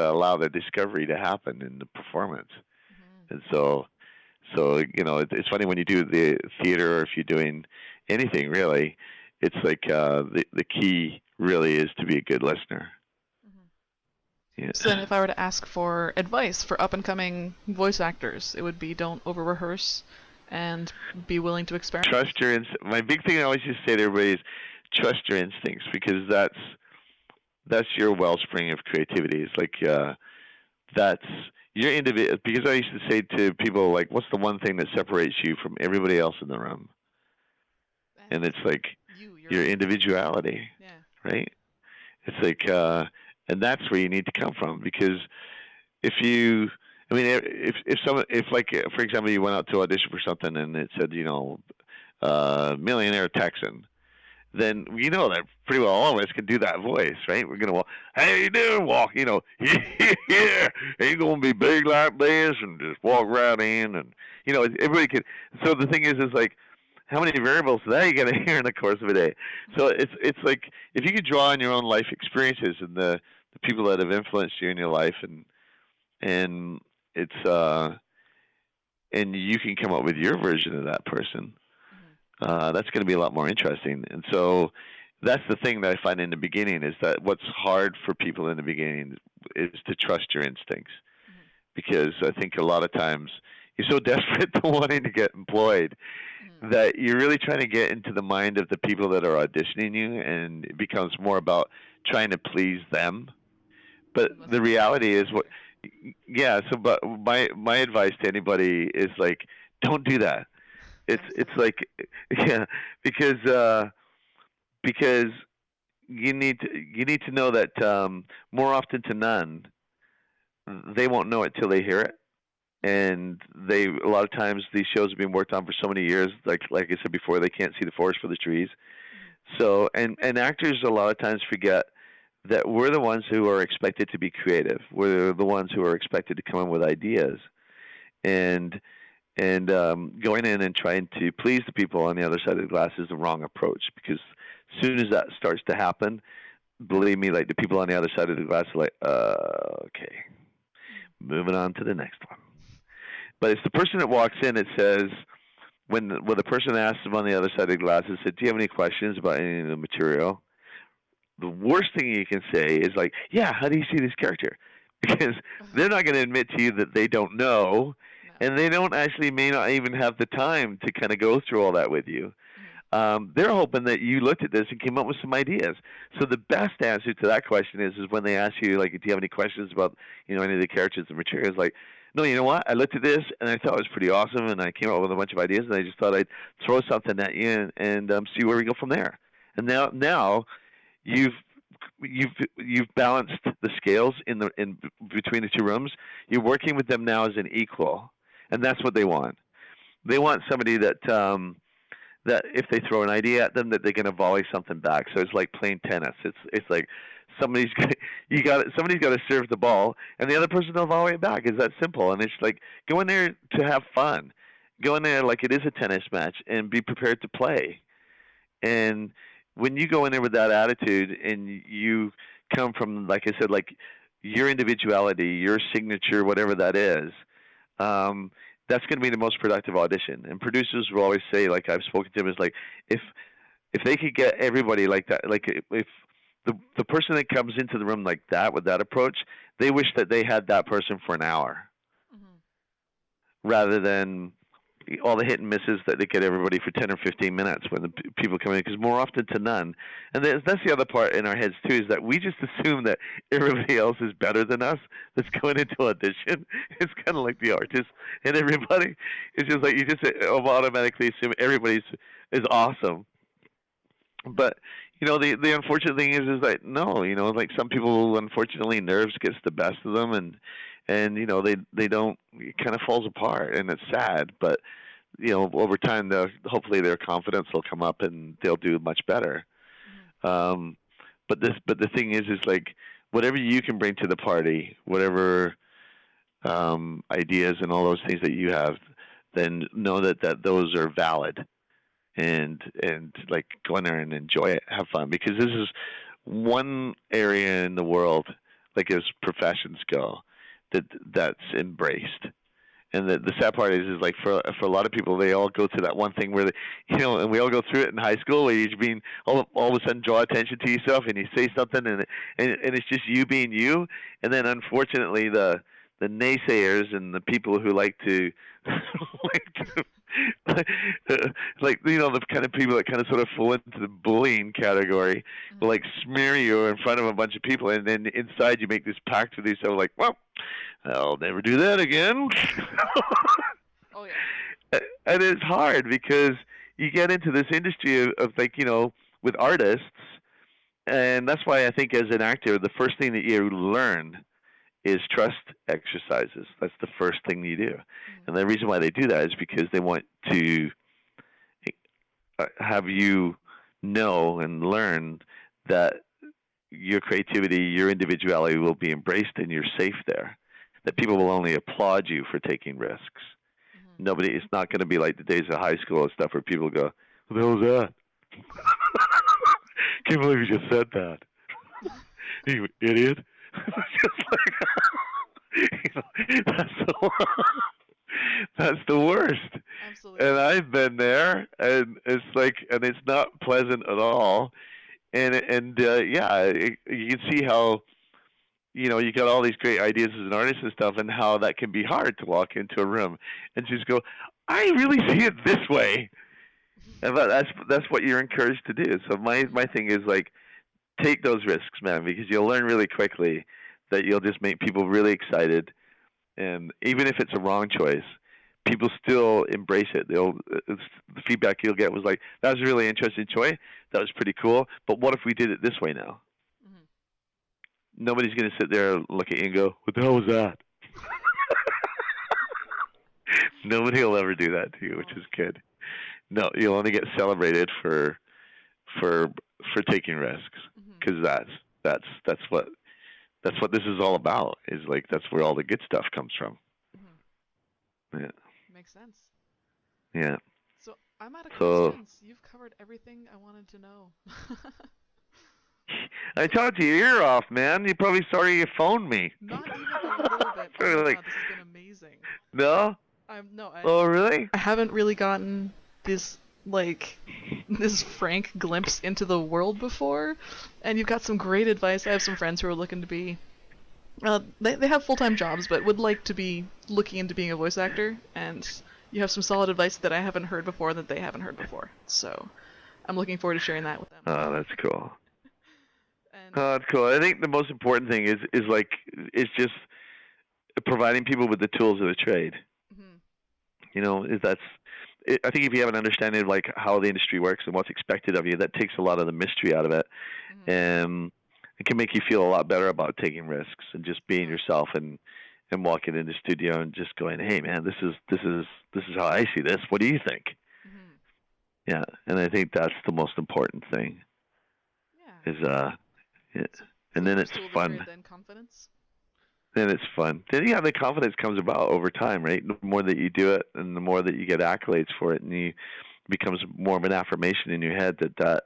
allow the discovery to happen in the performance. Mm-hmm. And it's funny when you do the theater or if you're doing anything really. It's like the key really is to be a good listener. Mm-hmm. Yeah. So then, if I were to ask for advice for up and coming voice actors, it would be don't over rehearse and be willing to experiment. Trust your My big thing I always just say to everybody is trust your instincts because that's your wellspring of creativity. It's like that's your individual. Because I used to say to people like, "What's the one thing that separates you from everybody else in the room?" And And it's it's like your your individuality. individuality, Yeah. right? It's like, and that's where you need to come from because if you, I mean, if someone, if like, for example, you went out to audition for something and it said, millionaire Texan, then that pretty well all of us can do that voice, right? We're gonna walk, hey, you doing? Walk, yeah, ain't gonna be big like this, and just walk right in, and everybody can. So the thing is like, how many variables do that you gotta hear in the course of a day? So Mm-hmm. it's like if you could draw on your own life experiences and the the people that have influenced you in your life, and it's and you can come up with your version of that person. Mhm. That's going to be a lot more interesting. And so that's the thing that I find in the beginning is that what's hard for people in the beginning is to trust your instincts, Mhm. because I think a lot of times you're so desperate to wanting to get employed Mhm. that you're really trying to get into the mind of the people that are auditioning you, and it becomes more about trying to please them. But That's the very true. reality is what, yeah. So, but my advice to anybody is like, don't do that. It's Absolutely. like, yeah, because because you need to know that more often to none, they won't know it till they hear it. Mhm. And they a lot of times these shows have been worked on for so many years. Like I said before, they can't see the forest for the trees. Mhm. So and actors a lot of times forget that we're the ones who are expected to be creative. We're the ones who are expected to come up with ideas, and going in and trying to please the people on the other side of the glass is the wrong approach, because as soon as that starts to happen, believe me, like the people on the other side of the glass are like, okay, Mhm. moving on to the next one. But it's the person that walks in that says, when the person asks them on the other side of the glass and said, "Do you have any questions about any of the material?" The worst thing you can say is like, "Yeah, how do you see this character?" Because they're not going to admit to you that they don't know, No. and they don't actually may not even have the time to kind of go through all that with you. Mhm. They're hoping that you looked at this and came up with some ideas. So the best answer to that question is when they ask you, like, do you have any questions about any of the characters and materials? Like, no, you know what? I looked at this and I thought it was pretty awesome, and I came up with a bunch of ideas, and I just thought I'd throw something at you and see where we go from there. And now you've you've balanced the scales in between the two rooms. You're working with them now as an equal, and Mhm. that's what they want. They want somebody that if they throw an idea at them, that they're going to volley something back. So it's like playing tennis. It's like somebody's somebody's got to serve the ball, and the other person will volley it back. It's that simple. And it's like, go in there to have fun. Go in there like it is a tennis match, and be prepared to play. And when you go in there with that attitude, and you come from, like I said, like your individuality, your signature, whatever that is, um, that's going to be the most productive audition. And producers will always say, like I've spoken to them, is like, if they could get everybody like that, like if the person that comes into the room like that with that approach, they wish that they had that person for an hour Mhm. rather than all the hit and misses that they get everybody for 10 or 15 minutes when the people come in, because more often to none, and that's the other part in our heads too, is that we just assume that everybody else is better than us that's going into audition. It's kind of like the artist and everybody. It's just like you just automatically assume everybody's is awesome. Mhm. But the unfortunate thing is that no, like some people, unfortunately, nerves gets the best of them, and they don't, it kind of falls apart, and it's sad. But over time, hopefully their confidence will come up and they'll do much better. Mhm. Um, but the thing is like, whatever you can bring to the party, whatever ideas and all those things that you have, then know that those are valid, and like go in there and enjoy it, have fun, because this is one area in the world, like as professions go, that's embraced. And the sad part is like for a lot of people, they all go through that one thing where and we all go through it in high school, where you being all of a sudden draw attention to yourself, and you say something, and it's just you being you. And then unfortunately, the naysayers and the people who like to like like the kind of people that kind of sort of fall into the bullying category will Mhm. like smear you in front of a bunch of people, and then inside you make this pact with yourself, like, well, I'll never do that again. Oh yeah. And it's hard because you get into this industry of like, with artists, and that's why I think as an actor, the first thing that you learn is trust exercises. That's the first thing you do. Mhm. And the reason why they do that is because they want to have you know and learn that your creativity, your individuality will be embraced, and you're safe there. That Mhm. people will only applaud you for taking risks. Mhm. Nobody, it's not going to be like the days of high school and stuff where people go, "What the hell was that? Can't believe you just said that, you idiot." Just like, that's the that's the worst. And Absolutely. I've been there, and it's like, and it's not pleasant at all. And yeah, you can see how you got all these great ideas as an artist and stuff, and how that can be hard to walk into a room and just go, I really see it this way. And that's what you're encouraged to do. So my Mhm. thing is like, take those risks, man, because you'll learn really quickly that you'll just make people really excited, and even if it's a wrong choice, people still embrace it. The feedback you'll get was like, that was a really interesting choice. That was pretty cool. But what if we did it this way now? Mhm. Nobody's going to sit there and look at you and go, what the hell was that? Nobody will ever do that to you, which Oh. is good. No, you'll only get celebrated for for taking risks, Mhm. because that's what this is all about. Is like, that's where all the good stuff comes from. Mhm. Yeah, Makes sense. yeah. So I'm out of So questions. You've covered everything I wanted to know. I So talked your ear off, man. You're probably sorry you phoned me. not even a little bit. Oh my Probably like, god, this has been amazing. no. I'm no, Oh, really? I haven't really gotten this like this frank glimpse into the world before, and you've got some great advice. I have some friends who are looking to be they have full-time jobs but would like to be looking into being a voice actor, and you have some solid advice that I haven't heard before that they haven't heard before. So I'm looking forward to sharing that with them. Oh, that's cool. And Oh, that's cool. I think the most important thing is like, is just providing people with the tools of the trade. mhm, Is that's I think if you have an understanding of like how the industry works and what's expected of you, that takes a lot of the mystery out of it, mhm, and it can make you feel a lot better about taking risks and just being mhm, yourself, and walking into the studio and just going, hey man, this is how I see this. What do you think? mhm. Yeah, and I think that's the most important thing. Yeah. Is yeah. So And the then it's first tool of the trade, fun. then confidence. Then it's fun. Then yeah, the confidence comes about over time, right? The more that you do it, and the more that you get accolades for it, and you becomes more of an affirmation in your head that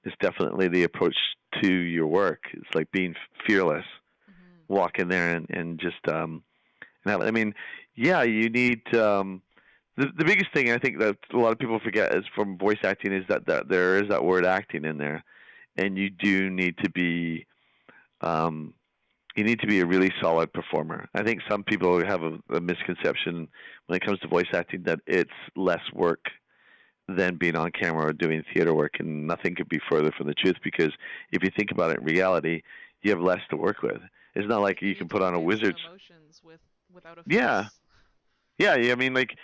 is definitely the approach to your work. It's like being fearless. Mhm, Walk in there and just and have. I mean, yeah, you need. The biggest thing I think that a lot of people forget is from voice acting is that there is that word acting in there, and you do need to be um, you need to be a really solid performer. I think some people have a misconception when it comes to voice acting that it's less work than being on camera or doing theater work, and nothing could be further from the truth. Because if you think about it, in reality, you have less to work with. It's not like you you can need to put on a convey the same wizard's. emotions without a Yeah, face. yeah. I mean, like,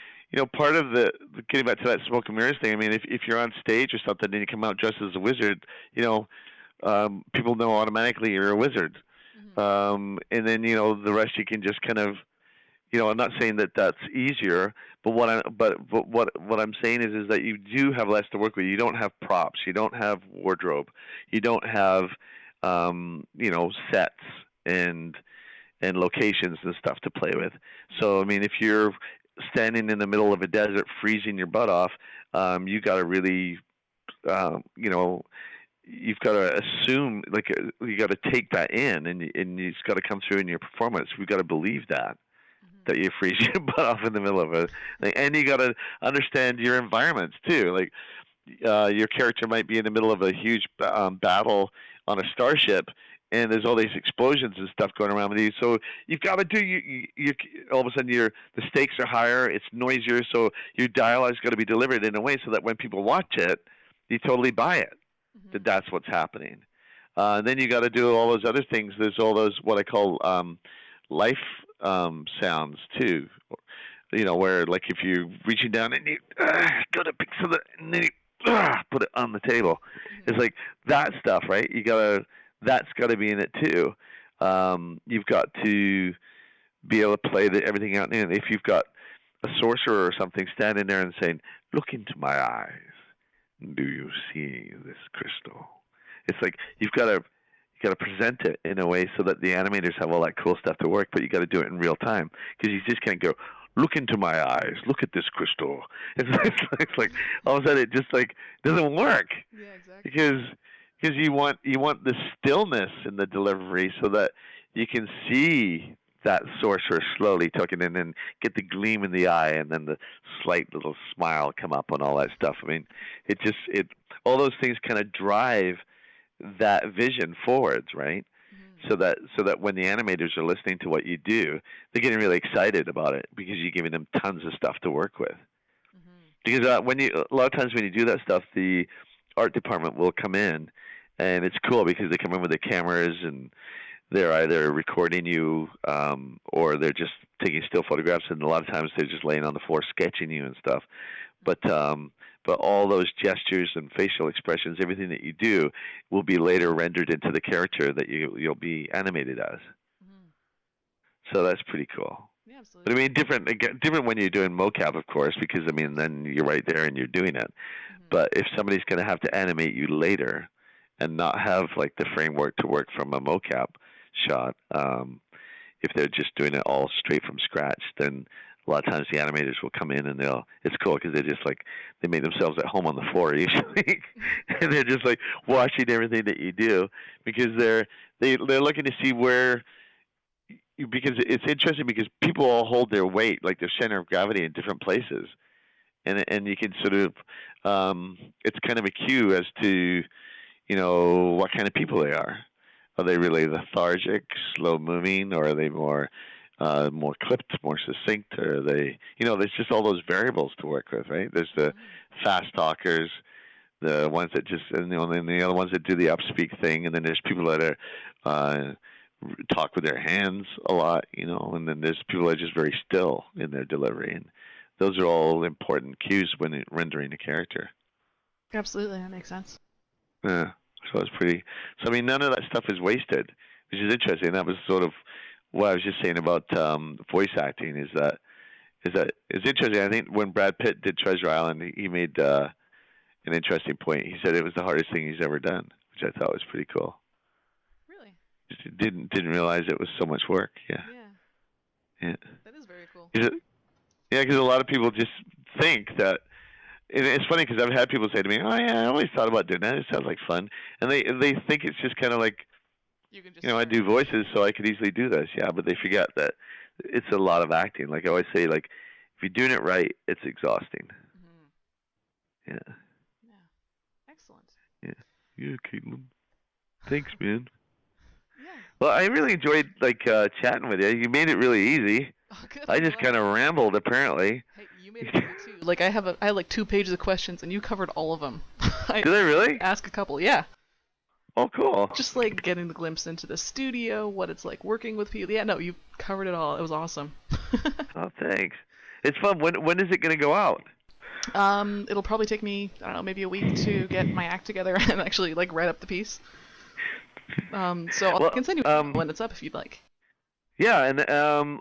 part of the getting back to that smoke and mirrors thing. I mean, if you're on stage or something and you come out dressed as a wizard, people know automatically you're a wizard. Mhm, And then the rest you can just kind of, I'm not saying that that's easier, but what I'm saying is that you do have less to work with. You don't have props, you don't have wardrobe, you don't have sets and locations and stuff to play with. mhm, So I mean, if you're standing in the middle of a desert freezing your butt off, you got to really um, you know you've got to assume, like, you got to take that in, and it's got to come through in your performance. We've got to believe that mhm, you freeze your butt off in the middle of it, and you got to understand your environments too. Like, your character might be in the middle of a huge battle on a starship, and there's all these explosions and stuff going around with you. So you've got to do you all of a sudden the stakes are higher, it's noisier, so your dialogue's got to be delivered in a way so that when people watch it, you totally buy it, that mhm, that's what's happening. Then you got to do all those other things. There's all those what I call life sounds too. Where, like, if you're reaching down and you go to pick something and then you put it on the table. mhm, It's like that stuff, right? That's got to be in it too. You've got to be able to play everything out. And if you've got a sorcerer or something standing there and saying, "Look into my eyes. Do you see this crystal?" It's like you got to present it in a way so that the animators have all that cool stuff to work, but you got to do it in real time, because you just can't go, "Look into my eyes. Look at this crystal." It's like all of a sudden it just like doesn't work, Yeah, exactly. because you want the stillness in the delivery, so that you can see that sorcerer slowly taking in and get the gleam in the eye and then the slight little smile come up and all that stuff. I mean, it all those things kind of drive that vision forwards, right? Mhm. So that when the animators are listening to what you do, they're getting really excited about it because you're giving them tons of stuff to work with. Mhm. Because a lot of times when you do that stuff, the art department will come in, and it's cool because they come in with the cameras and they're either recording you or they're just taking still photographs, and a lot of times they're just laying on the floor sketching you and stuff. But Mhm. but all those gestures and facial expressions, everything that you do, will be later rendered into the character that you'll be animated as. Mhm. So that's pretty cool. Yeah, But I absolutely. mean, different when you're doing mocap, of course, because I mean, then you're right there and you're doing it. Mhm. But if somebody's going to have to animate you later and not have like the framework to work from a mocap shot, if they're just doing it all straight from scratch, then a lot of times the animators will come in and it's cool because they just like they make themselves at home on the floor usually, and they're just like watching everything that you do because they're looking to see where because it's interesting because people all hold their weight like their center of gravity in different places, and you can sort of it's kind of a cue as to what kind of people they are. Are they really lethargic, slow moving, or are they more clipped, more succinct? Or are they, there's just all those variables to work with, right? There's the Mhm. fast talkers, the ones that just, and the other ones that do the upspeak thing, and then there's people that are uh, talk with their hands a lot, and then there's people that are just very still in their delivery, and those are all important cues when rendering a character. Absolutely, that makes sense. Yeah. So it's pretty. So I mean, none of that stuff is wasted, which is interesting. That was sort of what I was just saying about voice acting. Is that it's interesting. I think when Brad Pitt did Treasure Island, he made an interesting point. He said it was the hardest thing he's ever done, which I thought was pretty cool. Really? Just didn't realize it was so much work. Yeah. Yeah, Yeah. that is very cool. Yeah, because a lot of people just think that. And it's funny because I've had people say to me, "Oh yeah, I always thought about doing that. It sounds like fun," and they think it's just kind of like You can just I start. do voices, so I could easily do this. Yeah, but they forget that it's a lot of acting. Like I always say, like if you're doing it right, it's exhausting. Mhm. Yeah, Yeah. Excellent. yeah, yeah, Caitlin. Thanks, man. Yeah. Well, I really enjoyed like chatting with you. You made it really easy. Oh, good. I I'm just glad. kind of rambled, apparently. Hey, you made it easy too. Like I had like 2 pages of questions, and you covered all of them. I Did I just really? ask a couple. Yeah. Oh, cool. Just like getting the glimpse into the studio, what it's like working with people. Yeah, no, you covered it all. It was awesome. Oh, thanks. It's fun. When is it going to go out? It'll probably take me, I don't know, maybe a week to get my act together and actually like write up the piece. So I Well, can send you an email when it's up if you'd like. yeah, and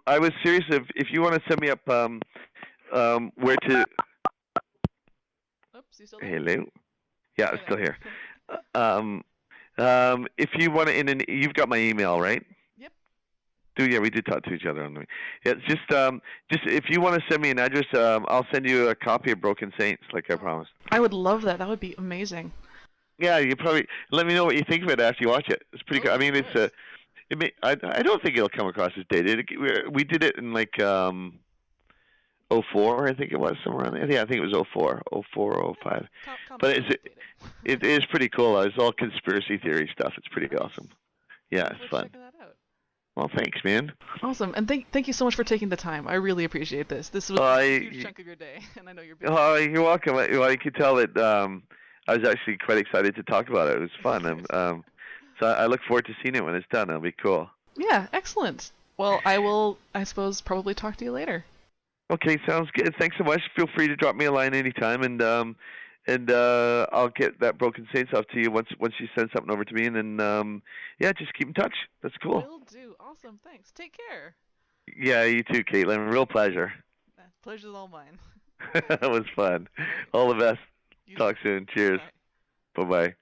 I was serious if you want to send me up where to. Oops, you still there? Hello. Yeah, Hey it's still there. here. Um, if you want to, you've got my email, right? Yep. Yeah, we did talk to each other on the. Yeah, it's just if you want to send me an address, I'll send you a copy of Broken Saints, like I Oh, promised. I would love that. That would be amazing. Yeah, you probably let me know what you think of it after you watch it. It's pretty good. I Totally, of mean, course. I don't think it'll come across as dated. We did it in like '04, I think it was somewhere around there. Yeah, I think it was '04, '04 or Yeah. '05. But Competently it updated. is pretty cool. It's all conspiracy theory stuff. It's pretty awesome. Nice. I Yeah, look it's forward to fun. checking that out. Well, thanks, man. Awesome, and thank you so much for taking the time. I really appreciate this. This was a huge I chunk of your day, and I know you're busy. Oh, you're welcome. Well, you could tell that I was actually quite excited to talk about it. It was fun. Good. So I look forward to seeing it when it's done. It'll be cool. Yeah, excellent. Well, I will, I suppose, probably talk to you later. Okay, sounds good. Thanks so much. Feel free to drop me a line anytime, and I'll get that Broken Saints off to you once you send something over to me, and then yeah, just keep in touch. That's cool. Will do. Awesome. Thanks. Take care. Yeah, you too, Caitlin. Real pleasure. Pleasure's all mine. That was fun. All right. All the best. You too. Talk soon. Cheers. Bye. Bye bye.